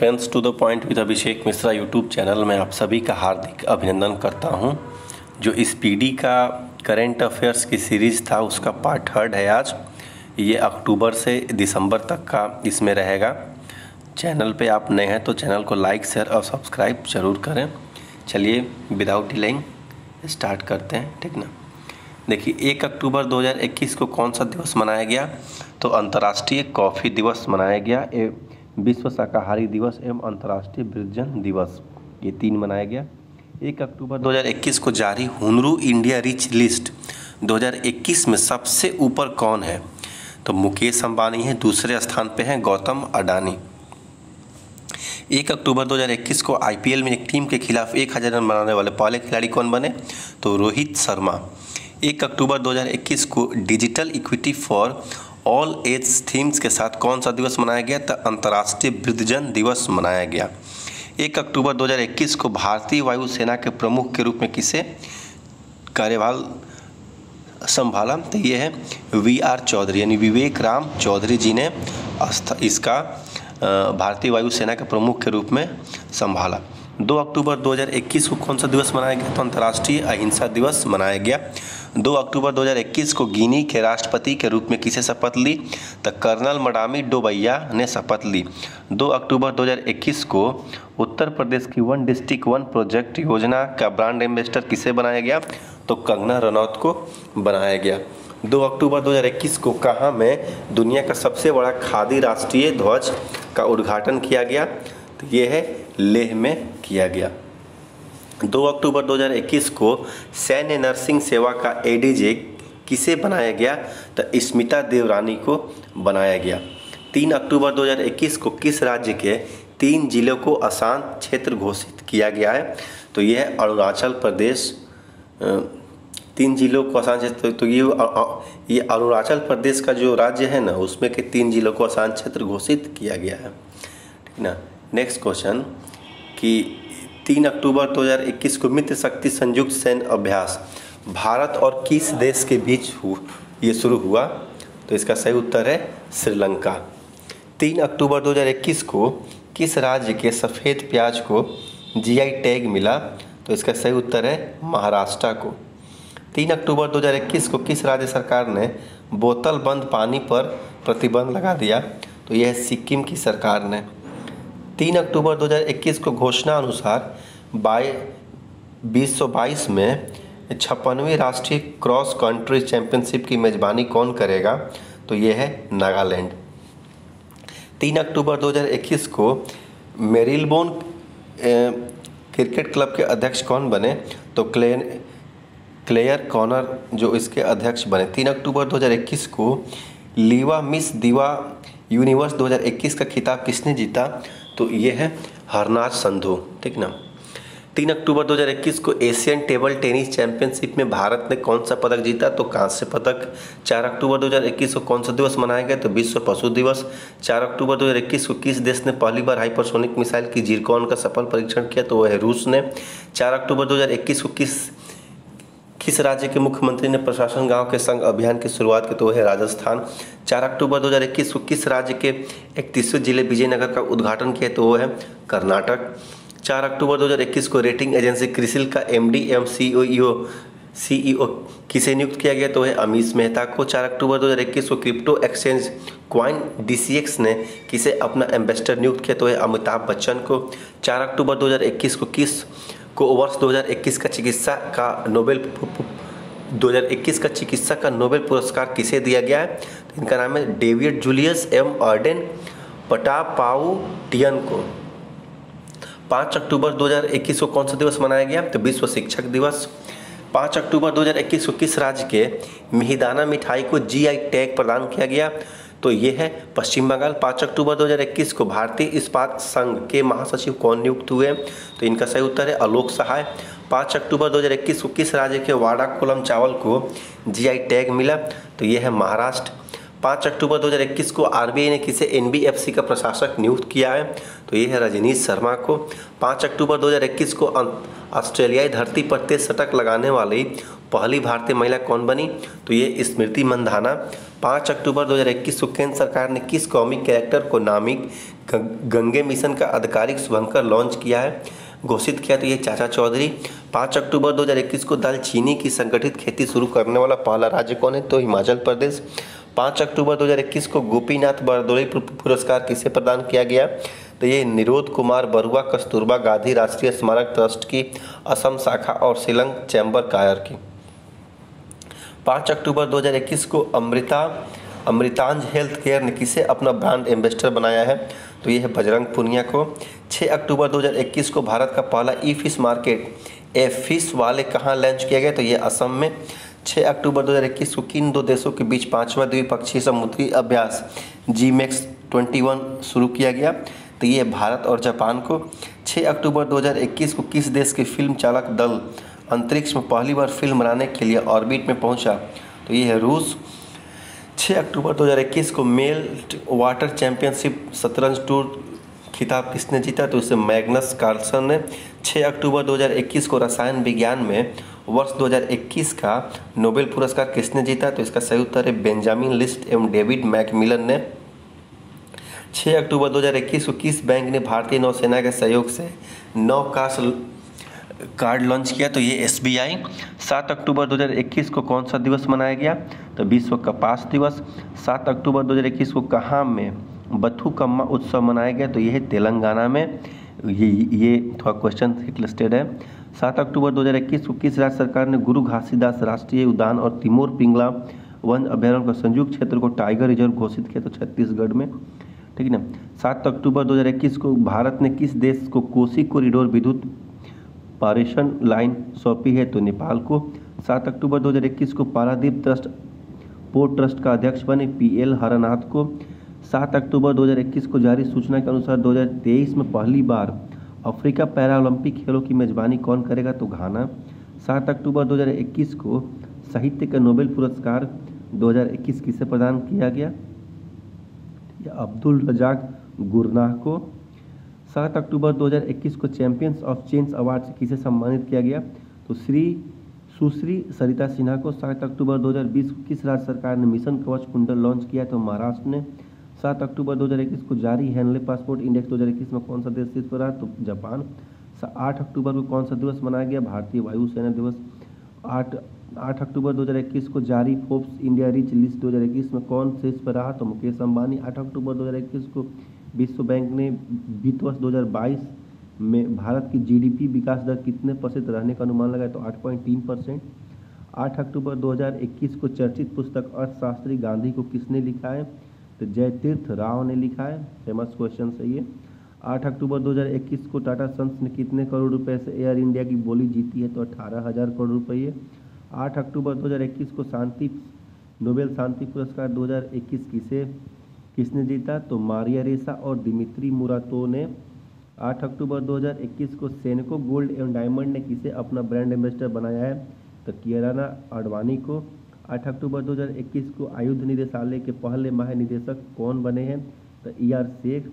Friends, to the point with Abhishek Mishra YouTube channel में आप सभी का हार्दिक अभिनंदन करता हूं। जो स्पीडी का करंट अफेयर्स की सीरीज़ था उसका पार्ट 3 है आज। ये अक्टूबर से दिसंबर तक का इसमें रहेगा। चैनल पे आप नए हैं तो चैनल को लाइक, शेयर और सब्सक्राइब ज़रूर करें। चलिए विदाउट डिलेइंग स्टार्ट करते हैं, ठीक ना। देखिए, 1 अक्टूबर 2021 को कौन सा दिवस मनाया गया? तो अंतर्राष्ट्रीय कॉफ़ी दिवस मनाया गया, विश्व शाकाहारी दिवस एवं अंतर्राष्ट्रीय वृद्धजन दिवस, ये 3 मनाया गया। 1 अक्टूबर 2021 को जारी हुनरू इंडिया रिच लिस्ट 2021 में सबसे ऊपर कौन है? तो मुकेश अंबानी है, दूसरे स्थान पे हैं गौतम अडानी। 1 अक्टूबर 2021 को आईपीएल में एक टीम के खिलाफ 1000 रन बनाने वाले पहले खिलाड़ी कौन बने? तो रोहित शर्मा। 1 अक्टूबर 2021 को digital equity for all as themes के साथ कौन सा दिवस मनाया गया? तो अंतर्राष्ट्रीय वृद्धजन दिवस मनाया गया। 1 अक्टूबर 2021 को भारतीय वायुसेना के प्रमुख के रूप में किसे कार्यभार संभाला? तो ये है वीआर चौधरी, यानी विवेक राम चौधरी जी ने इसका भारतीय वायुसेना के प्रमुख के रूप में संभाला। 2 अक्टूबर 2021 को कौन सा दिवस मनाया गया? तो अंतर्राष्ट्रीय अहिंसा दिवस मनाया गया। 2 अक्टूबर 2021 को गिनी के राष्ट्रपति के रूप में किसे शपथ ली? तो कर्नल मडामी डोबैया ने शपथ ली। 2 अक्टूबर 2021 को उत्तर प्रदेश की वन डिस्ट्रिक्ट वन प्रोजेक्ट योजना का ब्रांड एम्बेसडर किसे बनाया गया? तो कंगना रनौत को बनाया गया। 2 अक्टूबर 2021 को कहाँ में दुनिया का सबसे बड़ा खादी राष्ट्रीय ध्वज का उद्घाटन किया गया? तो ये है लेह में किया गया। 2 अक्टूबर 2021 को सैन्य नर्सिंग सेवा का एडीजे किसे बनाया गया? तो स्मिता देवरानी को बनाया गया। 3 अक्टूबर 2021 को किस राज्य के 3 जिलों को अशांत क्षेत्र घोषित किया गया है? तो यह है अरुणाचल प्रदेश। 3 जिलों को अशांत क्षेत्र, तो ये अरुणाचल प्रदेश का जो राज्य है ना, उसमें के 3 जिलों को अशांत क्षेत्र घोषित किया गया है, ठीक ना। नेक्स्ट क्वेश्चन कि 3 अक्टूबर 2021 को मित्र शक्ति संयुक्त सैन्य अभ्यास भारत और किस देश के बीच ये शुरू हुआ? तो इसका सही उत्तर है श्रीलंका। 3 अक्टूबर 2021 को किस राज्य के सफ़ेद प्याज को जीआई टैग मिला? तो इसका सही उत्तर है महाराष्ट्र को। 3 अक्टूबर 2021 को किस राज्य सरकार ने बोतल बंद पानी पर प्रतिबंध लगा दिया? तो यह है सिक्किम की सरकार ने। 3 अक्टूबर 2021 को घोषणा अनुसार 2022 में 56वीं राष्ट्रीय क्रॉस कंट्री चैंपियनशिप की मेजबानी कौन करेगा? तो ये है नागालैंड। 3 अक्टूबर 2021 को मेरिलबोर्न क्रिकेट क्लब के अध्यक्ष कौन बने? तो क्लेयर कॉनर जो इसके अध्यक्ष बने। 3 अक्टूबर 2021 को लीवा मिस दीवा यूनिवर्स 2021 का खिताब किसने जीता? तो ये है हरनाज संधू, ठीक ना। 3 अक्टूबर 2021 को एशियन टेबल टेनिस चैंपियनशिप में भारत ने कौन सा पदक जीता? तो कांस्य पदक। 4 अक्टूबर 2021 को कौन सा दिवस मनाया गया? तो विश्व पशु दिवस। 4 अक्टूबर 2021 को किस देश ने पहली बार हाइपरसोनिक मिसाइल की जिरकॉन का सफल परीक्षण किया? तो वह है रूस ने। 4 अक्टूबर 2021 को किस राज्य के मुख्यमंत्री ने प्रशासन गांव के संग अभियान की शुरुआत की? तो वह है राजस्थान। 4 अक्टूबर 2021 को किस राज्य के 31वें जिले विजयनगर का उद्घाटन किया? तो वो है कर्नाटक। 4 अक्टूबर 2021 को रेटिंग एजेंसी क्रिसिल का एमडी एवं सीईओ किसे नियुक्त किया गया? तो है अमीश मेहता को। 4 अक्टूबर 2021 को क्रिप्टो एक्सचेंज क्वाइन डीसीएक्स ने किसे अपना एम्बेसडर नियुक्त किया? तो है अमिताभ बच्चन को। 4 अक्टूबर 2021 को वर्ष 2021 का चिकित्सा का नोबेल पुरस्कार किसे दिया गया है? तो इनका नाम है डेविड जूलियस एम अर्डेन पटापाउटियन को। 5 अक्टूबर 2021 को कौन सा दिवस मनाया गया? तो विश्व शिक्षक दिवस। 5 अक्टूबर 2021 को किस राज्य के मिहिदाना मिठाई को जीआई टैग प्रदान किया गया? तो ये है पश्चिम बंगाल। 5 अक्टूबर 2021 को भारतीय इस्पात संघ के महासचिव कौन नियुक्त हुए? तो इनका सही उत्तर है आलोक सहाय। 5 अक्टूबर 2021 को किस राज्य के वाडा कोलम चावल को जीआई टैग मिला? तो ये है महाराष्ट्र। 5 अक्टूबर 2021 को आरबीआई ने किसे एनबीएफसी का प्रशासक नियुक्त किया है? तो ये है रजनीश शर्मा को। 5 अक्टूबर 2021 को ऑस्ट्रेलियाई धरती पर 23 शतक लगाने वाली पहली भारतीय महिला कौन बनी? तो ये स्मृति मंधाना। 5 अक्टूबर 2021 को केंद्र सरकार ने किस कौमी कैरेक्टर को नामिक गंगे मिशन का आधिकारिक शुभंकर लॉन्च किया है, घोषित किया तो ये चाचा चौधरी। 5 अक्टूबर 2021 को दालचीनी की संगठित खेती शुरू करने वाला पहला राज्य कौन है, तो हिमाचल प्रदेश। 5 अक्टूबर 2021 को गोपीनाथ बरदोली पुरस्कार किसे प्रदान किया गया, तो ये निरोध कुमार बरुआ कस्तूरबा गांधी राष्ट्रीय स्मारक ट्रस्ट की असम शाखा और शिलंग चैम्बर कायर की। 5 अक्टूबर 2021 को अमृतांज हेल्थ केयर ने किसे अपना ब्रांड एम्बेसडर बनाया है, तो ये है बजरंग पुनिया को। 6 अक्टूबर 2021 को भारत का पहला ई फिश मार्केट ए फिश वाले कहाँ लॉन्च किया गया, तो ये असम में। 6 अक्टूबर 2021 को किन दो देशों के बीच 5वां द्विपक्षीय समुद्री अभ्यास GMEX-21 शुरू किया गया, तो ये भारत और जापान को। 6 अक्टूबर 2021 को किस देश के फिल्म चालक दल अंतरिक्ष में पहली बार फिल्म बनाने के लिए ऑर्बिट में पहुंचा, तो ये है रूस। 6 अक्टूबर 2021 को मेल वाटर चैंपियनशिप शतरंज टूर खिताब किसने जीता, तो इसे मैग्नस कार्लसन ने। 6 अक्टूबर 2021 को रसायन विज्ञान में वर्ष 2021 का नोबेल पुरस्कार किसने जीता, तो इसका सही उत्तर है बेंजामिन लिस्ट एवं डेविड मैकमिलन ने। 6 अक्टूबर 2021 को किस बैंक ने भारतीय नौसेना के सहयोग से नौकाश कार्ड लॉन्च किया, तो ये SBI। 7 अक्टूबर 2021 को कौन सा दिवस मनाया गया, तो विश्व कपास दिवस। 7 अक्टूबर 2021 को कहाँ में बथुकम्मा उत्सव मनाया गया, तो ये है तेलंगाना में। ये थोड़ा क्वेश्चन हिट लिस्टेड है। 7 अक्टूबर 2021 को किस राज्य सरकार ने गुरु घासीदास राष्ट्रीय उद्यान और तिमोर पिंगला वन अभ्यारण्य का संयुक्त क्षेत्र को टाइगर रिजर्व घोषित किया, तो छत्तीसगढ़ में, ठीक है ना। 7 अक्टूबर 2021 को भारत ने किस देश को कोसी कॉरिडोर विद्युत पारेषण लाइन सौंपी है, तो नेपाल को। 7 अक्टूबर 2021 को पारादीप ट्रस्ट पोर्ट ट्रस्ट का अध्यक्ष बने PL हरनाथ को। 7 अक्टूबर 2021 को जारी सूचना के अनुसार 2023 में पहली बार अफ्रीका पैरालंपिक खेलों की मेजबानी कौन करेगा, तो घाना। 7 अक्टूबर 2021 को साहित्य का नोबेल पुरस्कार 2021 किसे प्रदान किया गया, अब्दुल रजाक गुरनाह को। 7 अक्टूबर 2021 को चैंपियंस ऑफ चेंज अवार्ड से किसे सम्मानित किया गया, तो सुश्री सरिता सिन्हा को। 7 अक्टूबर 2020 को किस राज्य सरकार ने मिशन कवच कुंडल लॉन्च किया, तो महाराष्ट्र ने। 7 अक्टूबर 2021 को जारी हेनले पासपोर्ट इंडेक्स 2021 में कौन सा देश शीर्ष पर रहा, तो जापान। 8 अक्टूबर को कौन सा दिवस मनाया गया, भारतीय वायुसेना दिवस। 8 अक्टूबर 2021 को जारी फोर्ब्स इंडिया रिच लिस्ट 2021 में कौन शीर्ष पर रहा, तो मुकेश अंबानी। 8 अक्टूबर 2021 को विश्व बैंक ने वित्त वर्ष 2022 में भारत की GDP विकास दर कितने % रहने का अनुमान लगाया, तो 8.3%। 8 अक्टूबर 2021 को चर्चित पुस्तक अर्थशास्त्री गांधी को किसने लिखा है, तो जयतीर्थ राव ने लिखा है। फेमस क्वेश्चन है ये। 8 अक्टूबर 2021 को टाटा सन्स ने कितने करोड़ रुपए से एयर इंडिया की बोली जीती है, तो 18,000 करोड़ रुपये। 8 अक्टूबर 2021 को नोबेल शांति पुरस्कार 2021 किसने जीता, तो मारिया रेसा और दिमित्री मुराटोव ने। 8 अक्टूबर 2021 को सेनको गोल्ड एवं डायमंड ने किसे अपना ब्रांड एम्बेसडर बनाया है, तो कियाराना आडवाणी को। 8 अक्टूबर 2021 को आयुध निदेशालय के पहले महानिदेशक कौन बने हैं, तो ER शेख।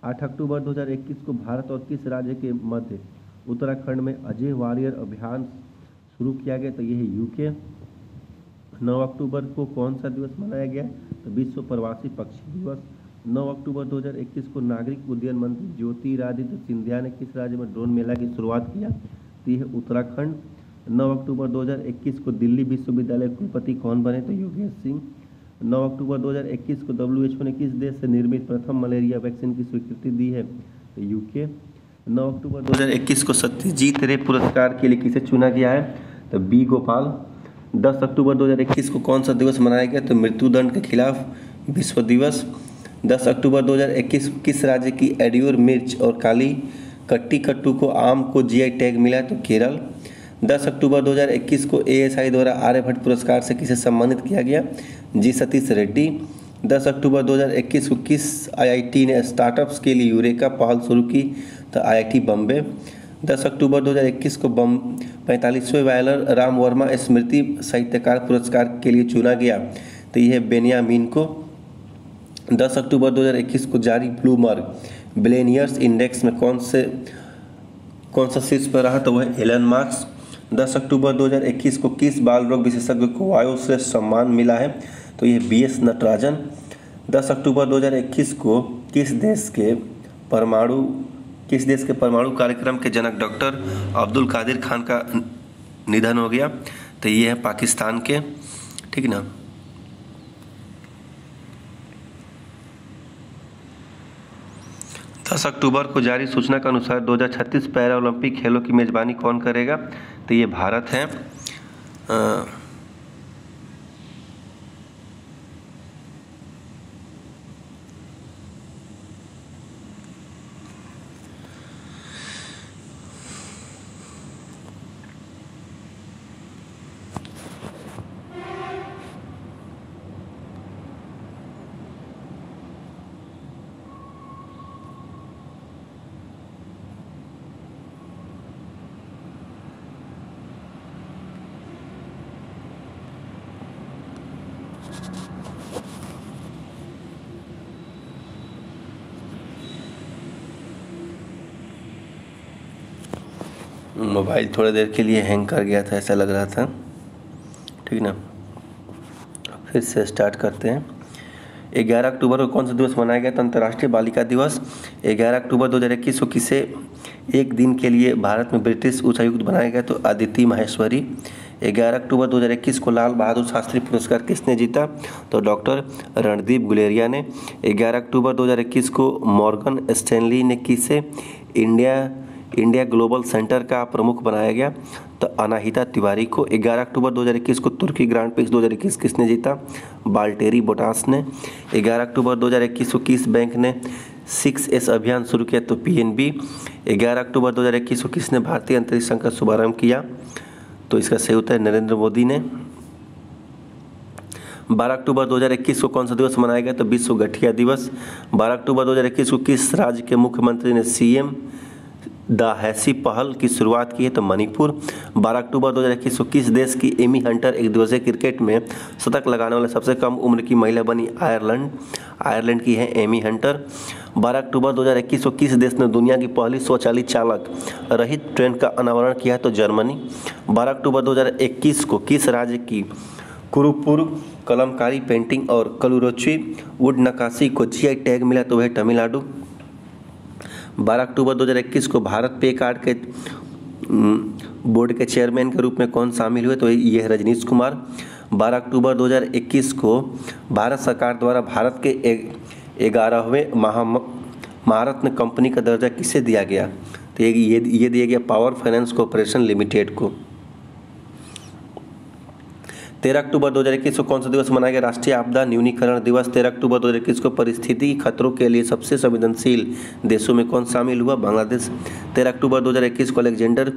8 अक्टूबर 2021 को भारत और किस राज्य के मध्य उत्तराखंड में अजय वॉरियर अभियान शुरू किया गया, तो यह है UK। 9 अक्टूबर को कौन सा दिवस मनाया गया, तो विश्व प्रवासी पक्षी दिवस। 9 अक्टूबर 2021 को नागरिक उड्डयन मंत्री ज्योतिरादित्य सिंधिया ने किस राज्य में ड्रोन मेला की शुरुआत किया, तो यह उत्तराखंड। 9 अक्टूबर 2021 को दिल्ली विश्वविद्यालय कुलपति कौन बने, तो योगेश सिंह। 9 अक्टूबर 2021 को WHO ने किस देश से निर्मित प्रथम मलेरिया वैक्सीन की स्वीकृति दी है, तो UK। 9 अक्टूबर 2021 को सत्यजीत रे पुरस्कार के लिए किसे चुना गया है, तो B गोपाल। 10 अक्टूबर 2021 को कौन सा दिवस मनाया गया, तो मृत्युदंड के खिलाफ विश्व दिवस। 10 अक्टूबर 2021 को किस राज्य की एडियोर मिर्च और काली कट्टी कट्टू को आम को GI टैग मिला, तो केरल। 10 अक्टूबर 2021 को ASI द्वारा आर्यभट्ट पुरस्कार से किसे सम्मानित किया गया, G सतीश रेड्डी। 10 अक्टूबर 2021 को किस IIT ने स्टार्टअप्स के लिए यूरेका पहल शुरू की, तो IIT बम्बे। 10 अक्टूबर 2021 को 45वें वायलर राम वर्मा स्मृति साहित्यकार पुरस्कार के लिए चुना गया, तो यह बेनियामीन को। 10 अक्टूबर 2021 को जारी ब्लूमबर्ग बिलियनियर्स इंडेक्स में कौन सा शीर्ष पर रहा, तो वह एलन मार्क्स। 10 अक्टूबर 2021 को किस बाल रोग विशेषज्ञ को वायुश्रेष्ठ सम्मान मिला है, तो यह BS नटराजन। 10 अक्टूबर 2021 को किस देश के परमाणु किस देश के परमाणु कार्यक्रम के जनक डॉक्टर अब्दुल कादिर खान का निधन हो गया? तो ये है पाकिस्तान के, ठीक ना। दस अक्टूबर को जारी सूचना के अनुसार 2036 पैरा ओलंपिक खेलों की मेजबानी कौन करेगा? तो ये भारत है। मोबाइल थोड़ी देर के लिए हैंग कर गया था, ऐसा लग रहा था, ठीक ना। फिर से स्टार्ट करते हैं। 11 अक्टूबर को कौन सा दिवस मनाया गया? तो अंतर्राष्ट्रीय बालिका दिवस। 11 अक्टूबर 2021 को किसे एक दिन के लिए भारत में ब्रिटिश उच्चायुक्त बनाया गया? तो अदिति माहेश्वरी। 11 अक्टूबर 2021 को लाल बहादुर शास्त्री पुरस्कार किसने जीता? तो डॉक्टर रणदीप गुलेरिया ने। 11 अक्टूबर 2021 को मॉर्गन स्टैनली ने किसे इंडिया ग्लोबल सेंटर का प्रमुख बनाया गया? तो अनाहिता तिवारी को। 11 अक्टूबर 2021 को तुर्की ग्रांड प्रिक्स 2021 किसने जीता? बाल्टेरी बोटास ने। 11 अक्टूबर 2021 को किस बैंक ने 6S अभियान शुरू किया? तो PNB। 11 अक्टूबर 2021 को किसने भारतीय अंतरिक्ष संघ का शुभारंभ किया? तो इसका सही उत्तर है नरेंद्र मोदी ने। 12 अक्टूबर 2021 को कौन सा दिवस मनाया गया? तो विश्व गठिया दिवस। 12 अक्टूबर 2021 को किस राज्य के मुख्यमंत्री ने CM दाहैसी पहल की शुरुआत की है? तो मणिपुर। 12 अक्टूबर 2021 को किस देश की एमी हंटर एक दिवसीय क्रिकेट में शतक लगाने वाले सबसे कम उम्र की महिला बनी? आयरलैंड की है एमी हंटर। 12 अक्टूबर 2021 को किस देश ने दुनिया की पहली स्वचालित चालक रहित ट्रेन का अनावरण किया है? तो जर्मनी। 12 अक्टूबर 2021 को किस राज्य की कुरुपुर कलमकारी पेंटिंग और कलुरुचि वुड नक्काशी को GI टैग मिला? तो वह तमिलनाडु। 12 अक्टूबर 2021 को भारत पे कार्ड के बोर्ड के चेयरमैन के रूप में कौन शामिल हुए? तो ये है रजनीश कुमार। 12 अक्टूबर 2021 को भारत सरकार द्वारा भारत के 11वें महारत्न कंपनी का दर्जा किसे दिया गया? तो ये दिया गया पावर फाइनेंस कॉर्पोरेशन लिमिटेड को। 13 अक्टूबर 2021 को कौन सा दिवस मनाया गया? राष्ट्रीय आपदा न्यूनीकरण दिवस। 13 अक्टूबर 2021 को परिस्थिति खतरों के लिए सबसे संवेदनशील देशों में कौन शामिल हुआ? बांग्लादेश। 13 अक्टूबर 2021 को अलेक्जेंडर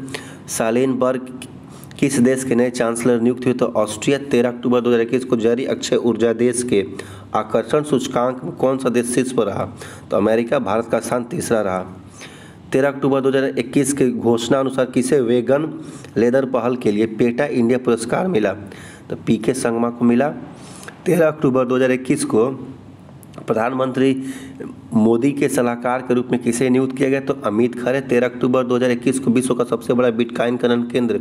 सालेनबर्ग किस देश के नए चांसलर नियुक्त हुए? तो ऑस्ट्रिया। 13 अक्टूबर 2021 को जारी अक्षय ऊर्जा देश के आकर्षण सूचकांक में कौन सा देश शीर्ष पर रहा? तो अमेरिका। भारत का स्थान तीसरा रहा। 13 अक्टूबर 2021 के घोषणा अनुसार किसे वेगन लेदर पहल के लिए पेटा इंडिया पुरस्कार मिला? तो PK संगमा को मिला। 13 अक्टूबर 2021 को प्रधानमंत्री मोदी के सलाहकार के रूप में किसे नियुक्त किया गया? तो अमित खरे। 13 अक्टूबर 2021 को विश्व का सबसे बड़ा बिटकॉइन खनन केंद्र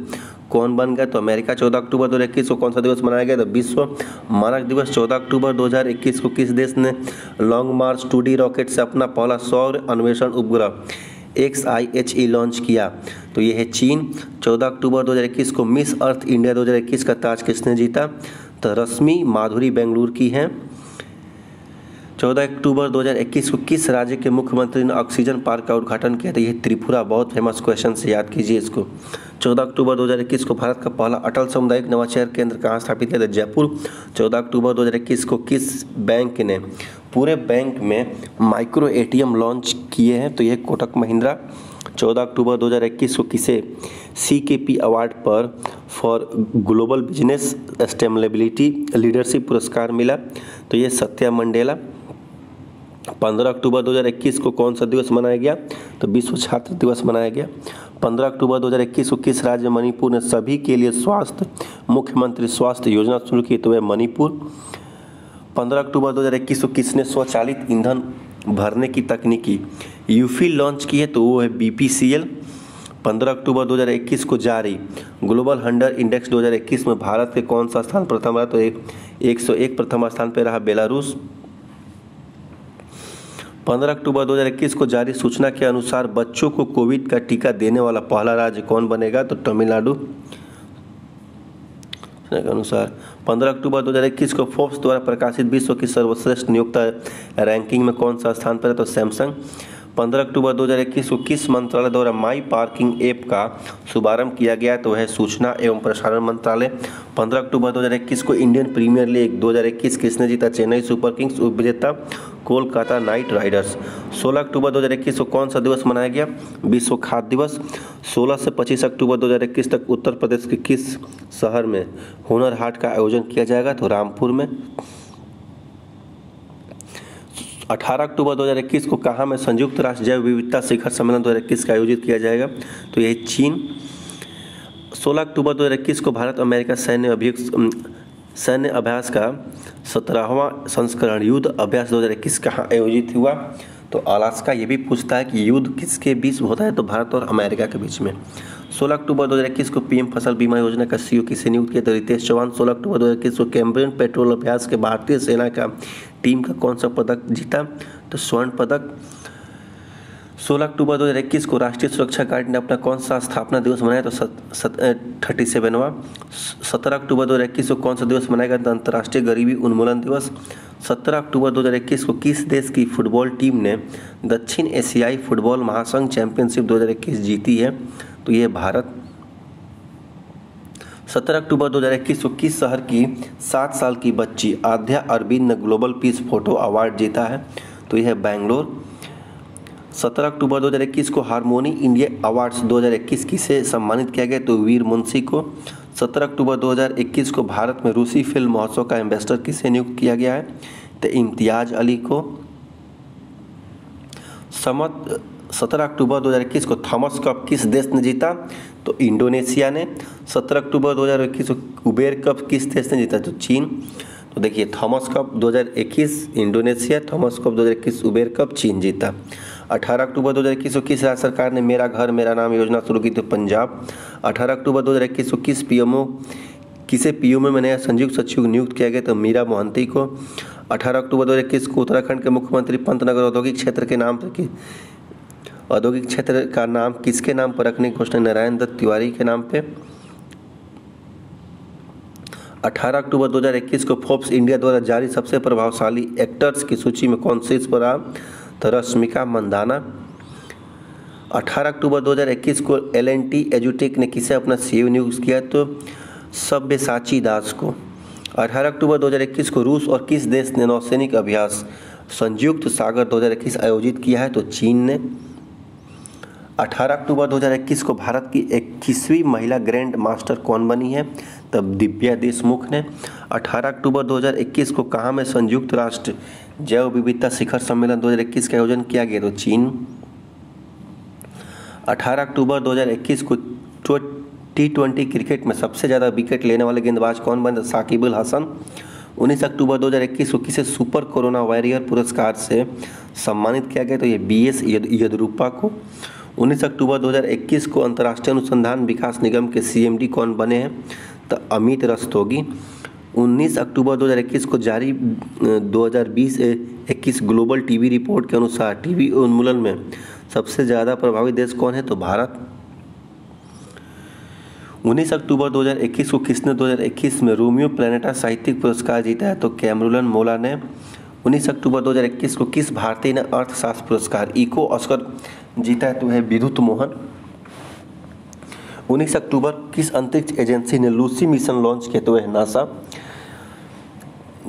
कौन बन गया? तो अमेरिका। 14 अक्टूबर 2021 को कौन सा दिवस मनाया गया? तो विश्व मानक दिवस। 14 अक्टूबर 2021 को किस देश ने लॉन्ग मार्च 2D रॉकेट से अपना पहला सौर अन्वेषण उपग्रह XIHE लॉन्च किया? तो ये है चीन। 14 अक्टूबर 2021 को मिस अर्थ इंडिया 2021 का ताज किसने जीता? तो रश्मि माधुरी बेंगलुरु की हैं। 14 अक्टूबर 2021 को किस राज्य के मुख्यमंत्री ने ऑक्सीजन पार्क का उद्घाटन किया? तो ये त्रिपुरा। बहुत फेमस क्वेश्चन से याद कीजिए इसको। 14 अक्टूबर 2021 को भारत का पहला अटल सामुदायिक नवाचार केंद्र कहाँ स्थापित किया? था जयपुर। 14 अक्टूबर 2021 को किस बैंक ने पूरे बैंक में माइक्रो ATM लॉन्च किए हैं? तो ये कोटक महिंद्रा। 14 अक्टूबर 2021 को किसे CKP अवार्ड पर for global business sustainability leadership पुरस्कार मिला? तो ये सत्या मंडेला। 15 अक्टूबर 2021 को कौन सा दिवस मनाया गया? तो विश्व छात्र दिवस मनाया गया। 15 अक्टूबर 2021 को किस राज्य मणिपुर ने सभी के लिए मुख्यमंत्री स्वास्थ्य योजना शुरू की? तो वह मणिपुर। 15 अक्टूबर 2021 को किसने स्वचालित ईंधन भरने की तकनीकी यूफिल लॉन्च की है? तो वो है BPCL। 15 अक्टूबर 2021 को जारी ग्लोबल हंडर इंडेक्स 2021 में भारत के कौन सा स्थान प्रथम रहा? तो 101 प्रथम स्थान पर रहा बेलारूस। 15 अक्टूबर 2021 को जारी सूचना के अनुसार बच्चों को कोविड का टीका देने वाला पहला राज्य कौन बनेगा? तो तमिलनाडु के अनुसार 15 अक्टूबर 2021 को फोर्ब्स द्वारा प्रकाशित विश्व की सर्वश्रेष्ठ नियोक्ता रैंकिंग में कौन सा स्थान पर है? तो सैमसंग। 15 अक्टूबर 2021 को किस मंत्रालय द्वारा माई पार्किंग ऐप का शुभारंभ किया गया? तो है सूचना एवं प्रसारण मंत्रालय। 15 अक्टूबर 2021 को इंडियन प्रीमियर लीग 2021 किसने जीता? Chennai super Kings. उपविजेता कोलकाता नाइट राइडर्स। 16 अक्टूबर 2021 को कौन सा दिवस मनाया गया? विश्व खाद्य दिवस। 16 से 25 अक्टूबर 2021 तक उत्तर प्रदेश के किस शहर में हुनर हाट का आयोजन किया जाएगा? तो रामपुर में। 18 अक्टूबर 2021 को कहाँ में संयुक्त राष्ट्र जैव विविधता शिखर सम्मेलन 2021 का आयोजित किया जाएगा? तो यही चीन। 16 अक्टूबर 2021 को भारत अमेरिका सैन्य अभ्यास का 17वां संस्करण युद्ध अभ्यास 2021 कहाँ आयोजित हुआ? तो अलास्का। ये भी पूछता है कि युद्ध किसके बीच होता है? तो भारत और अमेरिका के बीच में। 16 अक्टूबर 2021 को पीएम फसल बीमा योजना का सीईओ किसे नियुक्त किया? तो रितेश चौहान। 16 अक्टूबर 2021 को कैम्ब्रियन पेट्रोल अभ्यास के भारतीय सेना का टीम का कौन सा पदक जीता? तो स्वर्ण पदक। 16 अक्टूबर 2021 को राष्ट्रीय सुरक्षा गार्ड ने अपना कौन सा स्थापना दिवस मनाया? तो 37वां। 17 अक्टूबर 2021 को कौन सा दिवस मनाया गया? अंतर्राष्ट्रीय गरीबी उन्मूलन दिवस। 17 अक्टूबर 2021 को किस देश की फुटबॉल टीम ने दक्षिण एशियाई फुटबॉल महासंघ चैंपियनशिप 2021 जीती है? तो ये भारत। 17 अक्टूबर 2021 को किस शहर की 7 साल की बच्ची आध्या अरविंद ने ग्लोबल पीस फोटो अवार्ड जीता है? तो यह है बेंगलोर। 17 अक्टूबर 2021 को हारमोनी इंडिया अवार्ड्स 2021 किसे सम्मानित किया गया? तो वीर मुंशी को। 17 अक्टूबर 2021 को भारत में रूसी फिल्म महोत्सव का एम्बेसडर किसे नियुक्त किया गया है? तो इम्तियाज अली को। 17 अक्टूबर 2021 को थॉमस कप किस देश ने जीता? तो इंडोनेशिया ने। 17 अक्टूबर 2021 को उबेर कप किस देश ने जीता? तो चीन। तो देखिए Thomas cup 2021 Indonesia, Thomas cup 2021 Uber cup चीन जीता। 18 अक्टूबर 2021 को किस राज्य सरकार ने मेरा घर मेरा नाम योजना शुरू की? तो पंजाब। 18 अक्टूबर 2021 को किसे पीएमओ में नया संयुक्त सचिव नियुक्त किया गया? तो मीरा मोहंती को। 18 अक्टूबर 2021 को उत्तराखंड के मुख्यमंत्री पंतनगर औद्योगिक क्षेत्र के नाम पर औद्योगिक क्षेत्र का नाम किसके नाम पर रखने की घोषणा? नारायण दत्त तिवारी के नाम पे। 18 अक्टूबर 2021 को फोर्ब्स इंडिया द्वारा जारी सबसे प्रभावशाली एक्टर्स की सूची में कौन शीर्ष पर आ? तो रश्मिका मंदाना। 18 अक्टूबर 2021 को L&T एजुटेक ने किसे अपना सीईओ नियुक्त किया? तो सब्यसाची दास को। 18 अक्टूबर 2021 को रूस और किस देश ने नौसैनिक अभ्यास संयुक्त सागर 2021 आयोजित किया है? तो चीन ने। 18 अक्टूबर 2021 को भारत की 21वीं महिला ग्रैंड मास्टर कौन बनी है? तब दिव्या देशमुख ने। 18 अक्टूबर 2021 को कहाँ में संयुक्त राष्ट्र जैव विविधता शिखर सम्मेलन 2021 का आयोजन किया गया? तो चीन। 18 अक्टूबर 2021 को T20 क्रिकेट में सबसे ज़्यादा विकेट लेने वाले गेंदबाज कौन बने? साकिब अल हसन। 19 अक्टूबर 2021 को किसे सुपर कोरोना वॉरियर पुरस्कार से सम्मानित किया गया? तो ये BS येदियुरप्पा को। 19 अक्टूबर 2021 को अंतर्राष्ट्रीय अनुसंधान विकास निगम के CMD कौन बने हैं? तो अमित रस्तोगी। 19 अक्टूबर 2021 को जारी 2020-21 ग्लोबल टीबी रिपोर्ट के अनुसार टीबी उन्मूलन में सबसे ज़्यादा प्रभावी देश कौन है? तो भारत। 19 अक्टूबर 2021 को किसने 2021 में रोमियो प्लैनेटा साहित्यिक पुरस्कार जीता है? तो कैमरूलन मोला ने। 19 अक्टूबर 2021 को किस भारतीय ने अर्थशास्त्र पुरस्कार इको ऑस्कर जीता है? तो है विद्युत मोहन। 19 अक्टूबर किस अंतरिक्ष एजेंसी ने लूसी मिशन लॉन्च किया? तो है नासा।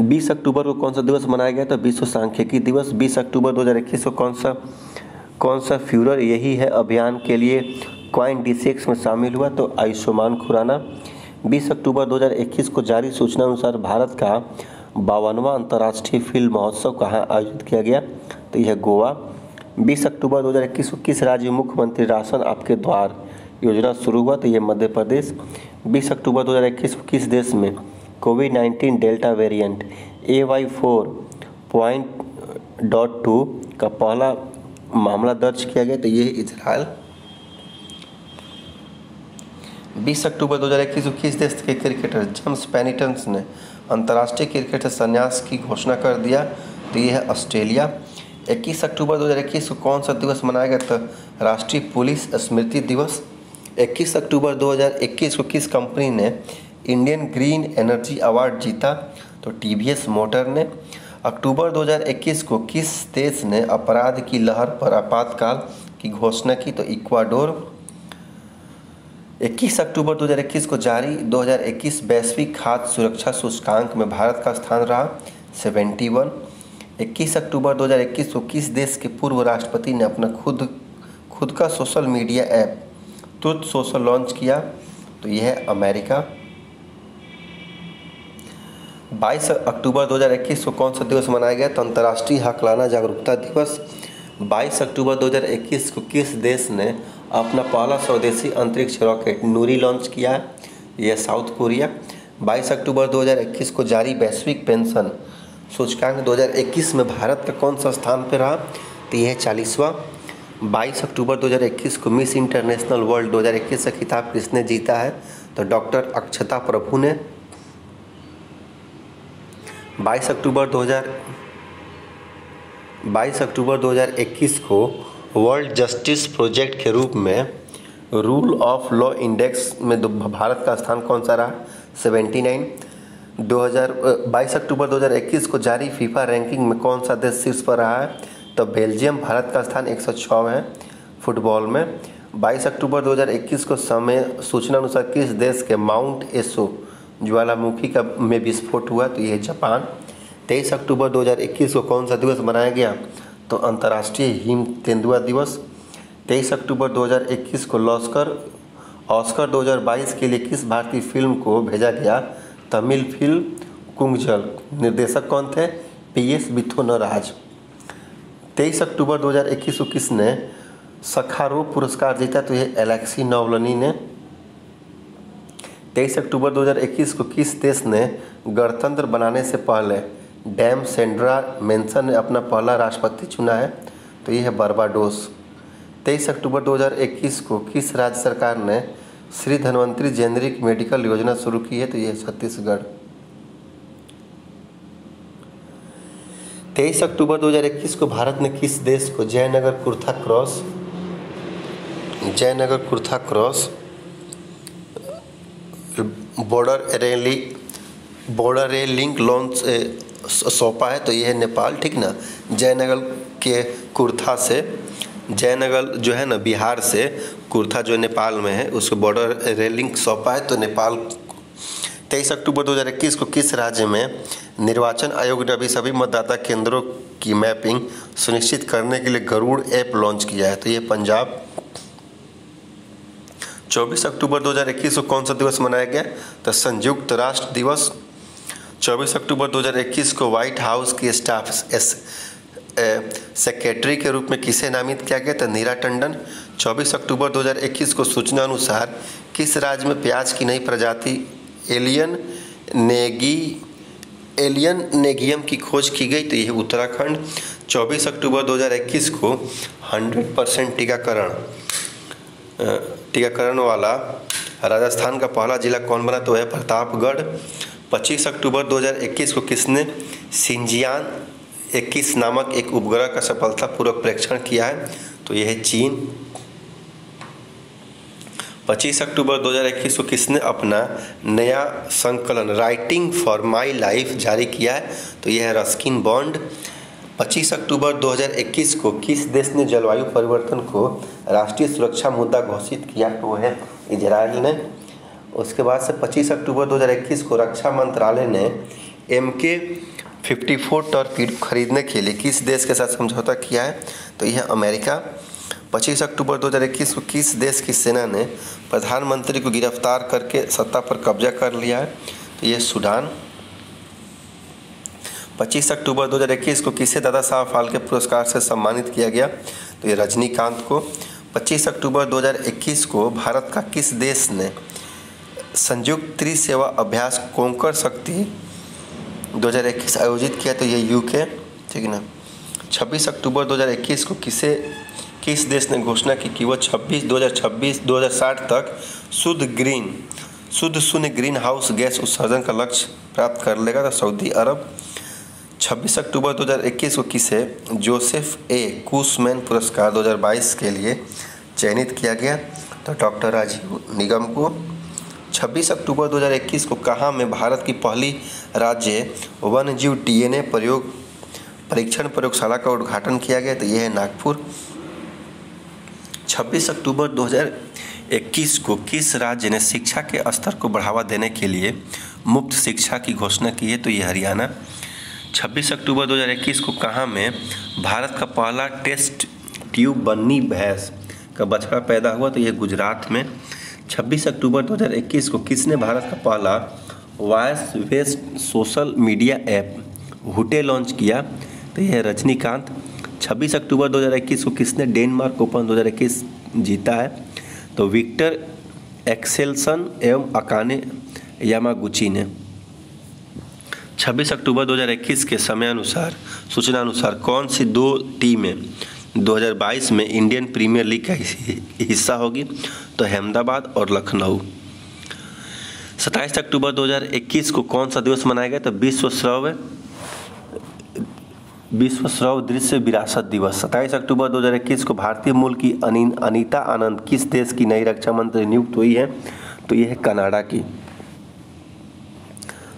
20 अक्टूबर को कौन सा दिवस मनाया गया? तो विश्व सांख्यिकी दिवस। 20 अक्टूबर 2021 को कौन सा फ्यूरर यही है अभियान के लिए क्वाइन D6 में शामिल हुआ? तो आयुष्मान खुराना। 20 अक्टूबर 2021 को जारी सूचना अनुसार भारत का 52वां अंतर्राष्ट्रीय फिल्म महोत्सव कहाँ आयोजित किया गया? तो यह गोवा। 20 अक्टूबर 2021 को किस राज्य में मुख्यमंत्री राशन आपके द्वार योजना शुरू हुआ? तो ये मध्य प्रदेश। 20 अक्टूबर 2021 को किस देश में कोविड-19 डेल्टा वेरिएंट AY4.2 का पहला मामला दर्ज किया गया? तो ये इजराइल। 20 अक्टूबर 2021 को किस देश के क्रिकेटर जेम्स पेनिटन ने अंतर्राष्ट्रीय क्रिकेट से संन्यास की घोषणा कर दिया? तो ये है ऑस्ट्रेलिया। 21 अक्टूबर 2021 को कौन सा दिवस मनाया गया था? राष्ट्रीय पुलिस स्मृति दिवस। 21 अक्टूबर 2021 को किस कंपनी ने इंडियन ग्रीन एनर्जी अवार्ड जीता? तो टीवीएस मोटर ने। अक्टूबर 2021 को किस देश ने अपराध की लहर पर आपातकाल की घोषणा की? तो इक्वाडोर। 21 अक्टूबर 2021 को जारी 2021 वैश्विक खाद्य सुरक्षा सूचकांक में भारत का स्थान रहा 71। 21 अक्टूबर 2021 को किस देश के पूर्व राष्ट्रपति ने अपना खुद का social media app truth social launch किया? तो यह है अमेरिका। 22 अक्टूबर 2021 को कौन सा दिवस मनाया गया? तो अंतर्राष्ट्रीय हकलाना जागरूकता दिवस। 22 अक्टूबर 2021 को किस देश ने अपना पहला स्वदेशी अंतरिक्ष रॉकेट नूरी लॉन्च किया? यह साउथ कोरिया। 22 अक्टूबर 2021 को जारी वैश्विक पेंशन सूचकांक 2021 में भारत का कौन सा स्थान पर रहा? तो यह 40वां। 22 अक्टूबर 2021 को मिस इंटरनेशनल वर्ल्ड 2021 का खिताब किसने जीता है? तो डॉक्टर अक्षता प्रभु ने। 22 अक्टूबर 2021 को वर्ल्ड जस्टिस प्रोजेक्ट के रूप में रूल ऑफ लॉ इंडेक्स में भारत का स्थान कौन सा रहा? 79। 22 अक्टूबर 2021 को जारी फीफा रैंकिंग में कौन सा देश शीर्ष पर रहा है? तो बेल्जियम। भारत का स्थान 106 है फुटबॉल में। 22 अक्टूबर 2021 को समय सूचना अनुसार किस देश के माउंट एसो ज्वालामुखी में विस्फोट हुआ? तो यह जापान। 23 अक्टूबर 2021 को कौन सा दिवस मनाया गया? तो अंतर्राष्ट्रीय हिम तेंदुआ दिवस। 23 अक्टूबर 2021 को ऑस्कर 2022 के लिए किस भारतीय फिल्म को भेजा गया? तमिल फिल्म कुंगजल। निर्देशक कौन थे? PS विथोनराज। 23 अक्टूबर 2021 को किसने सखारोव पुरस्कार जीता? तो यह एलेक्सी नोवलनी ने। 23 अक्टूबर 2021 को किस देश ने गणतंत्र बनाने से पहले डैम सेंड्रा मेंसन ने अपना पहला राष्ट्रपति चुना है? तो यह है बारबाडोस। 23 अक्टूबर 2021 को किस राज्य सरकार ने श्री धन्वंतरी जेनरिक मेडिकल योजना शुरू की है? तो यह छत्तीसगढ़। 23 अक्टूबर 2021 को भारत ने किस देश को Jaynagar Kurtha cross border rail link launch सौंपा है? तो यह है नेपाल। ठीक ना। जयनगर के कुर्था से, जयनगर जो है ना बिहार से, कुर्था जो नेपाल में है, उसको बॉर्डर रेल लिंक सौंपा है तो नेपाल। 23 अक्टूबर 2021 को किस राज्य में निर्वाचन आयोग ने अभी सभी मतदाता केंद्रों की मैपिंग सुनिश्चित करने के लिए गरुड़ ऐप लॉन्च किया है? तो ये पंजाब। 24 अक्टूबर 2021 को कौन सा दिवस मनाया गया? तो संयुक्त राष्ट्र दिवस। 24 अक्टूबर 2021 को व्हाइट हाउस की स्टाफ सेक्रेटरी के रूप में किसे नामित किया गया? तो नीरा टंडन। 24 अक्टूबर 2021 को सूचना अनुसार किस राज्य में प्याज की नई प्रजाति एलियन नेगियम की खोज की गई? तो यह उत्तराखंड। 24 अक्टूबर 2021 को 100% टीकाकरण वाला राजस्थान का पहला जिला कौन बना? तो है प्रतापगढ़। 25 अक्टूबर 2021 को किसने सिंजियान 21 नामक एक उपग्रह का सफलतापूर्वक परीक्षण किया है? तो यह है चीन। 25 अक्टूबर 2021 को किसने अपना नया संकलन राइटिंग फॉर माई लाइफ जारी किया है? तो यह है रस्किन बॉन्ड। 25 अक्टूबर 2021 को किस देश ने जलवायु परिवर्तन को राष्ट्रीय सुरक्षा मुद्दा घोषित किया? तो वो है इजराइल ने। उसके बाद से 25 अक्टूबर 2021 को रक्षा मंत्रालय ने MK-54 टॉर्पीडो खरीदने के लिए किस देश के साथ समझौता किया है? तो यह अमेरिका। 25 अक्टूबर 2021 को किस देश की सेना ने प्रधानमंत्री को गिरफ्तार करके सत्ता पर कब्जा कर लिया है? तो यह सूडान। 25 अक्टूबर 2021 को किसे दादा साहब फाल्के पुरस्कार से सम्मानित किया गया? तो ये रजनीकांत को। 25 अक्टूबर 2021 को भारत का किस देश ने संयुक्त त्रिसेवा अभ्यास कोंकण शक्ति 2021 आयोजित किया? तो ये UK। ठीक है ना। 26 अक्टूबर 2021 को किस देश ने घोषणा की कि वह 2060 तक शुद्ध शून्य ग्रीन हाउस गैस उत्सर्जन का लक्ष्य प्राप्त कर लेगा? तो सऊदी अरब। 26 अक्टूबर 2021 को किसे जोसेफ ए कूसमैन पुरस्कार 2022 के लिए चयनित किया गया? तो डॉक्टर राजीव निगम को। 26 अक्टूबर 2021 को कहाँ में भारत की पहली राज्य वन्यजीव डीएनए परीक्षण प्रयोगशाला का उद्घाटन किया गया? तो यह है नागपुर। 26 अक्टूबर 2021 को किस राज्य ने शिक्षा के स्तर को बढ़ावा देने के लिए मुफ्त शिक्षा की घोषणा की है? तो यह हरियाणा। 26 अक्टूबर 2021 को कहाँ में भारत का पहला टेस्ट ट्यूब बन्नी भैंस का बछड़ा पैदा हुआ? तो यह गुजरात में। 26 अक्टूबर 2021 को किसने भारत का पहला voice based social media app Hoote launch किया? तो यह है रजनीकांत। 26 अक्टूबर 2021 को किसने डेनमार्क ओपन 2021 जीता है? तो विक्टर एक्सेल्सन एवं अकाने यामागुची ने। 26 अक्टूबर 2021 के सूचना अनुसार कौन सी दो टीमें 2022 में इंडियन प्रीमियर लीग का हिस्सा होगी? तो अहमदाबाद और लखनऊ। 27 अक्टूबर 2021 को कौन सा दिवस मनाया गया? तो विश्व श्रव्य दृश्य विरासत दिवस। 27 अक्टूबर 2021 को भारतीय मूल की अनीता आनंद किस देश की नई रक्षा मंत्री नियुक्त हुई है? तो यह है कनाडा की।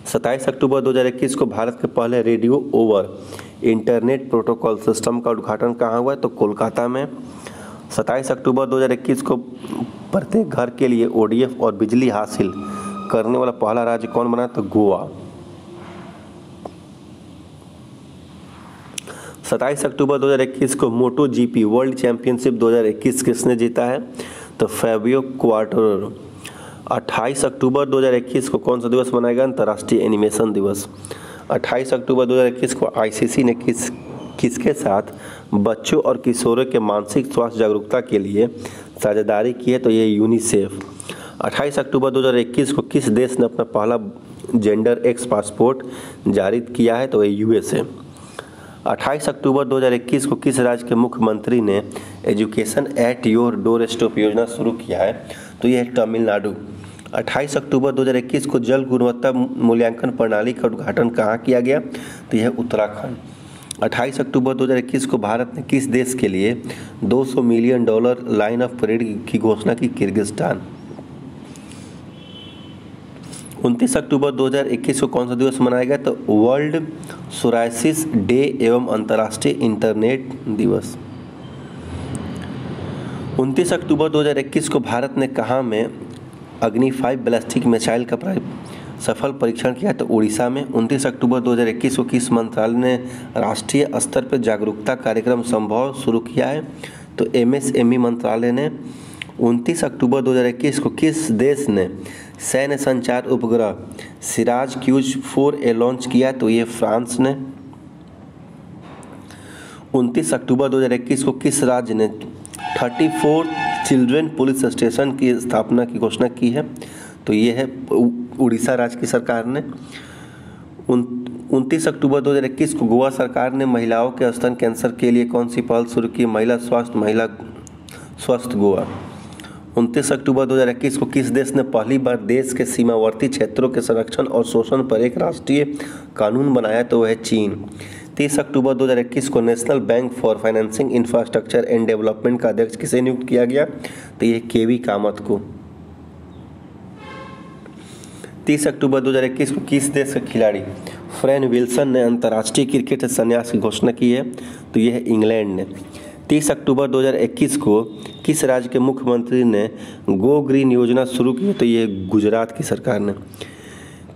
27 अक्टूबर 2021 को भारत के पहले radio over internet protocol system का उद्घाटन कहाँ हुआ है? तो कोलकाता में। 27 अक्टूबर 2021 को प्रत्येक घर के लिए ओडीएफ और बिजली हासिल करने वाला पहला राज्य कौन बना? तो गोवा। 27 अक्टूबर 2021 को मोटो जीपी वर्ल्ड चैंपियनशिप 2021 किसने जीता है? तो फैबियो क्वार्टारो। 28 अक्टूबर 2021 को कौन सा दिवस मनाया गया? अंतर्राष्ट्रीय एनिमेशन दिवस। 28 अक्टूबर 2021 को आईसीसी ने किसके साथ बच्चों और किशोरों के मानसिक स्वास्थ्य जागरूकता के लिए साझेदारी की है? तो ये यूनिसेफ। 28 अक्टूबर 2021 को किस देश ने अपना पहला जेंडर एक्स पासपोर्ट जारी किया है? तो ये यूएसए। 28 अक्टूबर 2021 को किस राज्य के मुख्यमंत्री ने education at your door step योजना शुरू किया है? तो यह है तमिलनाडु। 28 अक्टूबर 2021 को जल गुणवत्ता मूल्यांकन प्रणाली का उद्घाटन कहाँ किया गया? तो यह उत्तराखंड। 28 अक्टूबर 2021 को भारत ने किस देश के लिए $200 मिलियन लाइन ऑफ क्रेडिट की घोषणा की? किर्गिस्तान। 29 अक्टूबर 2021 को कौन सा दिवस मनाया गया? तो वर्ल्ड सोरायसिस डे एवं अंतर्राष्ट्रीय इंटरनेट दिवस। 29 अक्टूबर 2021 को भारत ने कहाँ में अग्नि 5 बैलिस्टिक मिसाइल का सफल परीक्षण किया? तो उड़ीसा में। 29 अक्टूबर 2021 को किस मंत्रालय ने राष्ट्रीय स्तर पर जागरूकता कार्यक्रम संभव शुरू किया है? तो एमएसएमई मंत्रालय ने। 29 अक्टूबर 2021 को किस देश ने सैन्य संचार उपग्रह सिराज क्यूज 4A लॉन्च किया? तो ये फ्रांस ने। 29 अक्टूबर 2021 को किस राज्य ने 34 चिल्ड्रन पुलिस स्टेशन की स्थापना की घोषणा की है? तो ये है उड़ीसा राज्य की सरकार ने। 29 अक्टूबर 2021 को गोवा सरकार ने महिलाओं के स्तन कैंसर के लिए कौन सी पहल शुरू की? महिला स्वस्थ गोवा। 29 अक्टूबर 2021 को किस देश ने पहली बार देश के सीमावर्ती क्षेत्रों के संरक्षण और शोषण पर एक राष्ट्रीय कानून बनाया? तो वह है चीन। 30 अक्टूबर 2021 को national bank for financing infrastructure and development का अध्यक्ष किसे नियुक्त किया गया? तो ये केवी कामत को। 30 अक्टूबर 2021 को किस देश के खिलाड़ी फ्रेन विल्सन ने अंतर्राष्ट्रीय क्रिकेट से संन्यास की घोषणा की है? तो यह है इंग्लैंड ने। 30 अक्टूबर 2021 को किस राज्य के मुख्यमंत्री ने गो ग्रीन योजना शुरू की? तो ये गुजरात की सरकार ने।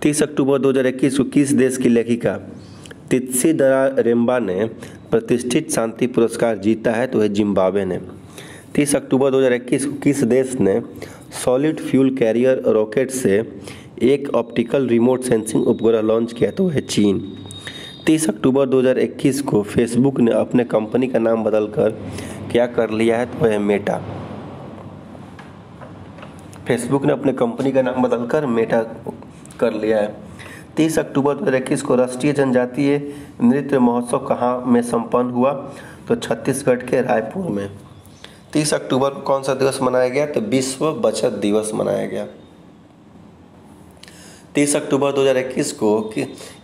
30 अक्टूबर 2021 को किस देश की लेखिका तित्सीदरा रेम्बा ने प्रतिष्ठित शांति पुरस्कार जीता है? तो है जिम्बाब्वे ने। 30 अक्टूबर 2021 को किस देश ने सॉलिड फ्यूल कैरियर रॉकेट से एक ऑप्टिकल रिमोट सेंसिंग उपग्रह लॉन्च किया? तो है चीन। 30 अक्टूबर 2021 को फेसबुक ने अपने कंपनी का नाम बदलकर क्या कर लिया है? तो है मेटा। फेसबुक ने अपने कंपनी का नाम बदलकर मेटा कर लिया है। 30 अक्टूबर 2021 को राष्ट्रीय जनजातीय नृत्य महोत्सव कहाँ में संपन्न हुआ? तो छत्तीसगढ़ के रायपुर में। 30 अक्टूबर को कौन सा दिवस मनाया गया? तो विश्व बचत दिवस मनाया गया। 30 अक्टूबर 2021 को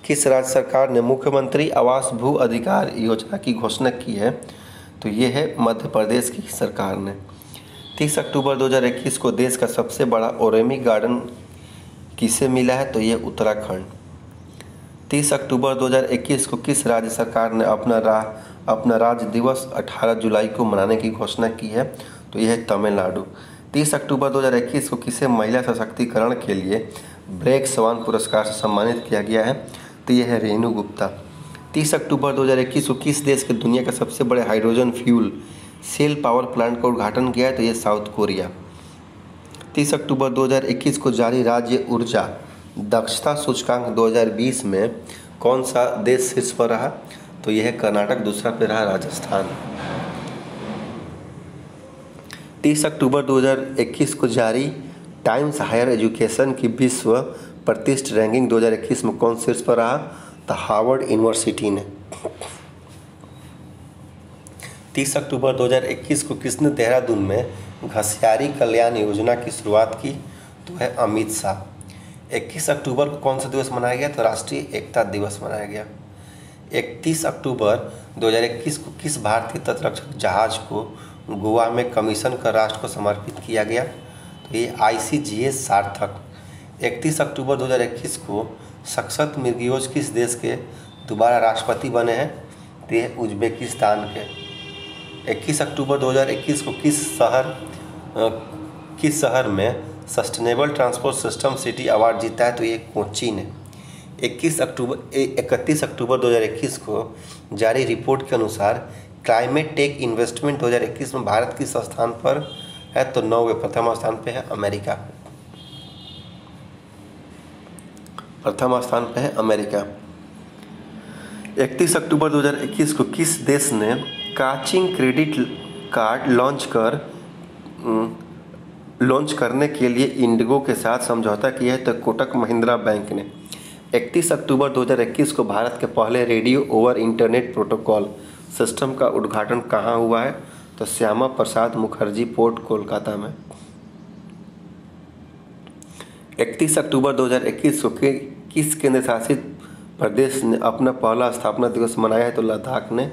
किस राज्य सरकार ने मुख्यमंत्री आवास भू अधिकार योजना की घोषणा की है? तो ये है मध्य प्रदेश की सरकार ने। 30 अक्टूबर 2021 को देश का सबसे बड़ा ओरेमी गार्डन किसे मिला है? तो ये उत्तराखंड। 30 अक्टूबर 2021 को किस राज्य सरकार ने अपना राज्य दिवस 18 जुलाई को मनाने की घोषणा की है? तो यह है तमिलनाडु। 30 अक्टूबर 2021 को किसे महिला सशक्तिकरण के लिए ब्लैक स्वान पुरस्कार से सम्मानित किया गया है? तो यह है रेणु गुप्ता। 30 अक्टूबर 2021 को किस देश के दुनिया के सबसे बड़े hydrogen fuel cell power plant का उद्घाटन किया है? तो यह साउथ कोरिया। 30 अक्टूबर 2021 को जारी राज्य ऊर्जा दक्षता सूचकांक 2020 में कौन सा देश शीर्ष पर रहा? तो यह है कर्नाटक, दूसरा पे रहा राजस्थान। 30 अक्टूबर 2021 को जारी टाइम्स हायर एजुकेशन की विश्व प्रतिष्ठित रैंकिंग 2021 में कौन शीर्ष पर रहा? तो हार्वर्ड यूनिवर्सिटी ने। 30 अक्टूबर 2021 को किसने देहरादून में घसियारी कल्याण योजना की शुरुआत की? तो है अमित शाह। 21 अक्टूबर को कौन सा दिवस मनाया गया? तो राष्ट्रीय एकता दिवस मनाया गया। 31 अक्टूबर 2021 को किस भारतीय तटरक्षक जहाज को गोवा में कमीशन कर राष्ट्र को समर्पित किया गया? तो ये ICGS सार्थक। 31 अक्टूबर 2021 को शक्सत मिर्जियोयेव किस देश के दोबारा राष्ट्रपति बने हैं? तो ये उज्बेकिस्तान के। 21 अक्टूबर 2021 को किस शहर में sustainable transport system city award जीता है? तो ये कोच्चि ने। 31 अक्टूबर 2021 को जारी रिपोर्ट के अनुसार क्लाइमेट टेक इन्वेस्टमेंट 2021 में भारत किस स्थान पर है? तो 9वें, प्रथम स्थान पे है अमेरिका। प्रथम स्थान पे है अमेरिका। 31 अक्टूबर 2021 को किस देश ने काचिंग क्रेडिट कार्ड लॉन्च करने के लिए इंडिगो के साथ समझौता किया है? तो कोटक महिंद्रा बैंक ने। 31 अक्टूबर 2021 को भारत के पहले radio over internet protocol system का उद्घाटन कहाँ हुआ है? तो श्यामा प्रसाद मुखर्जी पोर्ट कोलकाता में। 31 अक्टूबर 2021 को किस केंद्र शासित प्रदेश ने अपना पहला स्थापना दिवस मनाया है? तो लद्दाख ने।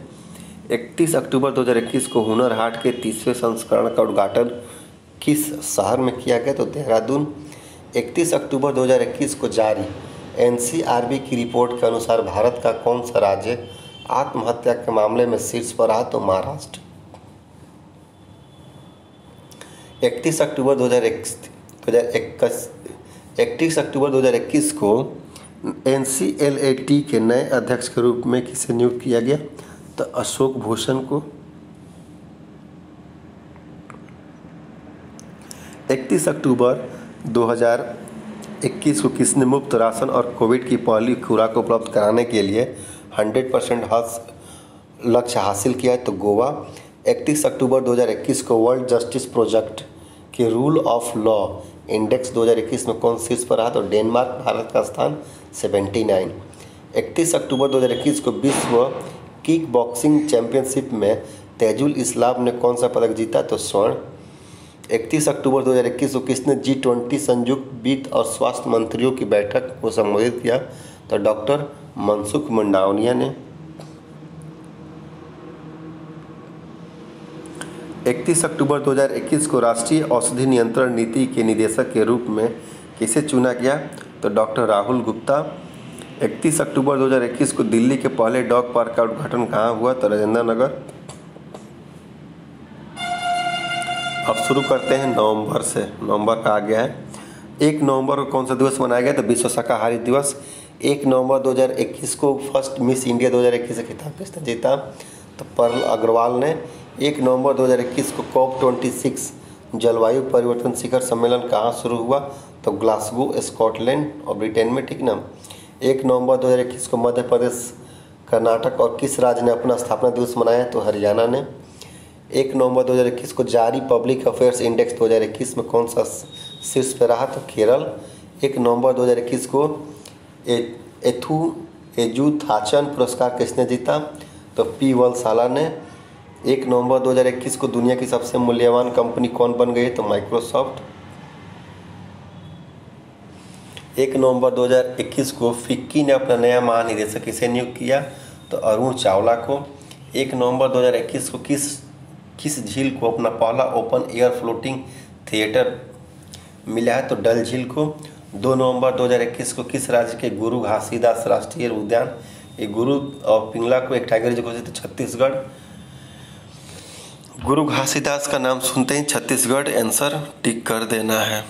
31 अक्टूबर 2021 को हुनर हाट के 30वें संस्करण का उद्घाटन किस शहर में किया गया? तो देहरादून। 31 अक्टूबर 2021 को जारी NCRB की रिपोर्ट के अनुसार भारत का कौन सा राज्य आत्महत्या के मामले में शीर्ष पर रहा? तो महाराष्ट्र। 31 अक्टूबर 2021 को NCLAT के नए अध्यक्ष के रूप में किसे नियुक्त किया गया? तो अशोक भूषण को। 31 अक्टूबर 2021 को किसने मुफ्त राशन और कोविड की पहली खुराक उपलब्ध कराने के लिए 100% लक्ष्य हासिल किया है? तो गोवा। 31 अक्टूबर 2021 को वर्ल्ड जस्टिस प्रोजेक्ट के रूल ऑफ लॉ इंडेक्स 2021 में कौन शीर्ष पर रहा? तो डेनमार्क, भारत का स्थान 79। 31 अक्टूबर 2021 को विश्व किक बॉक्सिंग चैंपियनशिप में तेजुल इस्लाम ने कौन सा पदक जीता? तो स्वर्ण। 31 अक्टूबर 2021 को किसने G20 संयुक्त वित्त और स्वास्थ्य मंत्रियों की बैठक को संबोधित किया? तो डॉक्टर मनसुख मंडाविया ने। 31 अक्टूबर 2021 को राष्ट्रीय औषधि नियंत्रण नीति के निदेशक के रूप में किसे चुना गया? तो डॉक्टर राहुल गुप्ता। 31 अक्टूबर 2021 को दिल्ली के पहले डॉग पार्क का उद्घाटन कहाँ हुआ? तो राजेंद्र नगर। अब शुरू करते हैं नवंबर से। नवंबर का आ गया है। 1 नवंबर को कौन सा दिवस मनाया गया? तो विश्व शाकाहारी दिवस। 1 नवंबर 2021 को फर्स्ट मिस इंडिया 2021 से खिताब किसने जीता? तो पर्ल अग्रवाल ने। 1 नवंबर 2021 को COP26 जलवायु परिवर्तन शिखर सम्मेलन कहाँ शुरू हुआ? तो ग्लासगो, स्कॉटलैंड और ब्रिटेन में, ठीक ना। 1 नवंबर 2021 को मध्य प्रदेश, कर्नाटक और किस राज्य ने अपना स्थापना दिवस मनाया? तो हरियाणा ने। 1 नवंबर 2021 को जारी पब्लिक अफेयर्स इंडेक्स 2021 में कौन सा शीर्ष पर रहा? तो केरल। 1 नवंबर 2021 को एजुथाचन पुरस्कार किसने जीता? तो P वलसाला ने। 1 नवंबर 2021 को दुनिया की सबसे मूल्यवान कंपनी कौन बन गई? तो माइक्रोसॉफ्ट। 1 नवंबर 2021 को फिक्की ने अपना नया महानिदेशक किसे नियुक्त किया? तो अरुण चावला को। 1 नवंबर 2021 को किस झील को अपना पहला ओपन एयर फ्लोटिंग थिएटर मिला है? तो डल झील को। 2 नवंबर 2021 को किस राज्य के गुरु घासीदास राष्ट्रीय उद्यान, ये गुरु और पिंगला को एक टाइगर रिजर्व घोषित? छत्तीसगढ़। गुरु घासीदास का नाम सुनते ही छत्तीसगढ़ आंसर टिक कर देना है।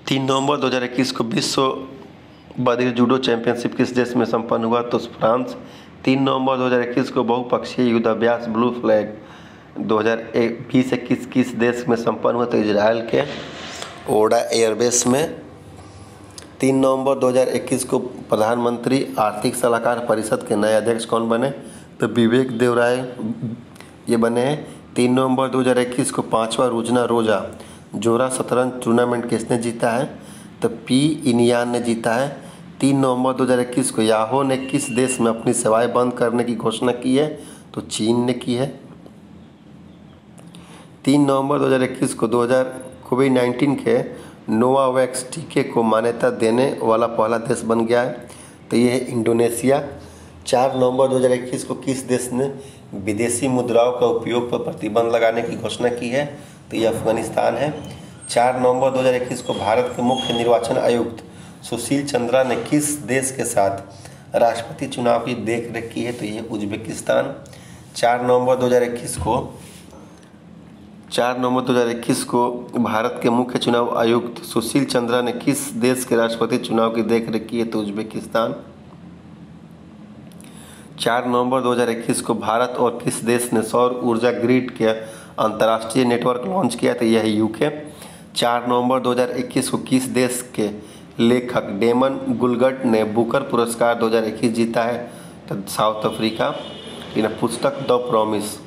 3 नवंबर 2021 को विश्व बधिर जूडो चैंपियनशिप किस देश में संपन्न हुआ? तो फ्रांस। 3 नवंबर 2021 को बहुपक्षीय युद्धाभ्यास ब्लू फ्लैग 2020 किस देश में संपन्न हुआ? तो इजराइल के ओडा एयरबेस में। 3 नवंबर 2021 को प्रधानमंत्री आर्थिक सलाहकार परिषद के नए अध्यक्ष कौन बने? तो विवेक देवराय ये बने हैं। 3 नवंबर 2021 को 5वां रुजना रोजा जोरा शतरंज टूर्नामेंट किसने जीता है? तो पी इनियान ने जीता है। 3 नवंबर 2021 को याहो ने किस देश में अपनी सेवाएं बंद करने की घोषणा की है? तो चीन ने की है। 3 नवंबर 2021 को कोविड-19 के नोवावैक्स टीके को मान्यता देने वाला पहला देश बन गया है, तो ये है इंडोनेशिया। 4 नवंबर 2021 को किस देश ने विदेशी मुद्राओं का उपयोग पर प्रतिबंध लगाने की घोषणा की है? तो ये अफगानिस्तान है। 4 नवंबर 2021 को भारत के मुख्य निर्वाचन आयुक्त सुशील चंद्रा ने किस देश के साथ राष्ट्रपति चुनाव की देखरेख की है? तो ये उज्बेकिस्तान। 4 नवंबर 2021 को भारत के मुख्य चुनाव आयुक्त सुशील चंद्रा ने किस देश के राष्ट्रपति चुनाव की देखरेख की है? तो उज्बेकिस्तान। 4 नवंबर 2021 को भारत और किस देश ने सौर ऊर्जा ग्रिड के अंतर्राष्ट्रीय नेटवर्क लॉन्च किया? तो यह है यूके। 4 नवंबर 2021 को किस देश के लेखक डेमन गुलगट ने बुकर पुरस्कार 2021 जीता है? तो साउथ अफ्रीका। इन पुस्तक द प्रॉमिस।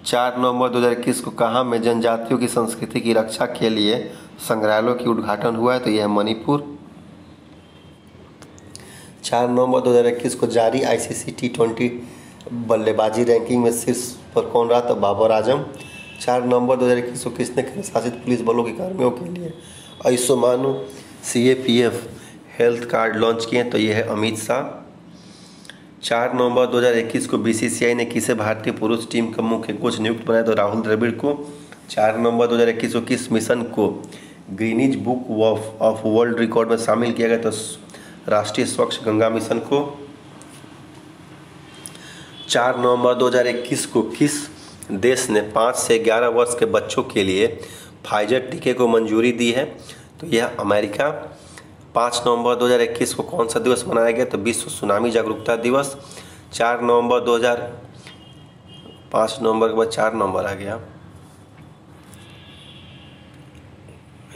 4 नवंबर 2021 को कहाँ में जनजातियों की संस्कृति की रक्षा के लिए संग्रहालयों की उद्घाटन हुआ है? तो यह है मणिपुर। 4 नवंबर 2021 को जारी आईसीसी T20 बल्लेबाजी रैंकिंग में शीर्ष पर कौन रहा? तो बाबर आजम। 4 नवंबर 2021 को किसने केंद्र शासित पुलिस बलों के कर्मियों के लिए Ayushman CAPF health card launch किए? तो यह है अमित शाह। 4 नवंबर 2021 को BCCI ने किसे भारतीय पुरुष टीम का मुख्य कोच नियुक्त बनाया? तो राहुल द्रविड़ को। 4 नवंबर 2021 को किस मिशन को Greenidge book of world record में शामिल किया गया? तो राष्ट्रीय स्वच्छ गंगा मिशन को। 4 नवंबर 2021 को किस देश ने 5 से 11 वर्ष के बच्चों के लिए फाइजर टीके को मंजूरी दी है? तो यह अमेरिका। 5 नवंबर 2021 को कौन सा दिवस मनाया गया? तो विश्व सुनामी जागरूकता दिवस। 4 नवंबर 5 नवंबर के बाद 4 नवंबर आ गया,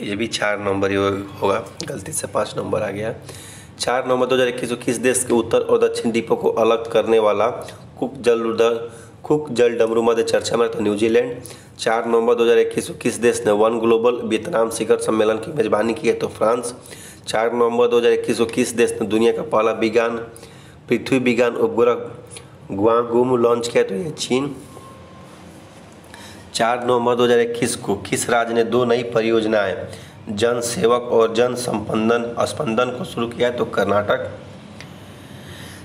ये भी 4 नवंबर ही होगा, गलती से 5 नवंबर आ गया। 4 नवंबर 2021 को किस देश के उत्तर और दक्षिण द्वीपों को अलग करने वाला कुक जल डमरू मध्य चर्चा में? तो न्यूजीलैंड। 4 नवंबर 2021 को किस देश ने वन ग्लोबल वियतनाम शिखर सम्मेलन की मेजबानी की है? तो फ्रांस। 4 नवंबर 2021 को किस देश ने दुनिया का पहला पृथ्वी विज्ञान उपग्रह गुआंगुम लॉन्च किया? तो यह चीन। 4 नवंबर 2021 को किस राज्य ने 2 नई परियोजनाएं जन सेवक और जन स्पंदन को शुरू किया है? तो कर्नाटक।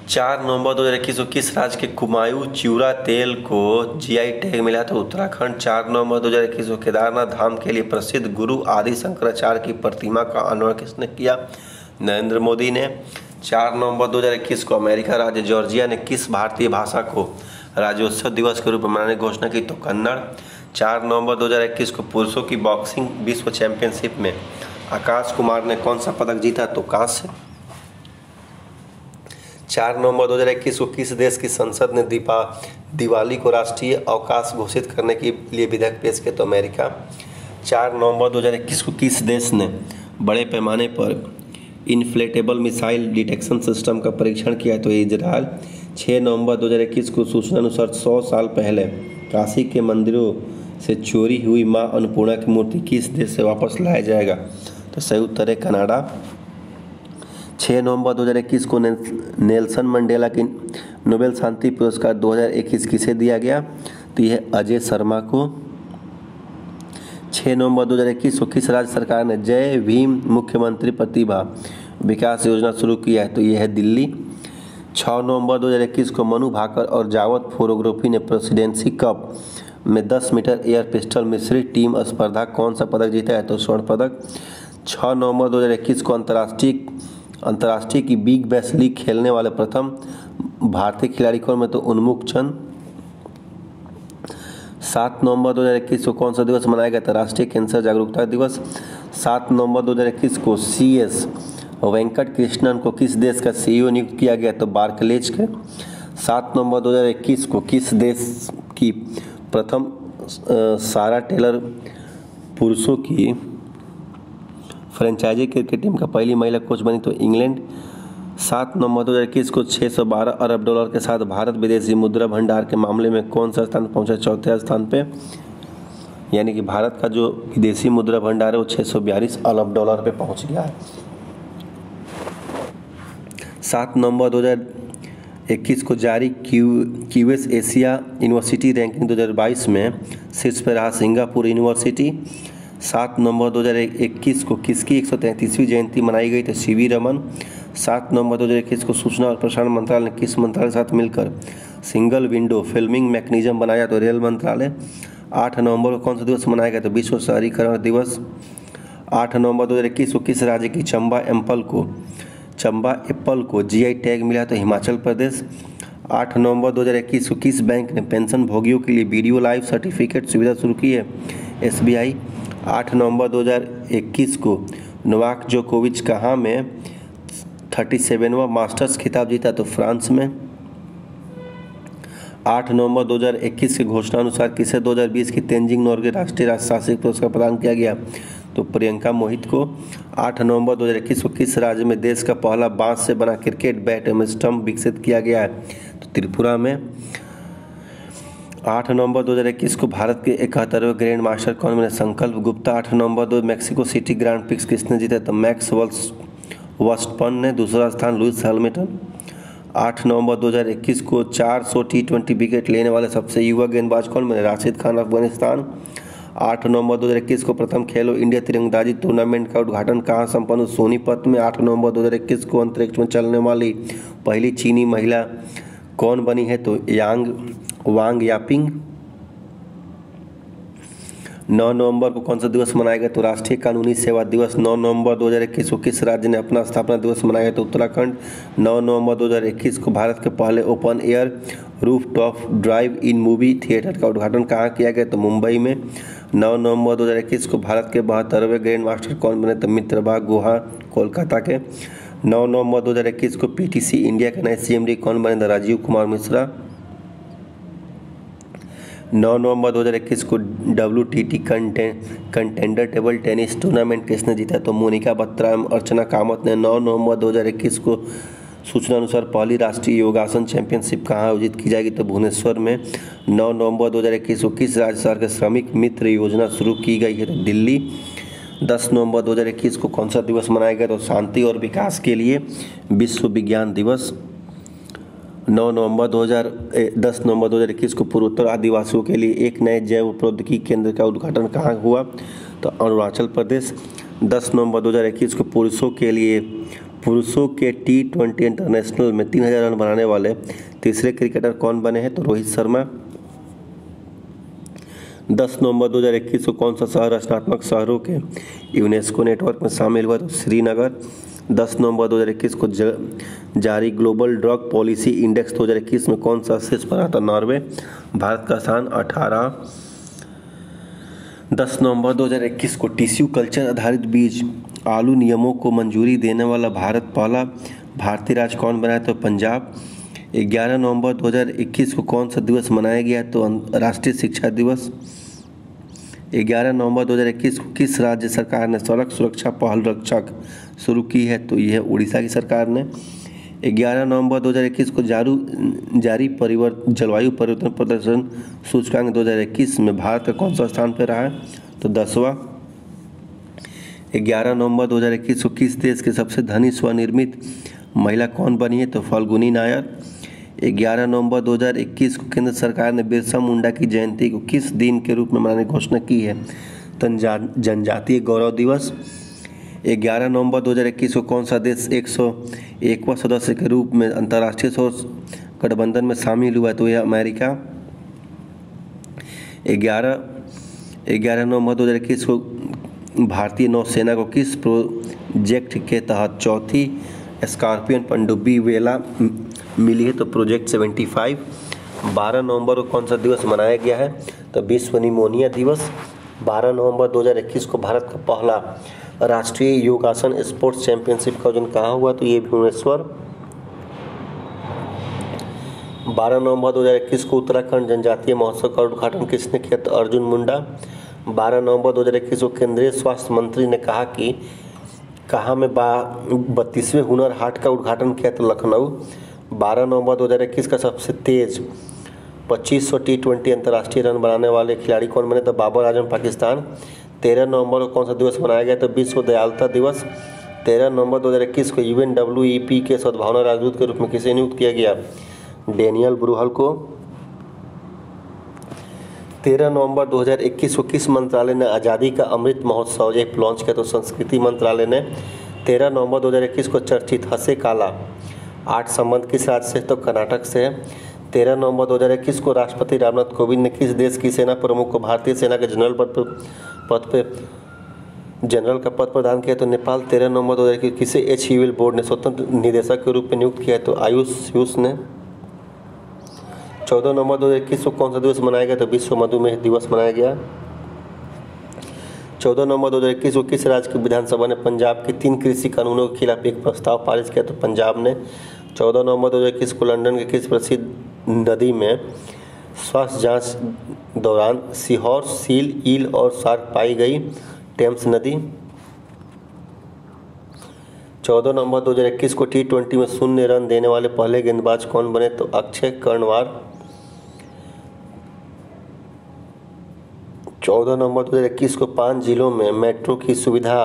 4 नवंबर 2021 को किस राज्य के कुमायूं चिउरा तेल को GI टैग मिला? तो उत्तराखंड। 4 नवंबर 2021 को केदारनाथ धाम के लिए प्रसिद्ध गुरु आदि शंकराचार्य की प्रतिमा का अनावरण किसने किया? नरेंद्र मोदी ने। 4 नवंबर 2021 को अमेरिका राज्य जॉर्जिया ने किस भारतीय भाषा को राज्योत्सव दिवस के रूप में मनाने की घोषणा की? तो कन्नड़। 4 नवंबर 2021 को पुरुषों की बॉक्सिंग विश्व चैंपियनशिप में आकाश कुमार ने कौन सा पदक जीता? तो कांस्य। 4 नवंबर 2021 को किस देश की संसद ने दिवाली को राष्ट्रीय अवकाश घोषित करने के लिए विधेयक पेश किया? तो अमेरिका। 4 नवंबर 2021 को किस देश ने बड़े पैमाने पर इन्फ्लेटेबल मिसाइल डिटेक्शन सिस्टम का परीक्षण किया? तो इजराइल। 6 नवंबर 2021 को सूचना अनुसार 100 साल पहले काशी के मंदिरों से चोरी हुई मां अन्नपूर्णा की मूर्ति किस देश से वापस लाया जाएगा? तो संयुक्त अरब कनाडा। 6 नवंबर 2021 को नेल्सन मंडेला की नोबेल शांति पुरस्कार 2021 किसे दिया गया? तो यह अजय शर्मा को। 6 नवंबर 2021 को किस राज्य सरकार ने जय भीम मुख्यमंत्री प्रतिभा विकास योजना शुरू किया है? तो ये है दिल्ली। 6 नवंबर 2021 को मनु भाकर और जावद फोटोग्राफी ने प्रेसिडेंसी कप में 10 मीटर एयर पिस्टल मिश्रित टीम स्पर्धा कौन सा पदक जीता है? तो स्वर्ण पदक। 6 नवंबर 2021 को अंतर्राष्ट्रीय की बिग बैश लीग खेलने वाले प्रथम भारतीय खिलाड़ी कौन है? तो उन्मुख चंद। 7 नवंबर 2021 को कौन सा दिवस मनाया गया था? राष्ट्रीय कैंसर जागरूकता दिवस। 7 नवंबर 2021 को CS वेंकट कृष्णन को किस देश का CEO नियुक्त किया गया? तो बार्कलेज के। 7 नवंबर 2021 को किस देश की प्रथम सारा टेलर पुरुषों की फ्रेंचाइजी क्रिकेट टीम का पहली महिला कोच बनी? तो इंग्लैंड। 7 नवंबर 2021 को 612 अरब डॉलर के साथ भारत विदेशी मुद्रा भंडार के मामले में कौन सा स्थान पहुंचा? चौथे स्थान पे। यानी कि भारत का जो विदेशी मुद्रा भंडार है वो 642 अरब डॉलर पे पहुंच गया है। 7 नवंबर 2021 को जारी क्यूएस एशिया यूनिवर्सिटी रैंकिंग 2022 में शीर्ष पर रहा सिंगापुर यूनिवर्सिटी। 7 नवंबर 2021 को किसकी 133वीं जयंती मनाई गई? तो CV रमन। 7 नवंबर 2021 को सूचना और प्रसारण मंत्रालय ने किस मंत्रालय के साथ मिलकर सिंगल विंडो फिल्मिंग मैकेनिज्म बनाया? तो रेल मंत्रालय। 8 नवंबर को कौन सा दिवस मनाया गया? तो विश्व शहरीकरण दिवस। 8 नवंबर 2021 को किस राज्य की चंबा एप्पल को GI टैग मिला? तो हिमाचल प्रदेश। 8 नवंबर 2021 को किस बैंक ने पेंशन भोगियों के लिए वीडियो लाइव सर्टिफिकेट सुविधा शुरू की है? SBI। 8 नवंबर 2021 को नोवाक जोकोविच कहाँ में 37वां मास्टर्स खिताब जीता? तो फ्रांस में। 8 नवंबर 2021 के घोषणा अनुसार किसे 2020 की तेंजिंग नोर्गे राष्ट्रीय राजशासिक पुरस्कार प्रदान किया गया? तो प्रियंका मोहित को। 8 नवंबर 2021 को किस राज्य में देश का पहला बांस से बना क्रिकेट बैट एवं स्टंप विकसित किया गया है? तो त्रिपुरा में। 8 नवंबर 2021 को भारत के 71वें ग्रैंड मास्टर कौन बने? संकल्प गुप्ता। 8 नवंबर 2 मैक्सिको सिटी ग्रांड प्रिक्स किसने जीता? तो मैक्स वर्स्टपन ने। दूसरा स्थान लुइस हैमिल्टन। 8 नवंबर 2021 को 400 T20 विकेट लेने वाले सबसे युवा गेंदबाज कौन बने? राशिद खान अफगानिस्तान। 8 नवंबर 2021 को प्रथम खेलो इंडिया तीरंदाजी टूर्नामेंट का उद्घाटन कहाँ संपन्न? सोनीपत में। 8 नवंबर 2021 को अंतरिक्ष में चलने वाली पहली चीनी महिला कौन बनी है? तो वांग यापिंग। 9 नवंबर को कौन सा दिवस मनाया गया? तो राष्ट्रीय कानूनी सेवा दिवस। 9 नवंबर 2021 को किस राज्य ने अपना स्थापना दिवस मनाया गया? तो उत्तराखंड। 9 नवंबर 2021 को भारत के पहले ओपन एयर रूफटॉप ड्राइव इन मूवी थिएटर का उद्घाटन कहाँ किया गया? तो मुंबई में। 9 नवंबर 2021 को भारत के 72वें ग्रैंड मास्टर कौन बने? तो मित्रबा गुहा कोलकाता के। 9 नवंबर 2021 को PTC इंडिया के नए CMD कौन बने? राजीव कुमार मिश्रा। 9 नवंबर 2021 को WTT contender table tennis tournament किसने जीता? तो मोनिका बत्रा एवं अर्चना कामत ने। 9 नवंबर 2021 को सूचना अनुसार पहली राष्ट्रीय योगासन चैंपियनशिप कहाँ आयोजित की जाएगी? तो भुवनेश्वर में। 9 नवंबर 2021 को किस राज्य सरकार के श्रमिक मित्र योजना शुरू की गई है? तो दिल्ली। 10 नवंबर 2021 को कौन सा दिवस मनाया गया? तो शांति और विकास के लिए विश्व विज्ञान दिवस। 10 नवंबर 2021 को पूर्वोत्तर आदिवासियों के लिए एक नए जैव प्रौद्योगिकी केंद्र का उद्घाटन कहाँ हुआ? तो अरुणाचल प्रदेश। 10 नवंबर 2021 को पुरुषों के T20 इंटरनेशनल में 3000 रन बनाने वाले तीसरे क्रिकेटर कौन बने हैं? तो रोहित शर्मा। 10 नवंबर 2021 को कौन सा शहर रचनात्मक शहरों के यूनेस्को नेटवर्क में शामिल हुआ? तो श्रीनगर। 10 नवंबर 2021 को जारी ग्लोबल ड्रग पॉलिसी इंडेक्स 2021 में कौन सा शीर्ष पर आता? नॉर्वे। भारत का स्थान 18। 10 नवंबर 2021 को टिश्यू कल्चर आधारित बीज आलू नियमों को मंजूरी देने वाला पहला भारतीय राज्य कौन बना है? तो पंजाब। 11 नवंबर 2021 को कौन सा दिवस मनाया गया? तो राष्ट्रीय शिक्षा दिवस। 11 नवंबर 2021 को किस राज्य सरकार ने सड़क सुरक्षा पहल रक्षक शुरू की है? तो यह उड़ीसा की सरकार ने। 11 नवंबर 2021 को जारी जलवायु परिवर्तन प्रदर्शन सूचकांक 2021 में भारत का कौन सा स्थान पर रहा है? तो 10वां। 11 नवंबर 2021 को किस देश के सबसे धनी स्वनिर्मित महिला कौन बनी है? तो फाल्गुनी नायर। 11 नवंबर 2021 को केंद्र सरकार ने बिरसा मुंडा की जयंती को किस दिन के रूप में मनाने की घोषणा की है? जनजातीय गौरव दिवस। 11 नवंबर 2021 को कौन सा देश 101वां सदस्य के रूप में अंतर्राष्ट्रीय सौर गठबंधन में शामिल हुआ? तो यह अमेरिका। 11 नवंबर 2021 को भारतीय नौसेना को किस प्रोजेक्ट के तहत चौथी स्कॉर्पियन पनडुब्बी वेला मिली है? तो प्रोजेक्ट 75। 12 नवंबर को कौन सा दिवस मनाया गया है? तो विश्व निमोनिया दिवस। 12 नवंबर 2021 को भारत का पहला राष्ट्रीय योगासन स्पोर्ट्स चैंपियनशिप का आयोजन कहाँ हुआ? तो ये भुवनेश्वर। 12 नवंबर 2021 को उत्तराखंड जनजातीय महोत्सव का उद्घाटन किसने किया? तो अर्जुन मुंडा। 12 नवंबर 2021 को केंद्रीय स्वास्थ्य मंत्री ने कहा कि कहाँ में 32वें हुनर हाट का उद्घाटन किया? तो लखनऊ। 12 नवंबर 2021 का सबसे तेज 2500 T20 अंतर्राष्ट्रीय रन बनाने वाले खिलाड़ी कौन बने? तो बाबर आजम पाकिस्तान। 13 नवंबर को कौन सा दिवस मनाया गया? तो विश्व दयालुता दिवस। 13 नवंबर 2021 को UNWEP के सद्भावना राजदूत के रूप में किसे नियुक्त किया गया? डेनियल ब्रूहल को। 13 नवंबर 2021 को किस मंत्रालय ने आज़ादी का अमृत महोत्सव एक लॉन्च किया? तो संस्कृति मंत्रालय ने। 13 नवंबर 2021 को चर्चित हंसे काला 8 संबंध किस राज्य से? तो कर्नाटक से है। 13 नवंबर 2021 को राष्ट्रपति रामनाथ कोविंद ने किस देश की सेना प्रमुख को भारतीय सेना के जनरल का पद प्रदान किया? तो नेपाल। 13 नवंबर 2021 किसे HUL बोर्ड ने स्वतंत्र निदेशक के रूप में नियुक्त किया है? तो आयुष ने। 14 नवंबर 2021 को कौन सा दिवस मनाया गया? तो विश्व मधुमेह दिवस मनाया गया। 14 नवंबर 2021 को किस राज्य की विधानसभा ने पंजाब के 3 कृषि कानूनों के खिलाफ एक प्रस्ताव पारित किया? तो पंजाब ने। 14 नवंबर 2021 को लंदन के किस प्रसिद्ध नदी में स्वास्थ्य जांच दौरान सीहॉर्स, सील, ईल और शार्क पाई गई? टेम्स नदी। 14 नवंबर 2021 को T20 में शून्य रन देने वाले पहले गेंदबाज कौन बने? तो अक्षय कर्णवार। 14 नवंबर 2021 को 5 जिलों में मेट्रो की सुविधा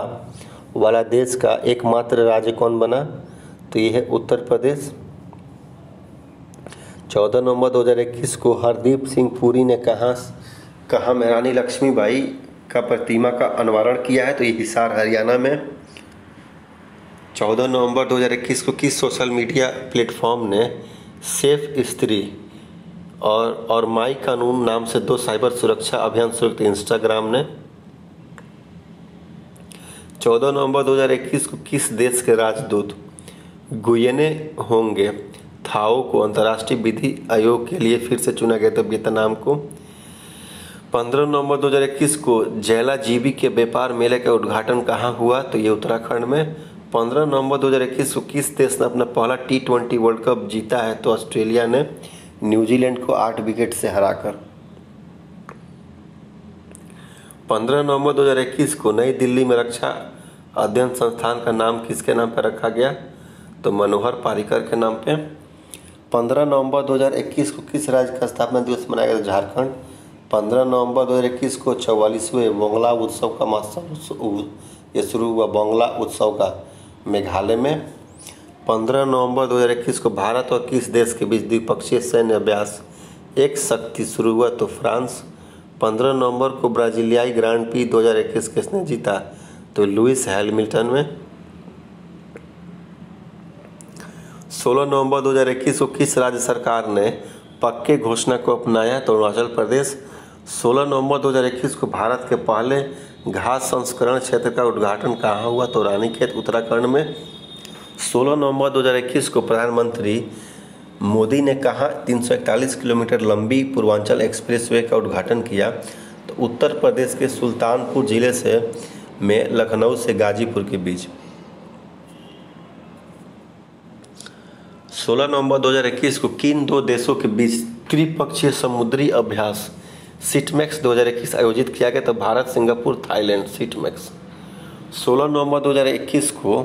वाला देश का एकमात्र राज्य कौन बना? तो यह है उत्तर प्रदेश। 14 नवंबर 2021 को हरदीप सिंह पुरी ने कहाँ में रानी लक्ष्मीबाई का प्रतिमा का अनावरण किया है? तो ये हिसार हरियाणा में। 14 नवंबर 2021 को किस सोशल मीडिया प्लेटफॉर्म ने सेफ स्त्री और माई कानून नाम से 2 साइबर सुरक्षा अभियान शुरू किए? इंस्टाग्राम ने। 14 नवंबर 2021 को किस देश के राजदूत गुयेने होंगे थाओ को अंतर्राष्ट्रीय विधि आयोग के लिए फिर से चुना गया? तो वियतनाम को। 15 नवंबर 2021 को जैला जीबी के व्यापार मेले का उद्घाटन कहाँ हुआ? तो ये उत्तराखंड में। 15 नवंबर 2021 को किस देश ने अपना पहला T20 वर्ल्ड कप जीता है? तो ऑस्ट्रेलिया ने, न्यूजीलैंड को 8 विकेट से हराकर। 15 नवंबर 2021 को नई दिल्ली में रक्षा अध्ययन संस्थान का नाम किसके नाम पर रखा गया? तो मनोहर पारिकर के नाम पे। 15 नवंबर 2021 को किस राज्य का स्थापना दिवस मनाया गया? झारखंड। 15 नवंबर 2021 को 44वें बंगला उत्सव का महोत्सव ये शुरू हुआ, बंगला उत्सव का मेघालय में। 15 नवंबर 2021 को भारत और किस देश के बीच द्विपक्षीय सैन्य अभ्यास एक शक्ति शुरू हुआ? तो फ्रांस। 15 नवंबर को ब्राजीलियाई ग्रांड प्री 2021 किसने जीता? तो लुइस हैमिल्टन में। 16 नवंबर 2021 को किस राज्य सरकार ने पक्के घोषणा को अपनाया? तो अरुणाचल प्रदेश। 16 नवंबर 2021 को भारत के पहले घास संस्करण क्षेत्र का उद्घाटन कहाँ हुआ? तो रानीखेत, उत्तराखंड में। 16 नवंबर 2021 को प्रधानमंत्री मोदी ने कहाँ 341 किलोमीटर लंबी पूर्वांचल एक्सप्रेसवे का उद्घाटन किया? तो उत्तर प्रदेश के सुल्तानपुर जिले से में लखनऊ से गाजीपुर के बीच। 16 नवंबर 2021 को किन 2 देशों के बीच त्रिपक्षीय समुद्री अभ्यास सिटमैक्स 2021 आयोजित किया गया? तो भारत, सिंगापुर, थाईलैंड। सिटमैक्स। 16 नवंबर 2021 को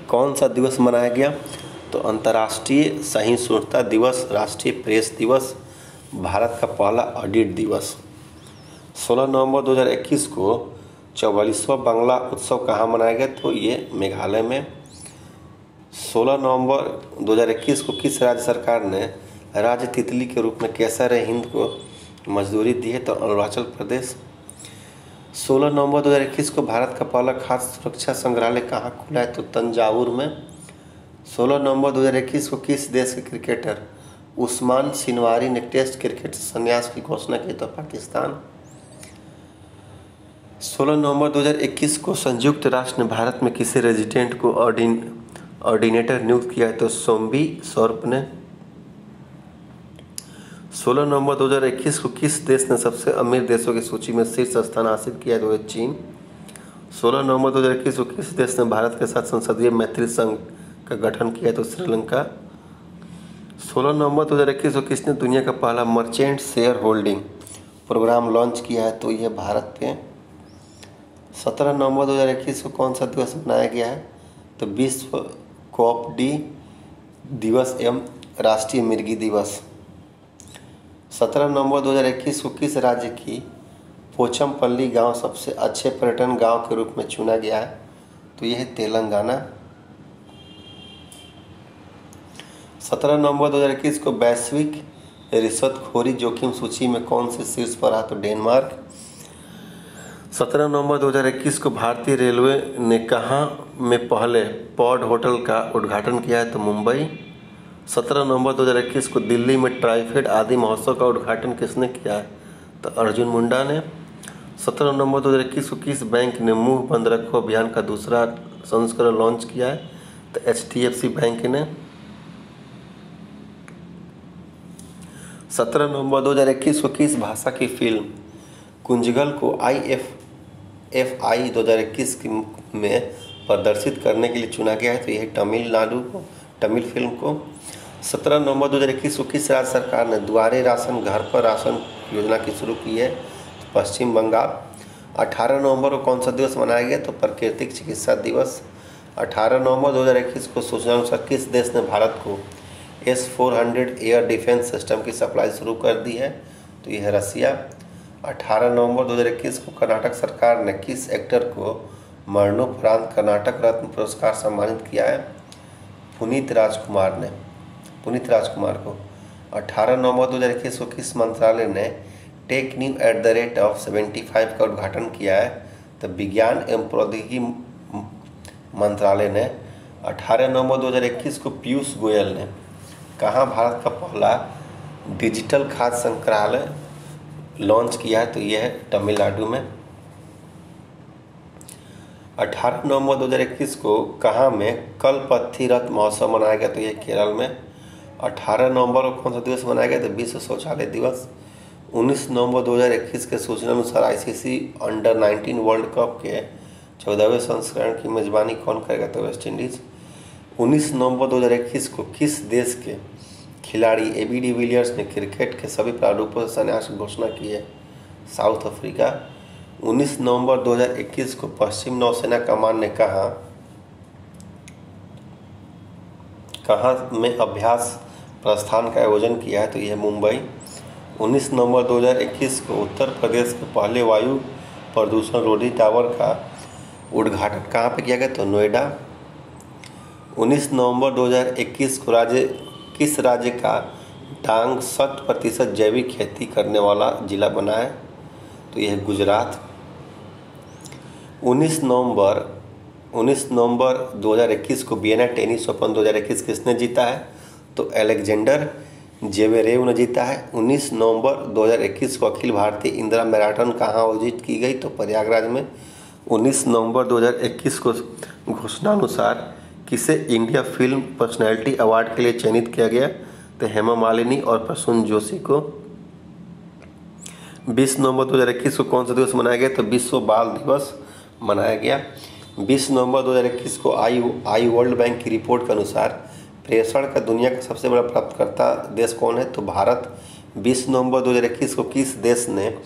कौन सा दिवस मनाया गया? तो अंतर्राष्ट्रीय सहिष्णुता दिवस, राष्ट्रीय प्रेस दिवस, भारत का पहला ऑडिट दिवस। 16 नवंबर 2021 को 44वां बांग्ला उत्सव कहाँ मनाया गया? तो ये मेघालय में। 16 नवंबर 2021 को किस राज्य सरकार ने राज्य तितली के रूप में केसर हिंद को मंजूरी दी है? तो अरुणाचल प्रदेश। 16 नवंबर 2021 को भारत का पहला खाद्य सुरक्षा संग्रहालय कहाँ खुला है? तो तंजावुर में। 16 नवंबर 2021 को किस देश के क्रिकेटर उस्मान सिनवारी ने टेस्ट क्रिकेट से संन्यास की घोषणा की? तो पाकिस्तान। 16 नवंबर 2021 को संयुक्त राष्ट्र ने भारत में किसी रेजिडेंट को ऑर्डिनेटर नियुक्त किया है? तो सोम्बी सौरभ ने। 16 नवंबर 2021 को किस देश ने सबसे अमीर देशों की सूची में शीर्ष स्थान हासिल किया है? तो चीन। 16 नवंबर 2021 को किस देश ने भारत के साथ संसदीय मैत्री संघ का गठन किया है? तो श्रीलंका। 16 नवंबर 2021 को किसने दुनिया का पहला merchant share holding program launch किया है? तो यह भारत पे। 17 नवंबर 2021 को कौन सा दिवस मनाया गया है? तो विश्व कॉपडी दिवस एवं राष्ट्रीय मिर्गी दिवस। 17 नवंबर 2021 को किस राज्य की पोचमपल्ली गांव सबसे अच्छे पर्यटन गांव के रूप में चुना गया है? तो यह है तेलंगाना। 17 नवंबर 2021 को वैश्विक रिश्वतखोरी जोखिम सूची में कौन से शीर्ष पर रहा? तो डेनमार्क। 17 नवंबर 2021 को भारतीय रेलवे ने कहाँ में पहले पॉड होटल का उद्घाटन किया है? तो मुंबई। 17 नवंबर 2021 को दिल्ली में ट्राइफेड आदि महोत्सव का उद्घाटन किसने किया है? तो अर्जुन मुंडा ने। 17 नवंबर 2021 को किस बैंक ने मुंह बंद रखो अभियान का दूसरा संस्करण लॉन्च किया है? तो HDFC बैंक ने। 17 नवंबर 2021 को किस भाषा की फिल्म कुंजगल को IFFI 2021 में प्रदर्शित करने के लिए चुना गया है? तो यह तमिल फिल्म को। 17 नवंबर 2021 को किस राज्य सरकार ने दुआरे राशन घर पर राशन योजना की शुरू की है? तो पश्चिम बंगाल। 18 नवंबर को कौन सा दिवस मनाया गया? तो प्राकृतिक चिकित्सा दिवस। 18 नवंबर 2021 को सूचना अनुसार किस देश ने भारत को S-400 एयर डिफेंस सिस्टम की सप्लाई शुरू कर दी है? तो यह है रसिया। 18 नवंबर 2021 को कर्नाटक सरकार ने किस एक्टर को मरणोपरांत कर्नाटक रत्न पुरस्कार सम्मानित किया है? पुनीत राजकुमार को। 18 नवंबर 2021 को किस मंत्रालय ने TechNew@75 का उद्घाटन किया है? तो विज्ञान एवं प्रौद्योगिकी मंत्रालय ने। 18 नवंबर 2021 को पीयूष गोयल ने कहाँ भारत का पहला डिजिटल खाद्य संग्रहालय लॉन्च किया है? तो यह है तमिलनाडु में। 18 नवंबर 2021 को कहाँ में कलपथी रथ महोत्सव मनाया गया? तो यह केरल में। 18 नवंबर को कौन सा दिवस मनाया गया? तो विश्व शौचालय दिवस। 19 नवंबर 2021 के सूचना अनुसार ICC अंडर-19 वर्ल्ड कप के 14वें संस्करण की मेजबानी कौन करेगा? तो वेस्ट इंडीज। 19 नवंबर 2021 को किस देश के खिलाड़ी AB डिविलियर्स ने क्रिकेट के सभी प्रारूपों से संन्यास की घोषणा की है? South Africa. 19 नवंबर 2021 को पश्चिम नौसेना कमान ने कहाँ में अभ्यास प्रस्थान का आयोजन किया है? तो यह मुंबई। 19 नवंबर 2021 को उत्तर प्रदेश के पहले वायु प्रदूषण रोधी टावर का उद्घाटन कहाँ पे किया गया? तो नोएडा। 19 नवंबर 2021 को किस राज्य का डांग 100% जैविक खेती करने वाला जिला बना है? तो यह गुजरात। 19 नवंबर 2021 को वियना टेनिस ओपन 2021 किसने जीता है? तो अलेक्जेंडर जेवेरेव ने जीता है। 19 नवंबर 2021 को अखिल भारतीय इंदिरा मैराथन कहाँ आयोजित की गई? तो प्रयागराज में। 19 नवंबर 2021 को घोषणानुसार किसे इंडिया फिल्म पर्सनैलिटी अवार्ड के लिए चयनित किया गया? तो हेमा मालिनी और प्रसून जोशी को। 20 नवंबर 2021 को कौन सा दिवस मनाया गया? तो विश्व बाल दिवस मनाया गया। 20 नवंबर 2021 को आई वर्ल्ड बैंक की रिपोर्ट के अनुसार प्रेषण का दुनिया का सबसे बड़ा प्राप्तकर्ता देश कौन है? तो भारत। 20 नवंबर 2021 को किस देश ने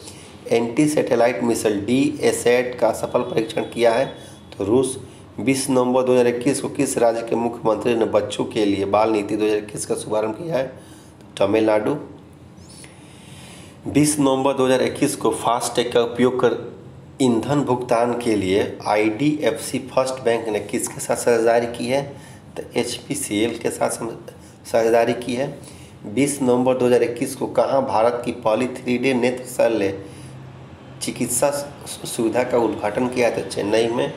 एंटी सैटेलाइट मिसाइल DASAT का सफल परीक्षण किया है? तो रूस। 20 नवंबर 2021 को किस राज्य के मुख्यमंत्री ने बच्चों के लिए बाल नीति 2021 का शुभारंभ किया है? तमिलनाडु। 20 नवंबर 2021 को फास्टैग का उपयोग कर ईंधन भुगतान के लिए IDFC फर्स्ट बैंक ने किसके साथ साझेदारी की है? तो HPCL के साथ साझेदारी की है। 20 नवंबर 2021 को कहाँ भारत की पहली 3D नेत्र शल्य चिकित्सा सुविधा का उद्घाटन किया था चेन्नई में।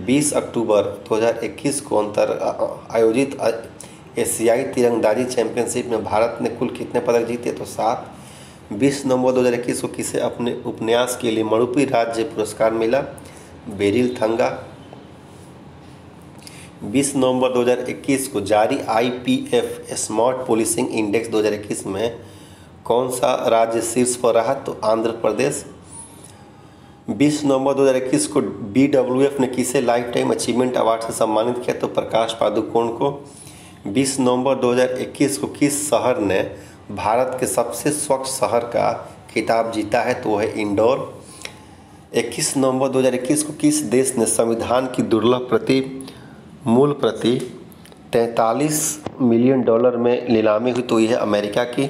20 अक्टूबर 2021 को आयोजित एशियाई तीरंदाजी चैंपियनशिप में भारत ने कुल कितने पदक जीते? तो 7। 20 नवंबर 2021 को किसे अपने उपन्यास के लिए मणिपुरी राज्य पुरस्कार मिला? बेरिल थंगा। 20 नवंबर 2021 को जारी IPF स्मार्ट पुलिसिंग इंडेक्स 2021 में कौन सा राज्य शीर्ष पर रहा? तो आंध्र प्रदेश। 20 नवंबर 2021 को BWF ने किसे लाइफ टाइम अचीवमेंट अवार्ड से सम्मानित किया? तो प्रकाश पादुकोण को। 20 नवंबर 2021 को किस शहर ने भारत के सबसे स्वच्छ शहर का खिताब जीता है? तो वह है इंदौर। 21 नवंबर 2021 को किस देश ने संविधान की दुर्लभ मूल प्रति $43 मिलियन में नीलामी हुई? तो यह है अमेरिका की।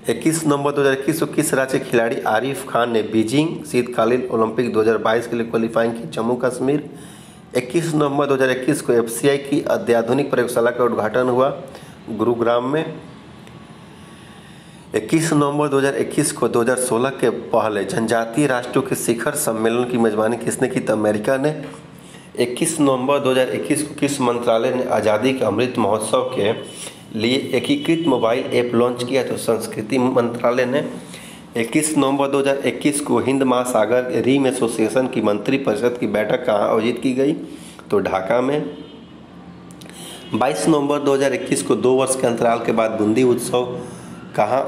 21 नवंबर 2021 को किस राज्य के खिलाड़ी आरिफ खान ने बीजिंग शीतकालीन ओलंपिक 2022 के लिए क्वालिफाइंग की? जम्मू कश्मीर। 21 नवंबर 2021 को FCI की अत्याधुनिक प्रयोगशाला का उद्घाटन हुआ गुरुग्राम में। 21 नवंबर 2021 को 2016 के पहले जनजातीय राष्ट्रों के शिखर सम्मेलन की मेजबानी किसने की? तो अमेरिका ने। 21 नवंबर 2021 को किस मंत्रालय ने आज़ादी के अमृत महोत्सव के लिए एकीकृत मोबाइल ऐप लॉन्च किया? तो संस्कृति मंत्रालय ने। 21 नवंबर 2021 को हिंद महासागर रिम एसोसिएशन की मंत्रिपरिषद की बैठक कहाँ आयोजित की गई? तो ढाका में। 22 नवंबर 2021 को 2 वर्ष के अंतराल के बाद बूंदी उत्सव कहाँ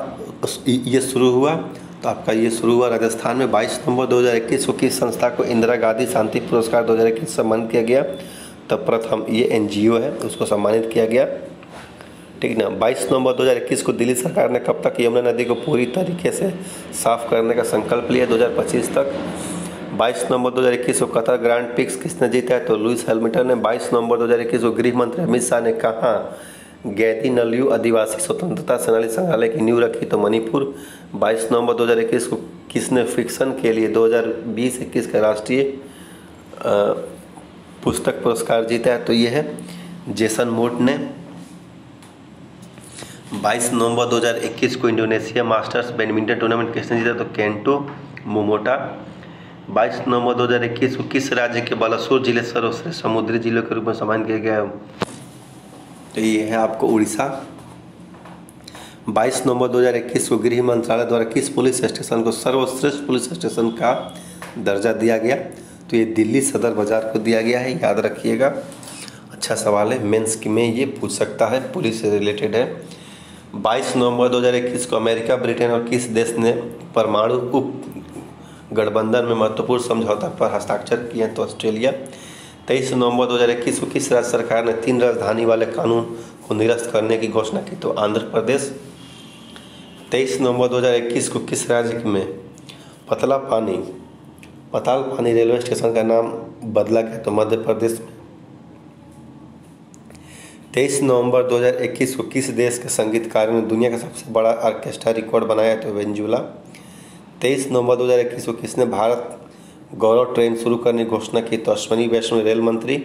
ये शुरू हुआ? तो आपका ये शुरू हुआ राजस्थान में। 22 नवंबर 2021 को किस संस्था को इंदिरा गांधी शांति पुरस्कार 2021 सम्मानित किया गया? तो प्रथम ये NGO है, उसको सम्मानित किया गया, ठीक ना। 22 नवंबर 2021 को दिल्ली सरकार ने कब तक यमुना नदी को पूरी तरीके से साफ करने का संकल्प लिया? 2025 तक। 22 नवंबर 2021 को कतर ग्रांड प्रिक्स किसने जीता है? तो लुइस हैमिल्टन ने। 22 नवंबर 2021 को गृह मंत्री अमित शाह ने कहाँ गैती नल्यू आदिवासी स्वतंत्रता सेनानी संग्रहालय की नींव रखी? तो मणिपुर। 22 नवंबर 2021 को किसने फिक्शन के लिए 2020-21 का राष्ट्रीय पुस्तक पुरस्कार जीता है? तो ये है जेसन मोट ने। 22 नवंबर 2021 को इंडोनेशिया मास्टर्स बैडमिंटन टूर्नामेंट किसने जीता? तो केंटो मोमोटा। 22 नवंबर 2021 को किस राज्य के बालासोर जिले सर्वश्रेष्ठ समुद्री जिलों के रूप में सम्मानित किया गया है? तो ये है आपको उड़ीसा। 22 नवंबर 2021 को गृह मंत्रालय द्वारा किस पुलिस स्टेशन को सर्वश्रेष्ठ पुलिस स्टेशन का दर्जा दिया गया? तो ये दिल्ली सदर बाजार को दिया गया है, याद रखिएगा। अच्छा सवाल है, मेंस में ये पूछ सकता है, पुलिस से रिलेटेड है। 22 नवंबर 2021 को अमेरिका, ब्रिटेन और किस देश ने परमाणु उप गठबंधन में महत्वपूर्ण समझौता पर हस्ताक्षर किए? तो ऑस्ट्रेलिया। 23 नवंबर 2021 को किस राज्य सरकार ने 3 राजधानी वाले कानून को निरस्त करने की घोषणा की? तो आंध्र प्रदेश। 23 नवंबर 2021 को किस राज्य में पताल पानी रेलवे स्टेशन का नाम बदला गया? तो मध्य प्रदेश में। 23 नवंबर 2021 को किस देश के संगीतकारों ने दुनिया का सबसे बड़ा ऑर्केस्ट्रा रिकॉर्ड बनाया? तो वेनेजुएला। 23 नवंबर 2021 को किसने भारत गौरव ट्रेन शुरू करने की घोषणा की? तो अश्विनी वैष्णव रेल मंत्री।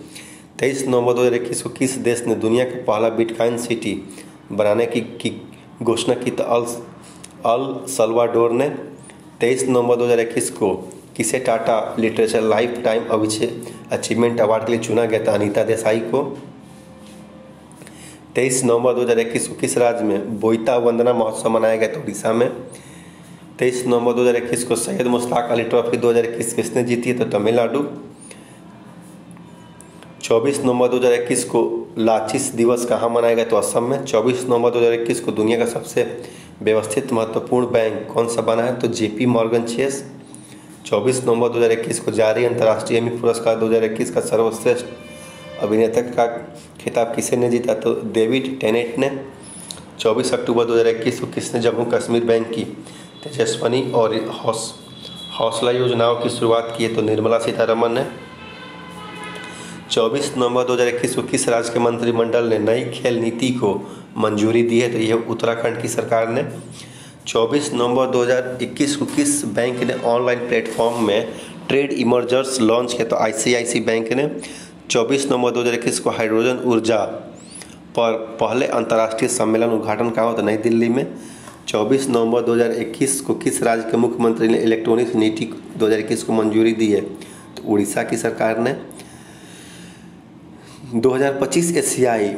23 नवंबर 2021 को किस देश ने दुनिया का पहला बिटकॉइन सिटी बनाने की घोषणा की? तो अल सल्वाडोर ने। 23 नवंबर 2021 को किसे Tata literature life time achievement award के लिए चुना गया? था अनीता देसाई को। 23 नवंबर 2021 को किस राज्य में बोईता वंदना महोत्सव मनाया गया? तो उड़ीसा में। 23 नवंबर 2021 को सैयद मुश्ताक अली ट्रॉफी 2021 किसने जीती है? तो तमिलनाडु। 24 नवंबर 2021 को लाचिस दिवस कहाँ मनाया गया? तो असम में। 24 नवंबर 2021 को दुनिया का सबसे व्यवस्थित महत्वपूर्ण बैंक कौन सा बना है? तो JP मॉर्गन चेस। 24 नवंबर 2021 को जारी अंतर्राष्ट्रीय एमी पुरस्कार 2021 का सर्वश्रेष्ठ अभिनेता का खिताब किसने जीता? तो डेविड टेनेट ने। 24 अक्टूबर 2021 को किसने जम्मू कश्मीर बैंक की तेजस्विनी और हौसला योजनाओं की शुरुआत की है? तो निर्मला सीतारमण ने। 24 नवंबर 2021 को किस राज्य के मंत्रिमंडल ने नई खेल नीति को मंजूरी दी है? तो यह उत्तराखंड की सरकार ने। 24 नवंबर 2021 को किस बैंक ने ऑनलाइन प्लेटफॉर्म में ट्रेड इमर्जर्स लॉन्च किया? तो ICICI बैंक ने। 24 नवंबर 2021 को हाइड्रोजन ऊर्जा पर पहले अंतर्राष्ट्रीय सम्मेलन उद्घाटन कहाँ हुआ? तो नई दिल्ली में। 24 नवंबर 2021 को किस राज्य के मुख्यमंत्री ने इलेक्ट्रॉनिक्स नीति 2021 को मंजूरी दी है? तो उड़ीसा की सरकार ने। 2025 एशियाई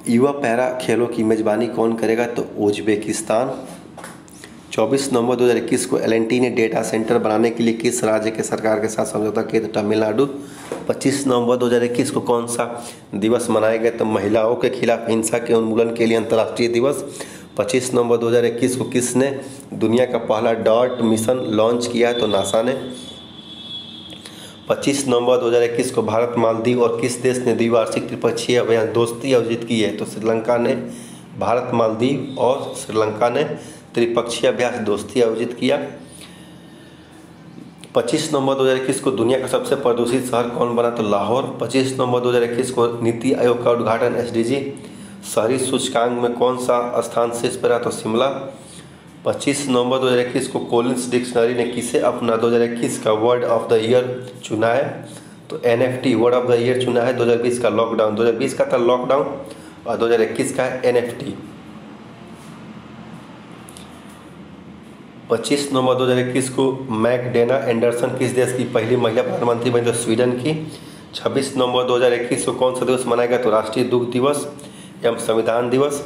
युवा पैरा खेलों की मेजबानी कौन करेगा? तो उज्बेकिस्तान। 24 नवंबर 2021 को एल&टी ने डेटा सेंटर बनाने के लिए किस राज्य के सरकार के साथ समझौता किया? तो तमिलनाडु। 25 नवंबर 2021 को कौन सा दिवस मनाया गया? तो महिलाओं के खिलाफ हिंसा के उन्मूलन के लिए अंतर्राष्ट्रीय दिवस। 25 नवंबर 2021 को किसने दुनिया का पहला डॉट मिशन लॉन्च किया? तो नासा ने। 25 नवंबर 2021 को भारत मालदीव और किस देश ने द्विवार्षिक त्रिपक्षीय अभियान दोस्ती आयोजित की है? तो श्रीलंका ने। भारत मालदीव और श्रीलंका ने त्रिपक्षीय अभ्यास दोस्ती आयोजित किया। 25 नवंबर 2021 को दुनिया का सबसे प्रदूषित शहर कौन बना? तो लाहौर। 25 नवंबर 2021 को नीति आयोग का उद्घाटन एसडीजी शहरी सूचकांक में कौन सा स्थान शीर्ष पर रहा? तो शिमला। 25 नवंबर 2021 को कोलिंस डिक्शनरी ने किसे अपना 2021 का वर्ड ऑफ द ईयर चुना है? तो NFT word of the year चुना है। 2020 का लॉकडाउन, 2020 का था लॉकडाउन और 2021 का है NFT। 25 नवंबर 2021 को मैकडेना एंडरसन किस देश की पहली महिला प्रधानमंत्री बनी? तो स्वीडन की। 26 नवंबर 2021 को कौन सा दिवस मनाया गया? तो राष्ट्रीय दुग्ध दिवस एवं संविधान दिवस।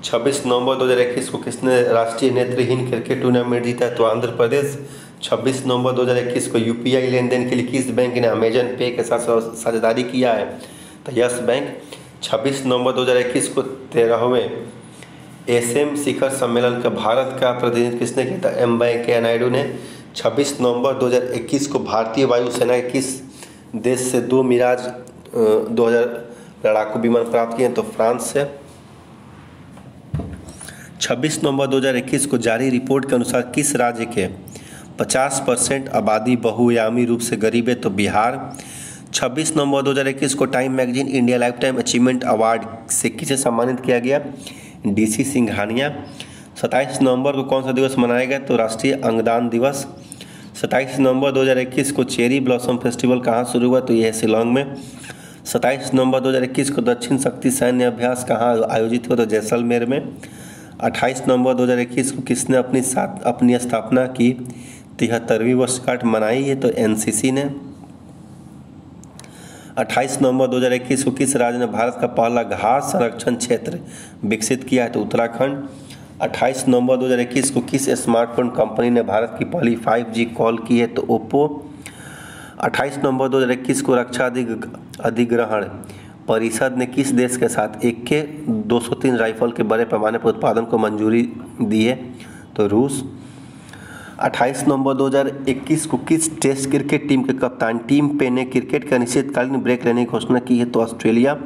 26 नवंबर 2021 को किसने राष्ट्रीय नेत्रहीन क्रिकेट टूर्नामेंट जीता? तो आंध्र प्रदेश। 26 नवंबर 2021 को UPI लेनदेन के लिए किस बैंक ने अमेजन पे के साथ साझेदारी किया है? तो यस बैंक। 26 नवंबर 2021 को 13वें एसएम शिखर सम्मेलन का भारत का प्रतिनिधित्व किसने किया था? एम वेंकैया नायडू ने। 26 नवंबर 2021 को भारतीय वायुसेना के किस देश से 2 मिराज 2000 लड़ाकू विमान प्राप्त किए? तो फ्रांस से। 26 नवंबर 2021 को जारी रिपोर्ट के अनुसार किस राज्य के 50% आबादी बहुआयामी रूप से गरीब है? तो बिहार। 26 नवंबर 2021 को time magazine India life time achievement award से किसे सम्मानित किया गया? DC सिंघानिया। 27 नवंबर को कौन सा दिवस मनाया गया? तो राष्ट्रीय अंगदान दिवस। 27 नवंबर 2021 को चेरी ब्लॉसम फेस्टिवल कहाँ शुरू हुआ? तो यह है शिलोंग में। 27 नवंबर 2021 को दक्षिण शक्ति सैन्य अभ्यास कहाँ आयोजित हुआ? तो जैसलमेर में। 28 नवंबर 2021 को किसने अपनी स्थापना की 73वीं वर्षगांठ मनाई है? तो NCC ने। 28 नवंबर 2021 को किस राज्य ने भारत का पहला घास संरक्षण क्षेत्र विकसित किया है? तो उत्तराखंड। 28 नवंबर 2021 को किस स्मार्टफोन कंपनी ने भारत की पहली 5G कॉल की है? तो ओप्पो। 28 नवंबर 2021 को रक्षा अधिग्रहण परिषद ने किस देश के साथ AK-203 राइफल के बड़े पैमाने पर उत्पादन को मंजूरी दी है? तो रूस। 28 नवंबर 2021 को किस टेस्ट क्रिकेट टीम के कप्तान टिम पेन ने क्रिकेट का अनिश्चितकालीन ब्रेक लेने की घोषणा की है? तो ऑस्ट्रेलिया।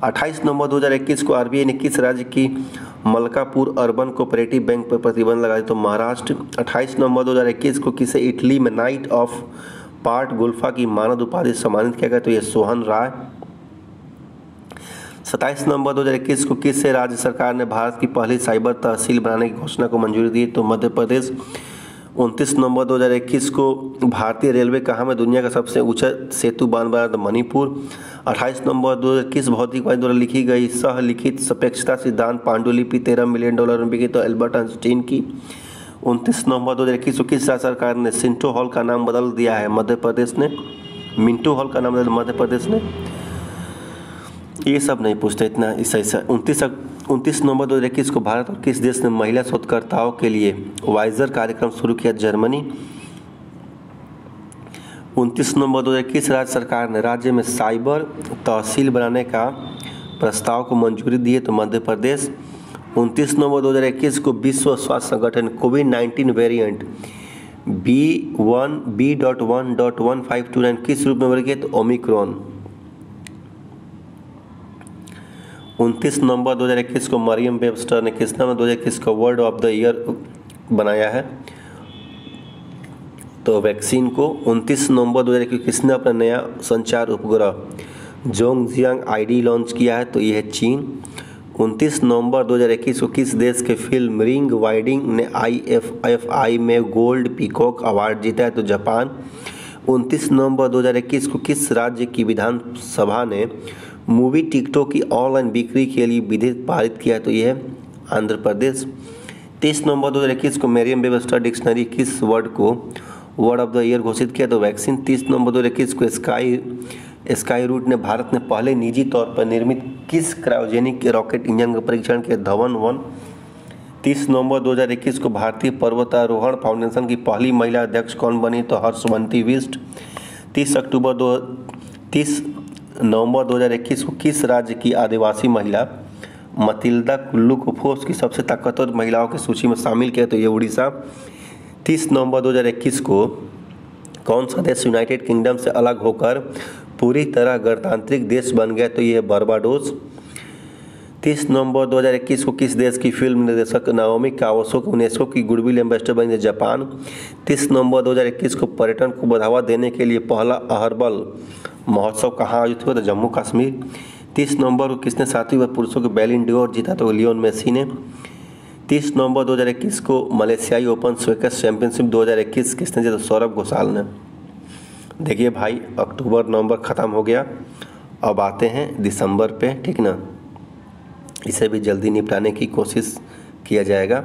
28 नवंबर 2021 को RBI ने किस राज्य की मलकापुर अर्बन कोऑपरेटिव बैंक पर प्रतिबंध लगा दिया? तो महाराष्ट्र। 28 नवंबर 2021 को किसे इटली में नाइट ऑफ पार्ट गुल्फा की मानद उपाधि से सम्मानित किया गया? तो यह सोहन राय। 27 नवंबर 2021 को किस राज्य सरकार ने भारत की पहली साइबर तहसील बनाने की घोषणा को मंजूरी दी? तो मध्य प्रदेश। 29 नवंबर 2021 को भारतीय रेलवे कहाँ में दुनिया का सबसे ऊंचा सेतु बांध बना? तो मणिपुर। 28 नवंबर 2021 भौतिकवादी द्वारा लिखी गई सह लिखित सापेक्षता सिद्धांत पांडुलिपि $13 मिलियन में बिकी? तो एल्बर्ट आइंस्टीन की। 29 नवंबर 2021 को किस राज्य सरकार ने सिंटो हॉल का नाम बदल दिया है? मध्य प्रदेश ने। मिंटो हॉल का नाम बदल मध्य प्रदेश ने। ये सब नहीं पूछते इतना ऐसा। 29 नवंबर 2021 को भारत और किस देश ने महिला शोधकर्ताओं के लिए वाइजर कार्यक्रम शुरू किया? जर्मनी। 29 नवंबर 2021 राज्य सरकार ने राज्य में साइबर तहसील बनाने का प्रस्ताव को मंजूरी दी है? तो मध्य प्रदेश। 29 नवंबर 2021 को विश्व स्वास्थ्य संगठन कोविड-19 वेरिएंट B.1.1.1529 किस रूप में वर्गीकृत? तो ओमिक्रॉन। 29 नवंबर 2021 को मरियम वेबस्टर ने किस नाम 2021 का वर्ड ऑफ द ईयर बनाया है? तो वैक्सीन को। 29 नवंबर 2021 किसने अपना नया संचार उपग्रह जोंगजियांग ID लॉन्च किया है? तो यह है चीन। 29 नवंबर 2021 को किस देश के फिल्म रिंग वाइडिंग ने IFFI में गोल्ड पीकॉक अवार्ड जीता है? तो जापान। 29 नवंबर 2021 को किस राज्य की विधानसभा ने मूवी टिकटों की ऑनलाइन बिक्री के लिए विधेयक पारित किया? तो यह आंध्र प्रदेश। 30 नवंबर 2021 को मेरियम वेबस्टर डिक्शनरी किस वर्ड को वर्ड ऑफ द ईयर घोषित किया? तो वैक्सीन। 30 नवंबर 2021 को स्काई रूट ने भारत में पहले निजी तौर पर निर्मित किस क्रायोजेनिक रॉकेट इंजन का परीक्षण किया? धवन 1। 30 नवंबर 2021 को भारतीय पर्वतारोहण फाउंडेशन की पहली महिला अध्यक्ष कौन बनी? तो हर्षवंती बिष्ट। 30 नवंबर 2021 को किस राज्य की आदिवासी महिला मतिल्दा कुल्लू को फोर्ब्स की सबसे ताकतवर महिलाओं की सूची में शामिल किया? तो ये उड़ीसा। 30 नवंबर 2021 को कौन सा देश यूनाइटेड किंगडम से अलग होकर पूरी तरह गणतांत्रिक देश बन गया? तो ये बारबाडोस। 30 नवंबर 2021 को किस देश की फिल्म निर्देशक नाओमी कावासाकी यूनेस्को की गुडविल एम्बेसडर बनी? जापान। 30 नवंबर 2021 को पर्यटन को बढ़ावा देने के लिए पहला अहर्बल महोत्सव कहाँ आयोजित हुआ? तो जम्मू कश्मीर। 30 नवंबर को किसने 7वीं बार पुरुषों के बैलन डोर जीता? तो लियोन मेसी ने। 30 नवंबर 2021 को मलेशियाई ओपन स्क्वैश चैंपियनशिप 2021 किसने जीता? सौरभ घोषाल ने। देखिए भाई, अक्टूबर नवंबर ख़त्म हो गया, अब आते हैं दिसंबर पे, ठीक ना। इसे भी जल्दी निपटाने की कोशिश किया जाएगा।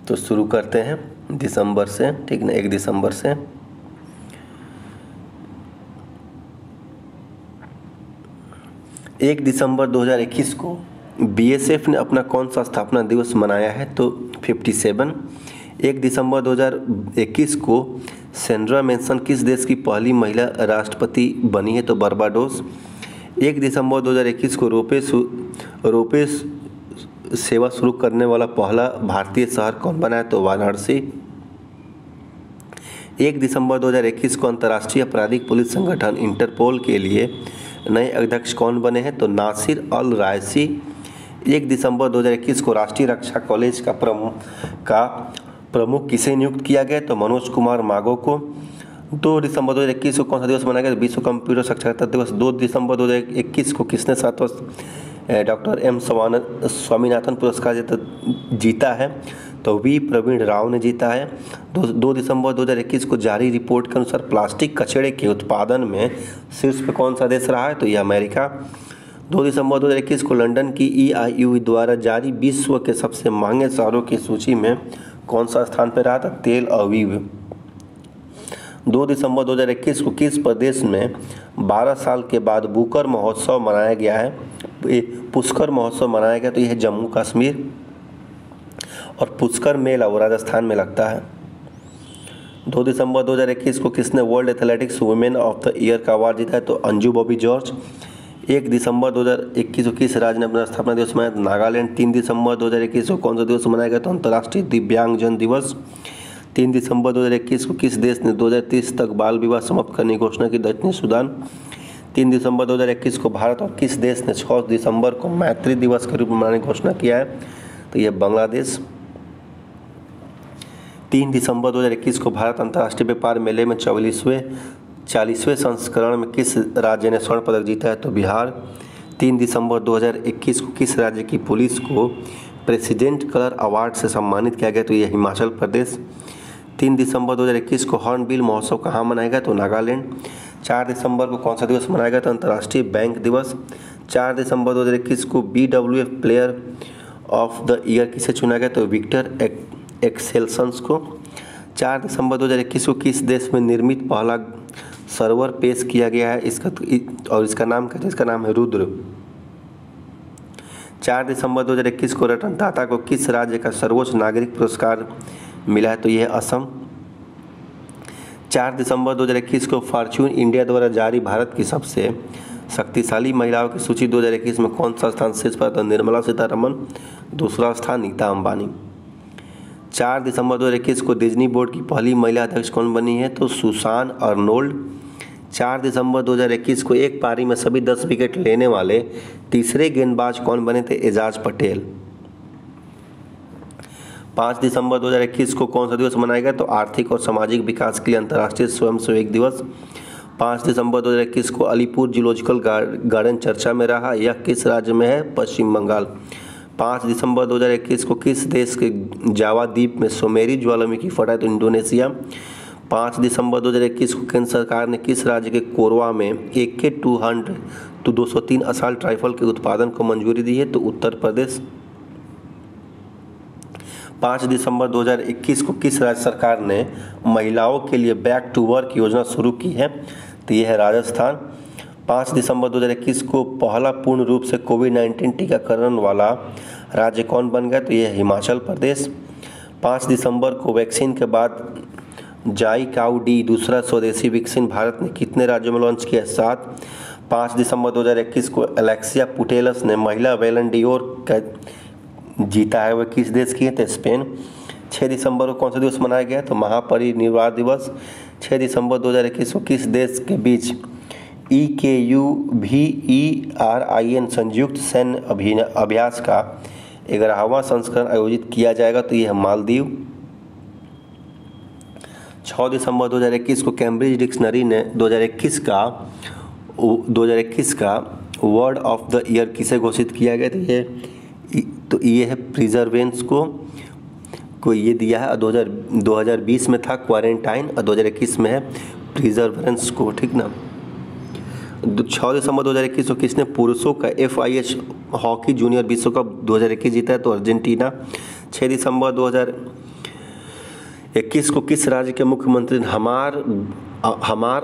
तो शुरू करते हैं दिसंबर से, ठीक ना, 1 दिसंबर से। एक दिसंबर 2021 को बीएसएफ ने अपना कौन सा स्थापना दिवस मनाया है? तो 57। 1 दिसंबर 2021 को सेंड्रा मेंसन किस देश की पहली महिला राष्ट्रपति बनी है? तो बारबाडोस। 1 दिसंबर 2021 को रोपे सेवा शुरू करने वाला पहला भारतीय शहर कौन बना है? तो वाराणसी। 1 दिसंबर 2021 को अंतर्राष्ट्रीय आपराधिक पुलिस संगठन इंटरपोल के लिए नए अध्यक्ष कौन बने हैं? तो नासिर अल रायसी। 1 दिसंबर 2021 को राष्ट्रीय रक्षा कॉलेज का प्रमुख किसे नियुक्त किया गया? तो मनोज कुमार माघो को। 2 दिसंबर 2021 को कौन सा दिवस मनाया गया? विश्व कंप्यूटर साक्षरता दिवस। 2 दिसंबर 2021 को किसने 7वां डॉक्टर एम स्वामीनाथन पुरस्कार जीता है? तो वी प्रवीण राव ने जीता है। 2 दिसंबर 2021 को जारी रिपोर्ट के अनुसार प्लास्टिक कचरे के उत्पादन में शीर्ष पे कौन सा देश रहा है? तो यह अमेरिका। 2 दिसंबर 2021 को लंदन की EIU द्वारा जारी विश्व के सबसे महंगे शहरों की सूची में कौन सा स्थान पर रहा था? तेल अवीव। 2 दिसंबर 2021 को किस प्रदेश में 12 साल के बाद बुकर महोत्सव मनाया गया है? पुष्कर महोत्सव मनाया गया, तो यह है जम्मू कश्मीर। और पुष्कर मेला वो राजस्थान में लगता है। 2 दिसंबर 2021 को किसने world athletics women of the year का अवार्ड जीता है? तो अंजू बॉबी जॉर्ज। 1 दिसंबर 2021 को किस राज्य ने अपना स्थापना दिवस मनाया? नागालैंड। 3 दिसंबर 2021 को कौन सा दिवस मनाया गया? तो अंतर्राष्ट्रीय दिव्यांगजन दिवस। 3 दिसंबर 2021 को किस देश ने 2030 तक बाल विवाह समाप्त करने की घोषणा की? दक्षिणी सूडान। 3 दिसंबर 2021 को भारत और किस देश ने 6 दिसंबर को मैत्री दिवस के रूप में मनाने की घोषणा किया है? तो यह बांग्लादेश। 3 दिसंबर 2021 को भारत अंतर्राष्ट्रीय व्यापार मेले में 40वें संस्करण में किस राज्य ने स्वर्ण पदक जीता है? तो बिहार। 3 दिसंबर 2021 को किस राज्य की पुलिस को प्रेसिडेंट कलर अवार्ड से सम्मानित किया गया? तो यह हिमाचल प्रदेश। 3 दिसंबर 2021 को हॉर्नबिल महोत्सव कहाँ मनाएगा? तो नागालैंड। 4 दिसंबर को कौन सा दिवस मनाएगा? तो अंतर्राष्ट्रीय बैंक दिवस। 4 दिसंबर 2021 को BWF player of the year किसे चुना गया? तो विक्टर एक्सेल्सन्स को। 4 दिसंबर 2021 को किस देश में निर्मित पहला सर्वर पेश किया गया है? इसका नाम क्या है? इसका नाम है रुद्र। 4 दिसंबर 2021 को रतन टाटा को किस राज्य का सर्वोच्च नागरिक पुरस्कार मिला है? तो यह है असम। 4 दिसंबर 2021 को फॉर्च्यून इंडिया द्वारा जारी भारत की सबसे शक्तिशाली महिलाओं की सूची 2021 में कौन सा स्थान शीर्ष पर? तो निर्मला सीतारमण। दूसरा स्थान नीता अंबानी। 4 दिसंबर 2021 को डिज्नी बोर्ड की पहली महिला अध्यक्ष कौन बनी है? तो सुसान अर्नोल्ड। 4 दिसंबर 2021 को एक पारी में सभी 10 विकेट लेने वाले तीसरे गेंदबाज कौन बने थे? एजाज पटेल। 5 दिसंबर 2021 को कौन सा दिवस मनाया गया? तो आर्थिक और सामाजिक विकास के लिए अंतर्राष्ट्रीय स्वयंसेवक दिवस। 5 दिसंबर 2021 को अलीपुर जूलॉजिकल गार्डन चर्चा में रहा। यह किस राज्य में है? पश्चिम बंगाल। 5 दिसंबर 2021 को किस देश के जावा द्वीप में सुमेरी ज्वालामुखी फटा? तो इंडोनेशिया। 5 दिसंबर 2021 को केंद्र सरकार ने किस राज्य के कोरबा में AK-200 तो 203 असॉल्ट राइफल के उत्पादन को मंजूरी दी है? तो उत्तर प्रदेश। 5 दिसंबर 2021 को किस राज्य सरकार ने महिलाओं के लिए बैक टू वर्क योजना शुरू की है? तो यह है राजस्थान। 5 दिसंबर 2021 को पहला पूर्ण रूप से कोविड-19 टीकाकरण वाला राज्य कौन बन गया? तो यह है हिमाचल प्रदेश। 5 दिसंबर को वैक्सीन के बाद जाइकाउ-डी दूसरा स्वदेशी वैक्सीन भारत ने कितने राज्यों में लॉन्च किया? 7। 5 दिसंबर 2021 को एलेक्सिया पुटेलस ने महिला बैलन डी'ओर का जीता है, वह किस देश की है? तो स्पेन। 6 दिसंबर को कौन सा दिवस मनाया गया? तो महापरिनिर्वाण दिवस। 6 दिसंबर 2021 को किस देश के बीच EKUVERIN संयुक्त सैन्य अभ्यास का 11वां संस्करण आयोजित किया जाएगा? तो यह है मालदीव। 6 दिसंबर 2021 को कैम्ब्रिज डिक्शनरी ने 2021 का वर्ड ऑफ द ईयर किसे घोषित किया गया? तो ये है प्रिजर्वेंस को ये दिया है। 2020 में था क्वारंटाइन और 2021 में है प्रिजर्वेंस को, ठीक ना। 6 दिसंबर 2021 को किसने पुरुषों का FIH हॉकी जूनियर विश्व कप 2021 जीता है? तो अर्जेंटीना। 6 दिसंबर 2021 को किस राज्य के मुख्यमंत्री ने हमार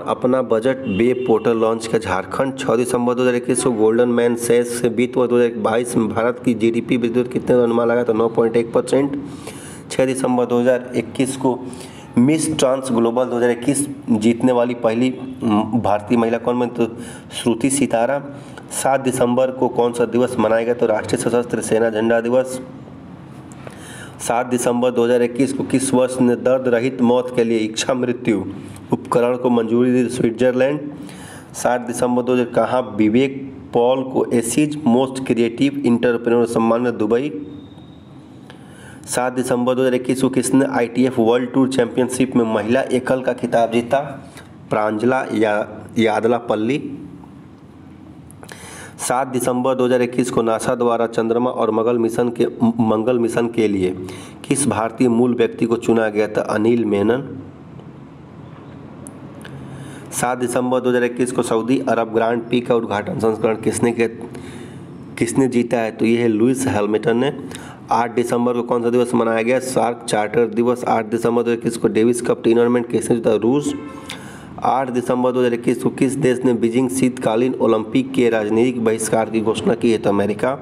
अपना बजट वेब पोर्टल लॉन्च किया? झारखंड। 6 दिसंबर 2021 को गोल्डन मैन सेस से वित्त वर्ष 2022 में भारत की GDP वृद्धि कितने अनुमान लगा? तो 9.1%। 6 दिसंबर 2021 को मिस ट्रांस ग्लोबल 2021 जीतने वाली पहली भारतीय महिला कौन बनी? तो श्रुति सितारा। 7 दिसंबर को कौन सा दिवस मनाया गया? तो राष्ट्रीय सशस्त्र सेना झंडा दिवस। 7 दिसंबर 2021 को किस वर्ष ने दर्द रहित मौत के लिए इच्छा मृत्यु उपकरण को मंजूरी दी? स्विट्जरलैंड। 7 दिसंबर 2000 कहाँ विवेक पॉल को एसीज मोस्ट क्रिएटिव इंटरप्रेन्योर सम्मान में? दुबई। 7 दिसंबर 2021 को किसने ITF वर्ल्ड टूर चैंपियनशिप में महिला एकल का खिताब जीता? प्रांजला यादलापल्ली। 7 दिसंबर 2021 को नासा द्वारा चंद्रमा और मंगल मिशन के लिए किस भारतीय मूल व्यक्ति को चुना गया था? अनिल मेनन। 7 दिसंबर 2021 को सऊदी अरब ग्रांड पी का उद्घाटन संस्करण किसने जीता है? तो ये है लुइस हैमिल्टन ने। 8 दिसंबर को कौन सा दिवस मनाया गया? सार्क चार्टर दिवस। 8 दिसंबर 2021 को डेविस कप टूर्नामेंट किसने जीता? रूस। 8 दिसंबर 2021 को किस देश ने बीजिंग शीतकालीन ओलंपिक के राजनीतिक बहिष्कार की घोषणा की है? तो अमेरिका।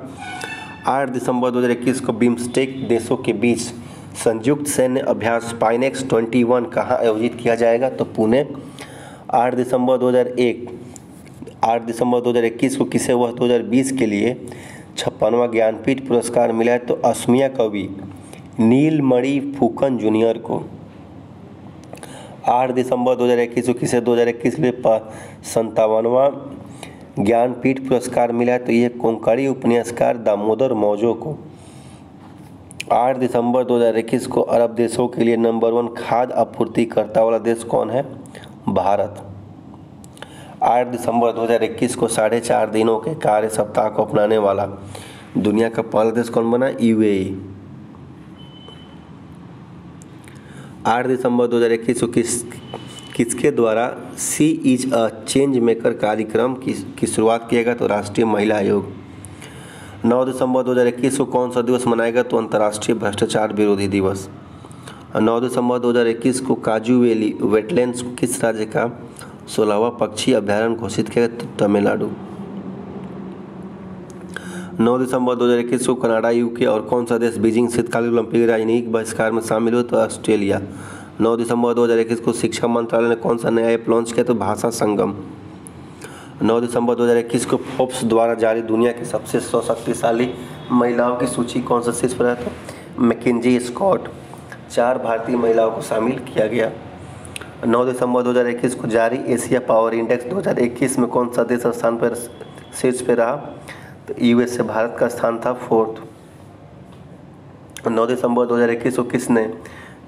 8 दिसंबर 2021 को बिम्स्टेक देशों के बीच संयुक्त सैन्य अभ्यास पाइनेक्स 21 कहाँ आयोजित किया जाएगा? तो पुणे। 8 दिसंबर 2021 को किसे वर्ष 2020 के लिए 56वां ज्ञानपीठ पुरस्कार मिला है? तो असमिया कवि नीलमणि फुकन जूनियर को। 8 दिसंबर 2021 को किसे 2021 के लिए 57वां ज्ञानपीठ पुरस्कार मिला है? तो यह कोंकणी उपन्यासकार दामोदर मौजो को। 8 दिसंबर 2021 को अरब देशों के लिए नंबर 1 खाद्य आपूर्तिकर्ता वाला देश कौन है? भारत। 8 दिसंबर 2021 को 4.5 दिनों के कार्य सप्ताह को अपनाने वाला दुनिया का पहला देश कौन बना? UAE। 8 दिसंबर 2021 को किसके द्वारा सी इज अ चेंज मेकर कार्यक्रम की शुरुआत किया गया? तो राष्ट्रीय महिला आयोग। 9 दिसंबर 2021 को कौन सा दिवस मनाएगा? तो अंतर्राष्ट्रीय भ्रष्टाचार विरोधी दिवस। 9 दिसंबर 2021 को काजू वैली वेटलैंड्स किस राज्य का 16वां पक्षी अभ्यारण्य घोषित किया गया? तो तमिलनाडु। 9 दिसंबर 2021 को कनाडा, UK और कौन सा देश बीजिंग शीतकालीन ओलंपिक राजनीतिक बहिष्कार में शामिल हुए? तो ऑस्ट्रेलिया। 9 दिसंबर 2021 को शिक्षा मंत्रालय ने कौन सा नया ऐप लॉन्च किया? तो भाषा संगम। 9 दिसंबर 2021 को फोर्ब्स द्वारा जारी दुनिया की सबसे 100 शक्तिशाली महिलाओं की सूची कौन सा शीर्ष पर है? तो मैकेंजी स्कॉट। 4 भारतीय महिलाओं को शामिल किया गया। 9 दिसंबर 2021 को जारी एशिया पावर इंडेक्स 2021 में कौन सा देश स्थान पर शीर्ष पे रहा? तो USA। भारत का स्थान था 4th। 9 दिसंबर 2021 को किसने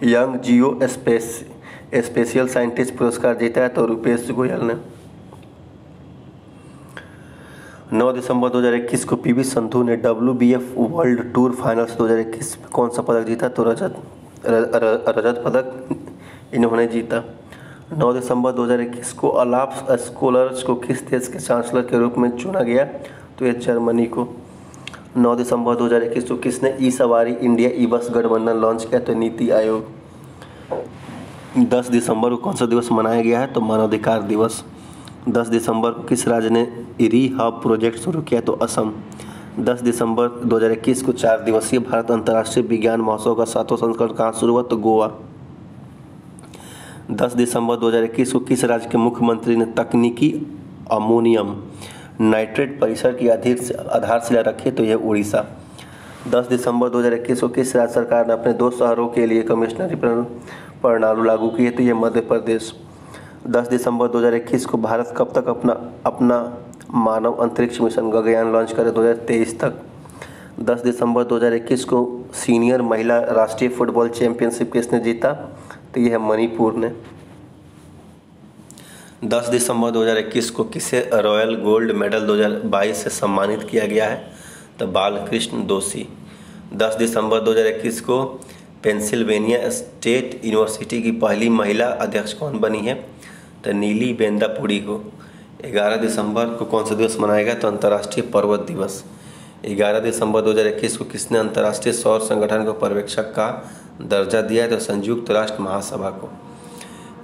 यंग जियो स्पेशियल साइंटिस्ट पुरस्कार जीता है? तो रुपेश गोयल ने। 9 दिसंबर 2021 को पीवी संधू ने WBF वर्ल्ड टूर फाइनल्स 2021 में कौन सा पदक जीता? तो रजत पदक इन्होंने जीता। 9 दिसंबर 2021 को अलाफ स्कॉलर्स को किस देश के चांसलर के रूप में चुना गया? तो ये जर्मनी को। 9 दिसंबर 2021 को किसने ई सवारी इंडिया ई बस गठबंधन लॉन्च किया? तो नीति आयोग। 10 दिसंबर को कौन सा दिवस मनाया गया है? तो मानवाधिकार दिवस। 10 दिसंबर को किस राज्य ने री हब प्रोजेक्ट शुरू किया? तो असम। 10 दिसंबर 2021 को 4 दिवसीय भारत अंतर्राष्ट्रीय विज्ञान महोत्सव का 7वां संस्करण कहाँ शुरू हुआ? तो गोवा। 10 दिसंबर 2021 को किस राज्य के मुख्यमंत्री ने तकनीकी अमोनियम नाइट्रेट परिसर की आधारशिला रखी? तो यह उड़ीसा। 10 दिसंबर 2021 को किस राज्य सरकार ने अपने 2 शहरों के लिए कमिश्नरी प्रणाली लागू की है? तो यह मध्य प्रदेश। 10 दिसंबर 2021 को भारत कब तक अपना मानव अंतरिक्ष मिशन गगनयान लॉन्च करे? 2023 तक। 10 दिसंबर 2021 को सीनियर महिला राष्ट्रीय फुटबॉल चैंपियनशिप किसने जीता? तो यह मणिपुर ने। 10 दिसंबर 2021 को किसे रॉयल गोल्ड मेडल 2022 से सम्मानित किया गया है? तो बालकृष्ण दोषी। 10 दिसंबर 2021 को पेंसिल्वेनिया स्टेट यूनिवर्सिटी की पहली महिला अध्यक्ष कौन बनी है? तो नीली बेंदापुरी को। 11 दिसंबर को कौन सा दिवस मनाया गया? तो अंतर्राष्ट्रीय पर्वत दिवस। 11 दिसंबर 2021 को किसने अंतर्राष्ट्रीय सौर संगठन को पर्यवेक्षक का दर्जा दिया है? तो संयुक्त राष्ट्र महासभा को।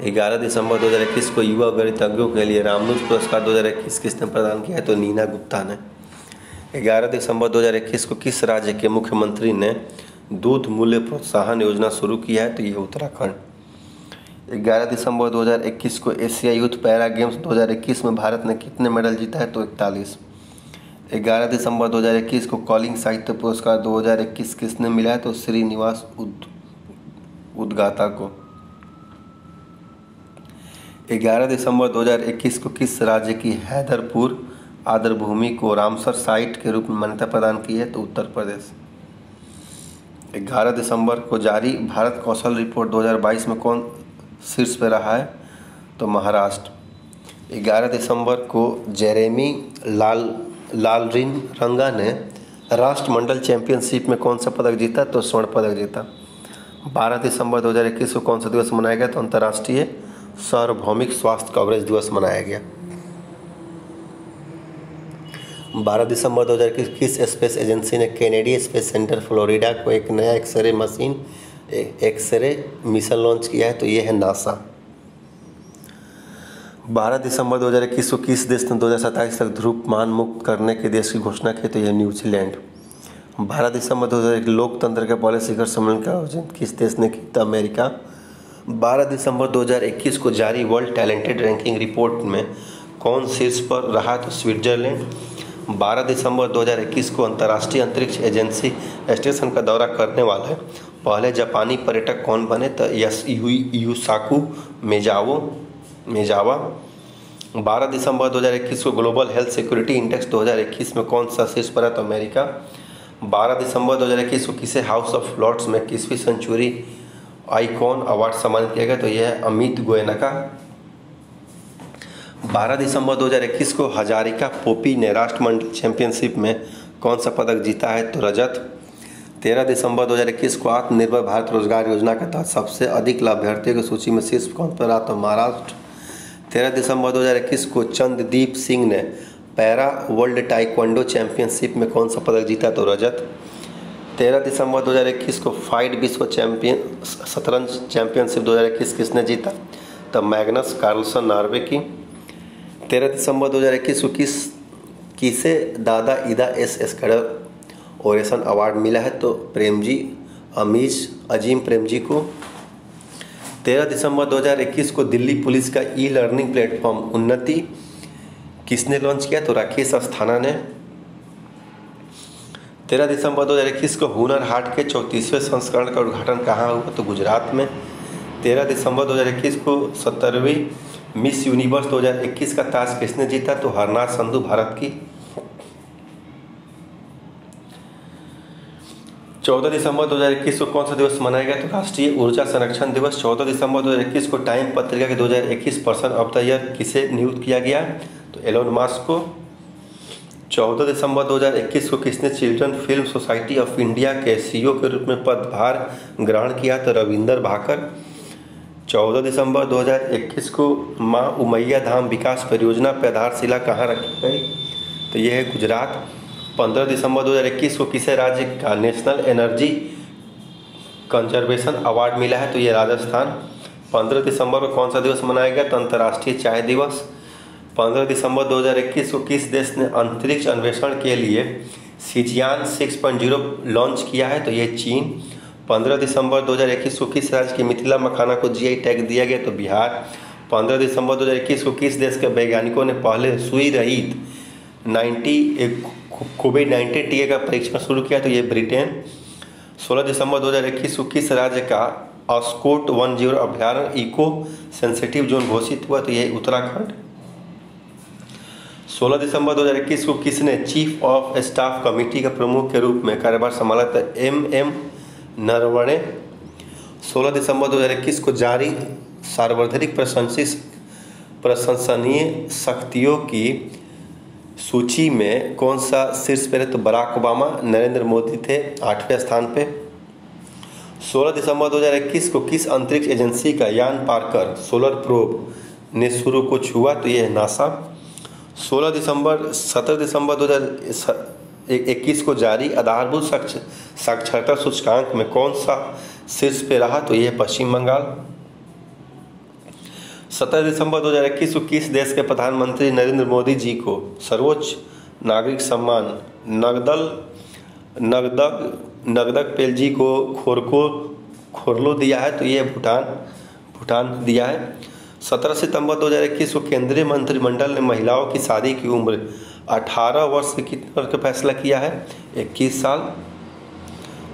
11 दिसंबर 2021 को युवा गणितज्ञों के लिए रामनुज पुरस्कार 2021 किसने प्रदान किया है? तो नीना गुप्ता ने। 11 दिसंबर 2021 को किस राज्य के मुख्यमंत्री ने दूध मूल्य प्रोत्साहन योजना शुरू किया है? तो यह उत्तराखंड। 11 दिसंबर 2021 को एशिया यूथ पैरा गेम्स 2021 में भारत ने कितने मेडल जीता है? तो 41। 11 दिसंबर 2021 को कॉलिंग साहित्य पुरस्कार 2021 किसने मिला है? तो श्रीनिवास उद्गाता को। 11 दिसंबर 2021 को किस राज्य की हैदरपुर आर्द्रभूमि को रामसर साइट के रूप में मान्यता प्रदान की है? तो उत्तर प्रदेश। 11 दिसंबर को जारी भारत कौशल रिपोर्ट 2022 में कौन शीर्ष पे रहा है? तो महाराष्ट्र। 11 दिसंबर को जेरेमी लालरिनरंगा ने राष्ट्रमंडल चैंपियनशिप में कौन सा पदक जीता? तो स्वर्ण पदक जीता। 12 दिसंबर 2021 को कौन सा दिवस मनाया गया? तो अंतर्राष्ट्रीय सार्वभौमिक स्वास्थ्य कवरेज दिवस मनाया गया। 12 दिसंबर 2021 किस स्पेस एजेंसी ने केनेडी स्पेस सेंटर फ्लोरिडा को एक नया एक्सरे मिशन लॉन्च किया है? तो यह है नासा। 12 दिसंबर 2021 को किस देश ने 2027 तक धूम्रपान मुक्त करने के देश की घोषणा की? तो यह न्यूजीलैंड। 12 दिसंबर 2021 लोकतंत्र के पहले शिखर सम्मेलन का आयोजन किस देश ने किया? अमेरिका। 12 दिसंबर 2021 को जारी वर्ल्ड टैलेंटेड रैंकिंग रिपोर्ट में कौन शीर्ष पर रहा? तो स्विट्जरलैंड। 12 दिसंबर 2021 को अंतर्राष्ट्रीय अंतरिक्ष एजेंसी स्टेशन का दौरा करने वाले पहले जापानी पर्यटक कौन बने? तो युसाकू मेजावा। 12 दिसंबर 2021 को ग्लोबल हेल्थ सिक्योरिटी इंडेक्स 2021 में कौन सा शीर्ष पर है? तो अमेरिका। 12 दिसंबर 2021 को किसे हाउस ऑफ लॉर्ड्स में 21वीं सेंचुरी आइकॉन अवार्ड सम्मानित किया गया? तो यह है अमित गोयनका। 12 दिसंबर 2021 को हजारिका पोपी ने राष्ट्रमंडल चैंपियनशिप में कौन सा पदक जीता है? तो रजत। 13 दिसंबर 2021 को आत्मनिर्भर भारत रोजगार योजना के तहत सबसे अधिक लाभार्थियों की सूची में शीर्ष कौन पर रहा? तो महाराष्ट्र। 13 दिसंबर 2021 को चंद्रदीप सिंह ने पैरा वर्ल्ड टाइक्वांडो चैंपियनशिप में कौन सा पदक जीता? तो रजत। 13 दिसंबर 2021 को फाइड विश्व शतरंज चैंपियनशिप 2021 किसने जीता? तो मैग्नस कार्लसन नॉर्वे की। 13 दिसंबर 2021 को किसे दादा ईदा एस एस्कड़र ओरेसन अवार्ड मिला है? तो अजीम प्रेमजी को। 13 दिसंबर 2021 को दिल्ली पुलिस का ई लर्निंग प्लेटफॉर्म उन्नति किसने लॉन्च किया? तो राकेश अस्थाना ने। 13 दिसंबर 2021 को हुनर हाट के 34वें संस्करण का उद्घाटन कहाँ हुआ? तो गुजरात में। 13 दिसंबर 2021 को 17वीं मिस यूनिवर्स 2021 का ताज किसने जीता? तो हरनाथ संधू भारत की। 14 दिसंबर 2021 को कौन सा दिवस मनाया गया? तो राष्ट्रीय ऊर्जा संरक्षण दिवस। 14 दिसंबर 2021 को टाइम पत्रिका के 2021 पर्सन ऑफ द ईयर किसे नियुक्त किया गया? तो एलोन मस्क को। 14 दिसंबर 2021 को किसने children film society of India के सीईओ के रूप में पदभार ग्रहण किया? तो रविंदर भाकर। 14 दिसंबर 2021 को माँ उमैया धाम विकास परियोजना पर आधारशिला कहाँ रखी गई? तो यह है गुजरात। 15 दिसंबर 2021 को किसे राज्य का नेशनल एनर्जी कंजर्वेशन अवार्ड मिला है? तो ये राजस्थान। 15 दिसंबर को कौन सा दिवस मनाया गया? तो अंतर्राष्ट्रीय चाय दिवस। 15 दिसंबर 2021 को किस देश ने अंतरिक्ष अन्वेषण के लिए सिजियान 6.0 लॉन्च किया है? तो ये चीन। 15 दिसंबर 2021 को किस राज्य की मिथिला मखाना को जीआई टैग दिया गया? तो बिहार। 15 दिसंबर 2021 को किस देश के वैज्ञानिकों ने पहले सुई रहित कोविड-19 टीके का परीक्षण शुरू किया? तो ये ब्रिटेन। 16 दिसंबर 2021 को किस राज्य का ऑस्कोट 10 अभ्यारण्य इको सेंसिटिव जोन घोषित हुआ? तो ये उत्तराखंड। 16 दिसंबर 2021 को किसने चीफ ऑफ स्टाफ कमेटी का प्रमुख के रूप में कार्यभार संभाला? था एम नरवणे। 16 दिसंबर 2021 को जारी सार्वभौमिक प्रशंसनीय शक्तियों की सूची में कौन सा शीर्ष पर है? तो बराक ओबामा। नरेंद्र मोदी थे 8वें स्थान पे। 16 दिसंबर 2021 को किस अंतरिक्ष एजेंसी का यान पार्कर सोलर प्रोब ने शुरू को छुआ? तो ये है नासा। 17 दिसंबर 2021 को जारी आधारभूत साक्षरता सूचकांक में कौन सा शीर्ष पे रहा? तो ये पश्चिम बंगाल। 17 दिसंबर 2021 को किस देश के प्रधानमंत्री नरेंद्र मोदी जी को सर्वोच्च नागरिक सम्मान नगदक पेलजी को खोरलो दिया है? तो ये भूटान दिया है। 17 सितंबर 2021 को केंद्रीय मंत्रिमंडल ने महिलाओं की शादी की उम्र 18 वर्ष से कितने वर्ष का फैसला किया है? 21 साल।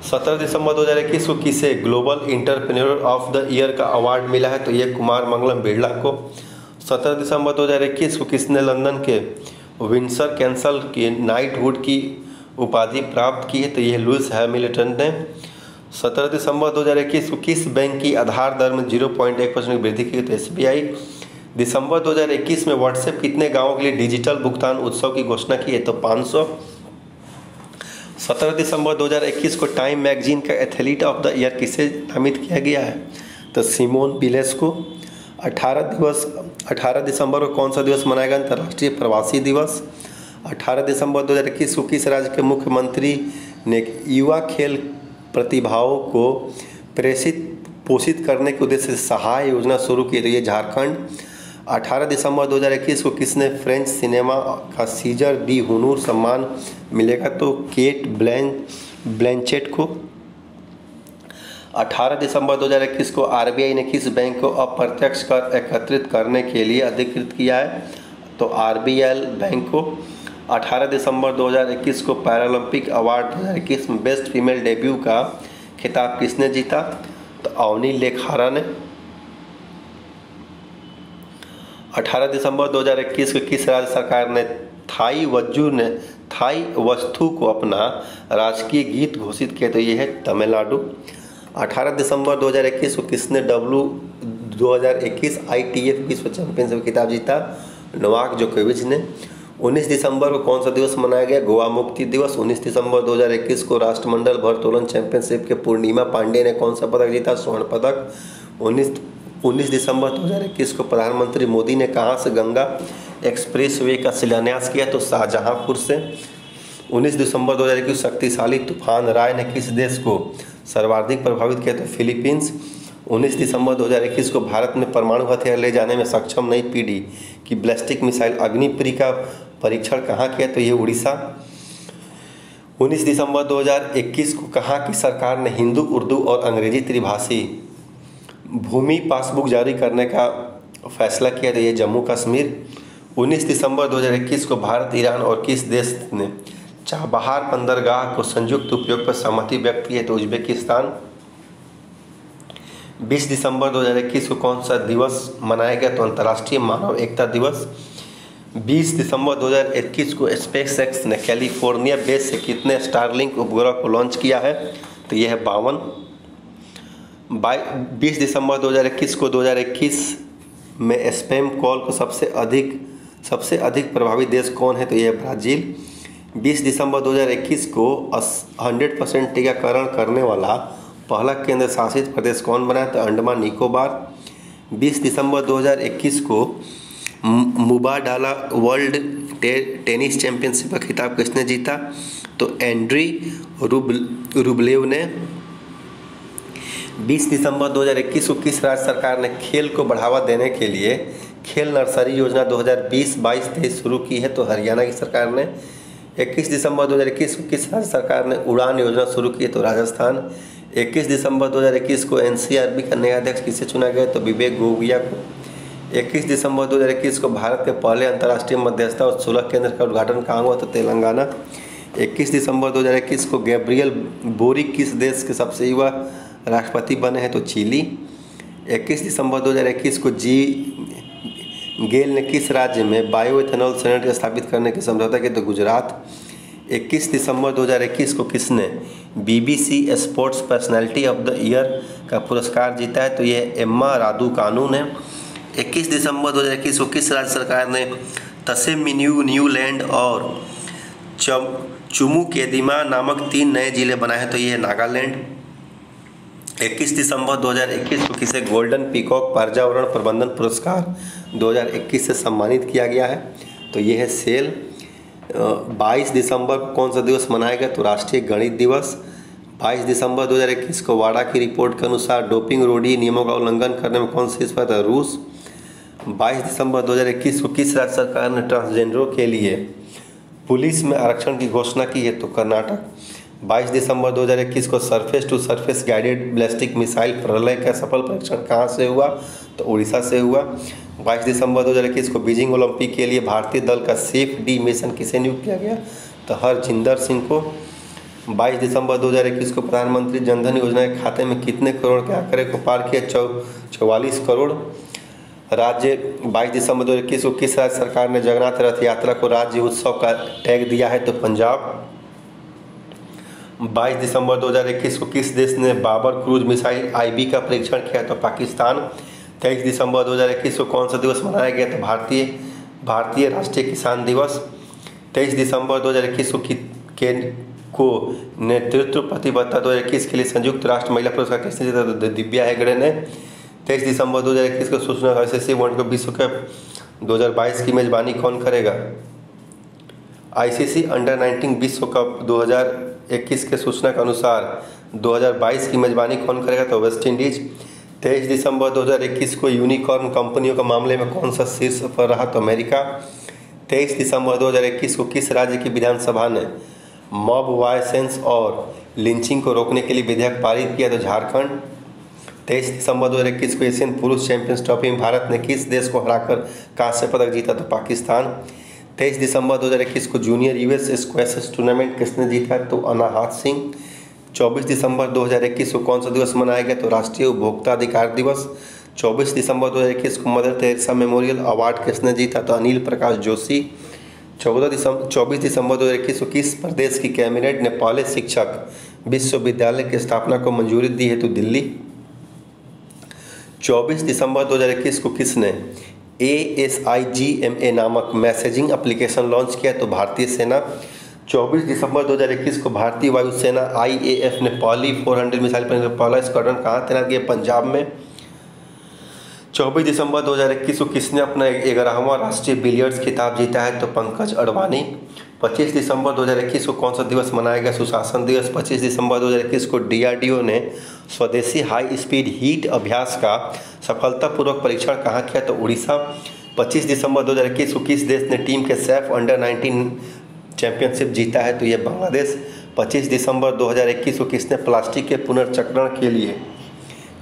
17 दिसंबर 2021 को किसे global entrepreneur of the year का अवार्ड मिला है? तो ये कुमार मंगलम बिरला को। 17 दिसंबर 2021 को किसने लंदन के विंडसर कैसल की नाइटहुड की उपाधि प्राप्त की है? तो ये लुइस हैमिल्टन ने। 17 दिसंबर 2021 को किस बैंक की आधार दर में 0.1% की वृद्धि की? तो SBI। दिसंबर 2021 में व्हाट्सएप कितने गाँवों के लिए डिजिटल भुगतान उत्सव की घोषणा की है? तो 500। 17 दिसंबर 2021 को टाइम मैगजीन का एथलीट ऑफ द ईयर किसे नामित किया गया है? तो सिमोन बिलेस को। 18 दिसंबर को कौन सा दिवस मनाया गया? अंतर्राष्ट्रीय प्रवासी दिवस। 18 दिसंबर 2021 को किस राज्य के मुख्यमंत्री ने युवा खेल प्रतिभाओं को पोषित करने के उद्देश्य से सहाय योजना शुरू की? तो ये झारखंड। 18 दिसंबर 2021 को किसने फ्रेंच सिनेमा का सीजर डी हुनूर सम्मान मिलेगा? तो केट ब्लैंचेट को। 18 दिसंबर 2021 को आरबीआई ने किस बैंक को अप्रत्यक्ष कर एकत्रित करने के लिए अधिकृत किया है? तो आरबीएल बैंक को। 18 दिसंबर 2021 को पैरालंपिक अवार्ड 2021 में बेस्ट फीमेल डेब्यू का खिताब किसने जीता? तो अवनी लेखारा ने। 18 दिसंबर 2021 को किस राज्य सरकार ने थाई वस्तु को अपना राजकीय गीत घोषित किया? तो ये है तमिलनाडु। 18 दिसंबर 2021 को किसने 2021 ITF विश्व चैंपियनशिप खिताब जीता? नोवाक जोकोविच ने। 19 दिसंबर को कौन सा दिवस मनाया गया? गोवा मुक्ति दिवस। 19 दिसंबर 2021 को राष्ट्रमंडल भारोत्तोलन चैंपियनशिप के पूर्णिमा पांडे ने कौन सा पदक जीता? स्वर्ण पदक। 19 दिसंबर 2021 को प्रधानमंत्री मोदी ने कहां से गंगा एक्सप्रेसवे का शिलान्यास किया? तो शाहजहांपुर से। 19 दिसंबर 2021 शक्तिशाली तूफान राय ने किस देश को सर्वाधिक प्रभावित किया? तो फिलीपींस। 19 दिसंबर 2021 को भारत में परमाणु हथियार ले जाने में सक्षम नई पीढ़ी की बैलिस्टिक मिसाइल अग्निप्री का परीक्षण कहाँ किया? तो ये उड़ीसा। 19 दिसंबर 2021 को कहाँ की सरकार ने हिंदी, उर्दू और अंग्रेजी त्रिभाषी भूमि पासबुक जारी करने का फैसला किया? तो ये जम्मू कश्मीर। 19 दिसंबर 2021 को भारत, ईरान और किस देश ने चाबहार बंदरगाह को संयुक्त उपयोग पर सहमति व्यक्त की है? तो उज्बेकिस्तान। 20 दिसंबर 2021 को कौन सा दिवस मनाया गया? तो अंतर्राष्ट्रीय मानव एकता दिवस। 20 दिसंबर 2021 को स्पेसएक्स ने कैलिफोर्निया बेस से कितने स्टारलिंक उपग्रह को लॉन्च किया है? तो यह है 52। 20 दिसंबर 2021 को 2021 में स्पैम कॉल को सबसे अधिक प्रभावित देश कौन है? तो यह है ब्राज़ील। 20 दिसंबर 2021 को 100% टीकाकरण करने वाला पहला केंद्र शासित प्रदेश कौन बना? तो अंडमान निकोबार। 20 दिसंबर 2021 को मुबाडाला वर्ल्ड टेनिस चैंपियनशिप का खिताब किसने जीता? तो एंड्री रुबलेव ने। 20 दिसंबर 2021 को किस राज्य सरकार ने खेल को बढ़ावा देने के लिए खेल नर्सरी योजना 2020-22-23 शुरू की है? तो हरियाणा की सरकार ने। 21 दिसंबर 2021 को किस राज्य सरकार ने उड़ान योजना शुरू की है? तो राजस्थान। 21 दिसंबर 2021 को एनसीआरबी का नया अध्यक्ष किसे चुना गया? तो विवेक गोगिया को। 21 दिसंबर 2021 को भारत के पहले अंतर्राष्ट्रीय मध्यस्थता और सुलह केंद्र का उद्घाटन कहाँ हुआ? तो तेलंगाना। 21 दिसंबर 2021 को गैब्रियल बोरिक किस देश के सबसे युवा राष्ट्रपति बने हैं? तो चिली। 21 दिसंबर 2021 को गेल ने किस राज्य में बायोएथेनॉल संयंत्र स्थापित करने की समझौता की? तो गुजरात। 21 दिसंबर 2021 को किसने BBC sports personality of the year का पुरस्कार जीता है? तो यह एम्मा रादुकानु ने। 21 दिसंबर 2021 को किस राज्य सरकार ने तसेमिन्यू, न्यूलैंड और चुमुकेदिमा नामक 3 नए जिले बनाए हैं? तो ये है नागालैंड। 21 दिसंबर 2021 को किसे गोल्डन पीकॉक पर्यावरण प्रबंधन पुरस्कार 2021 से सम्मानित किया गया है? तो ये है सेल। 22 दिसंबर को कौन सा दिवस मनाया गया? तो राष्ट्रीय गणित दिवस। 22 दिसंबर 2021 को वाडा की रिपोर्ट के अनुसार डोपिंग रोधी नियमों का उल्लंघन करने में कौन शीर्ष पर था? रूस। 22 दिसंबर 2021 को किस राज्य सरकार ने ट्रांसजेंडरों के लिए पुलिस में आरक्षण की घोषणा की है? तो कर्नाटक। 22 दिसंबर 2021 को surface to surface guided ballistic missile Pralay का सफल परीक्षण कहाँ से हुआ? तो उड़ीसा से हुआ। 22 दिसंबर 2021 को बीजिंग ओलंपिक के लिए भारतीय दल का सेफ डी मिशन किसे नियुक्त किया गया? तो हरजिंदर सिंह को। 22 दिसंबर 2021 को प्रधानमंत्री जनधन योजना के खाते में कितने करोड़ के आंकड़े को पार किया? 44 करोड़। राज्य 22 दिसंबर 2021 को किस राज्य सरकार ने जगन्नाथ रथ यात्रा को राज्य उत्सव का टैग दिया है? तो पंजाब। 22 दिसंबर 2021 को किस देश ने बाबर क्रूज मिसाइल IB का परीक्षण किया? तो पाकिस्तान। 23 दिसंबर 2021 को कौन सा दिवस मनाया गया? तो भारतीय राष्ट्रीय किसान दिवस। 23 दिसंबर 2021 को नेतृत्व प्रतिबद्धता 2021 के लिए संयुक्त राष्ट्र महिला पुरस्कार किसने जीता? तो दिव्या हेगड़े ने। 23 दिसंबर 2021 को सूचना ICC वर्ल्ड कप विश्व कप 2022 की मेजबानी कौन करेगा? ICC अंडर 19 विश्व कप 2021 के सूचना के अनुसार 2022 की मेजबानी कौन करेगा? तो वेस्ट इंडीज। 23 दिसंबर 2021 को यूनिकॉर्न कंपनियों के मामले में कौन सा शीर्ष पर रहा? तो अमेरिका। 23 दिसंबर 2021 को किस राज्य की विधानसभा ने मॉब वायलेंस और लिंचिंग को रोकने के लिए विधेयक पारित किया? तो झारखंड। 23 दिसंबर 2021 को एशियन पुरुष चैंपियंस ट्रॉफी में भारत ने किस देश को हराकर कांस्य पदक जीता? तो पाकिस्तान। 23 दिसंबर 2021 को जूनियर US स्क्वैश टूर्नामेंट किसने जीता? तो अनाहत सिंह। 24 दिसंबर 2021 को कौन सा दिवस मनाया गया? तो राष्ट्रीय उपभोक्ता अधिकार दिवस। 24 दिसंबर 2021 को मदर टेरेसा मेमोरियल अवार्ड किसने जीता? तो अनिल प्रकाश जोशी। 24 दिसंबर 2021 को किस प्रदेश की कैबिनेट ने पहले शिक्षक विश्वविद्यालय की स्थापना को मंजूरी दी है? तो दिल्ली। 24 दिसंबर 2021 को किसने ASIGMA नामक मैसेजिंग एप्लीकेशन लॉन्च किया? तो भारतीय सेना। 24 दिसंबर 2021 को भारतीय वायुसेना IAF ने पहली 400 मिसाइल पर पहला स्क्वाड्रन कहाँ तैनात किया? पंजाब में। 24 दिसंबर 2021 को किसने अपना 11वां राष्ट्रीय बिलियर्ड्स खिताब जीता है? तो पंकज अडवाणी। 25 दिसंबर 2021 को कौन सा दिवस मनाया गया? सुशासन दिवस। 25 दिसंबर 2021 को DRDO ने स्वदेशी हाई स्पीड हीट अभ्यास का सफलतापूर्वक परीक्षण कहाँ किया? तो उड़ीसा। 25 दिसंबर 2021 को किस देश ने टीम के सैफ अंडर 19 चैंपियनशिप जीता है? तो ये बांग्लादेश। 25 दिसंबर 2021 को किसने प्लास्टिक के पुनर्चक्रण के लिए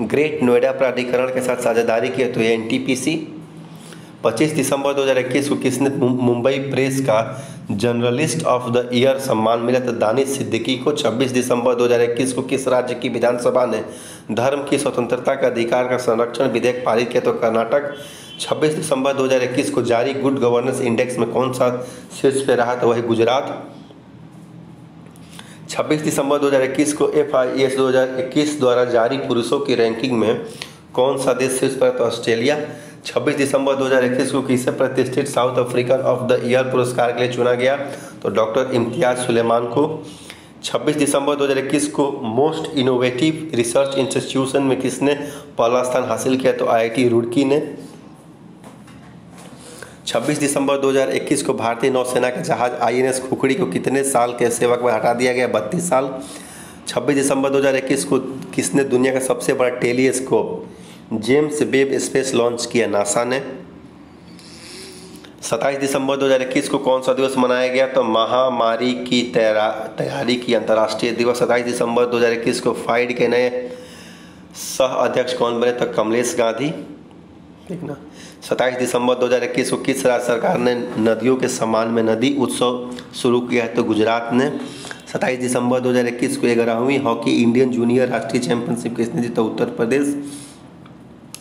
ग्रेट नोएडा प्राधिकरण के साथ साझेदारी की है? तो ये NTPC। 25 दिसंबर 2021 को किसने मुंबई प्रेस का जर्नलिस्ट ऑफ द ईयर सम्मान मिला? तो दानिश सिद्दीकी को। 26 दिसंबर 2021 को किस राज्य की विधानसभा ने धर्म की स्वतंत्रता का अधिकार का संरक्षण विधेयक पारित किया? तो कर्नाटक। 26 दिसंबर 2021 को जारी गुड गवर्नेंस इंडेक्स में कौन सा शीर्ष पे रहा? तो वही गुजरात। 26 दिसंबर 2021 को FIS 2021 द्वारा जारी पुरुषों की रैंकिंग में कौन सा देश शीर्ष पर? तो ऑस्ट्रेलिया। 26 दिसंबर 2021 को किसे प्रतिष्ठित south African of the year पुरस्कार के लिए चुना गया? तो डॉक्टर इम्तियाज सुलेमान को। 26 दिसंबर 2021 को मोस्ट इनोवेटिव रिसर्च इंस्टीट्यूशन में किसने पहला स्थान हासिल किया? तो IIT रुड़की ने। 26 दिसंबर 2021 को भारतीय नौसेना के जहाज INS खुखड़ी को कितने साल के सेवा में हटा दिया गया? 32 साल। 26 दिसंबर 2021 को किसने दुनिया का सबसे बड़ा telescope James Webb space launch किया? नासा ने। 27 दिसंबर 2021 को कौन सा दिवस मनाया गया? तो महामारी की तैयारी की अंतर्राष्ट्रीय दिवस। 27 दिसंबर 2021 को फाइड के नए सह अध्यक्ष कौन बने? तो कमलेश गांधी। ठीक ना। 27 दिसंबर 2021 को किस राज्य सरकार ने नदियों के सम्मान में नदी उत्सव शुरू किया है? तो गुजरात ने। 27 दिसंबर 2021 को 11वीं हॉकी इंडियन जूनियर राष्ट्रीय चैंपियनशिप किसने जीता? उत्तर प्रदेश।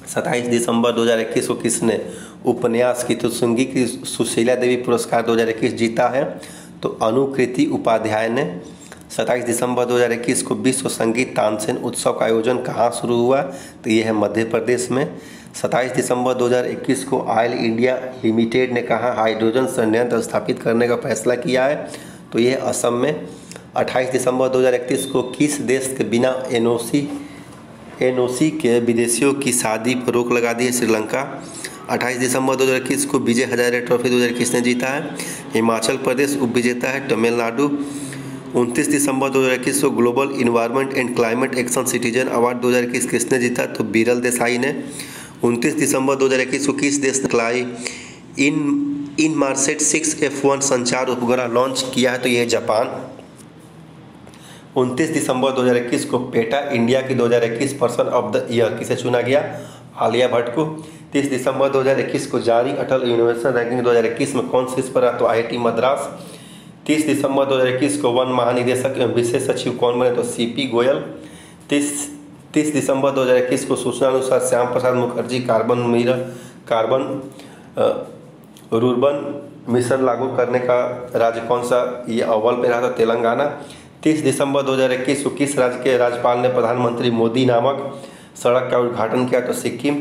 27 दिसंबर 2021 को किसने उपन्यास की तुसुंगी की सुशीला देवी पुरस्कार 2021 जीता है? तो अनुकृति उपाध्याय ने। 27 दिसंबर 2021 को विश्व संगीत तानसेन उत्सव का आयोजन कहाँ शुरू हुआ? तो ये है मध्य प्रदेश में। 27 दिसंबर 2021 को ऑयल इंडिया लिमिटेड ने कहा हाइड्रोजन संयंत्र स्थापित करने का फैसला किया है? तो ये असम में। 28 दिसंबर 2021 को किस देश के बिना NOC के विदेशियों की शादी पर रोक लगा दी है? श्रीलंका। 28 दिसंबर 2021 को विजय हजारे ट्रॉफी 2021 ने जीता है? हिमाचल प्रदेश। उप विजेता है तमिलनाडु। 29 दिसंबर 2021 को global environment and climate action citizen award 2021 किसने जीता? तो बीरल देसाई ने। 29 दिसंबर 2021 को किस देश ने क्लाई इनमार्सेट 6 F1 संचार उपग्रह लॉन्च किया है? तो यह जापान। 29 दिसंबर 2021 को पेटा इंडिया की 2021 पर्सन ऑफ द ईयर किसे चुना गया? आलिया भट्ट को। 30 दिसंबर 2021 को जारी अटल इनोवेशन रैंकिंग 2021 में कौन शीर्ष पर रहा? तो IIT मद्रास। 30 दिसंबर 2021 को वन महानिदेशक एवं विशेष सचिव कौन बने? तो CP गोयल। 30 दिसंबर 2021 को सूचना अनुसार Shyam Prasad Mukherjee carbon rurban mission लागू करने का राज्य कौन सा? ये अव्वल पे रहा था तेलंगाना। 30 दिसंबर 2021 को किस राज्य के राज्यपाल ने प्रधानमंत्री मोदी नामक सड़क का उद्घाटन किया? तो सिक्किम।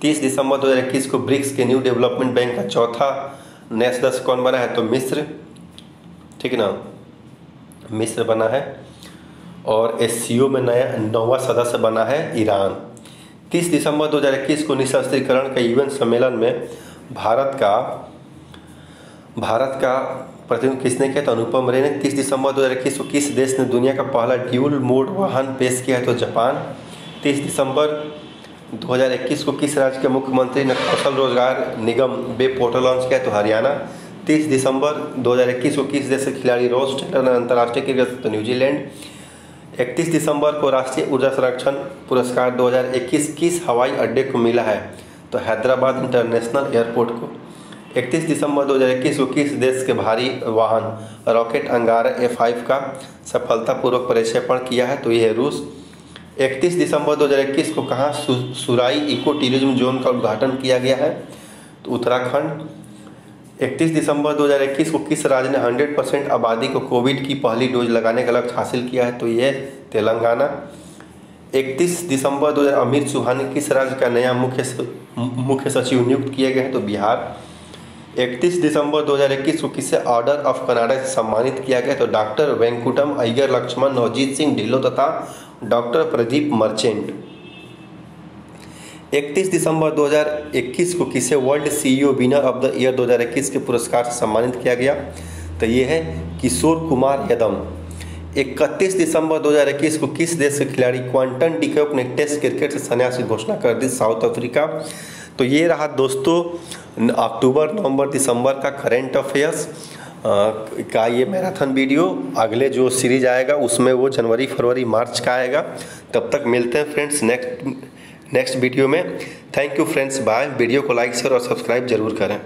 30 दिसंबर 2021 को ब्रिक्स के न्यू डेवलपमेंट बैंक का चौथा नया सदस्य कौन बना है? तो मिस्र। ठीक ना, मिस्र बना है। और SCO में नौवां सदस्य बना है ईरान। 30 दिसंबर 2021 को निशस्त्रीकरण के UN सम्मेलन में भारत का प्रतिनिधित्व किसने किया? तो अनुपम रे ने। 30 दिसंबर 2021 को किस देश ने दुनिया का पहला ड्यूल मोड वाहन पेश किया है? तो जापान। 30 दिसंबर 2021 को किस राज्य के मुख्यमंत्री ने कौशल रोजगार निगम वेब पोर्टल लॉन्च किया? तो हरियाणा। 30 दिसंबर 2021 को किस देश के खिलाड़ी रॉस टेलर ने अंतर्राष्ट्रीय क्रिकेट? तो न्यूजीलैंड। 31 दिसंबर को राष्ट्रीय ऊर्जा संरक्षण पुरस्कार 2021 किस हवाई अड्डे को मिला है? तो हैदराबाद इंटरनेशनल एयरपोर्ट को। 31 दिसंबर 2021 को किस देश के भारी वाहन रॉकेट अंगारा F5 का सफलतापूर्वक प्रक्षेपण किया है? तो यह है रूस। 31 दिसंबर 2021 को कहाँ सुराई इको टूरिज्म जोन का उद्घाटन किया गया है? तो उत्तराखंड। 31 दिसंबर 2021 को किस राज्य ने 100% आबादी को कोविड की पहली डोज लगाने का लक्ष्य हासिल किया है? तो यह तेलंगाना। 31 दिसंबर 2000 अमित सुबहानी किस राज्य का नया मुख्य सचिव नियुक्त किए गए हैं? तो बिहार। 31 दिसंबर 2021 को किसे ऑर्डर ऑफ कनाडा से सम्मानित किया गया? तो डॉक्टर वेंकुटम अय्यर लक्ष्मण नवजीत सिंह ढिल्लो तथा डॉक्टर प्रदीप मर्चेंट। 31 दिसंबर 2021 को किसे world CEO winner of the year 2021 के पुरस्कार से सम्मानित किया गया? तो ये है किशोर कुमार यादव। 31 दिसंबर 2021 को किस देश के खिलाड़ी क्वांटन डिकॉक ने टेस्ट क्रिकेट से संन्यास की घोषणा कर दी? South Africa. तो ये रहा दोस्तों अक्टूबर, नवंबर, दिसंबर का करंट अफेयर्स का ये मैराथन वीडियो। अगले जो सीरीज आएगा उसमें वो जनवरी, फरवरी, मार्च का आएगा। तब तक मिलते हैं फ्रेंड्स नेक्स्ट वीडियो में। Thank you friends, bye. Video को लाइक, शेयर और सब्सक्राइब जरूर करें।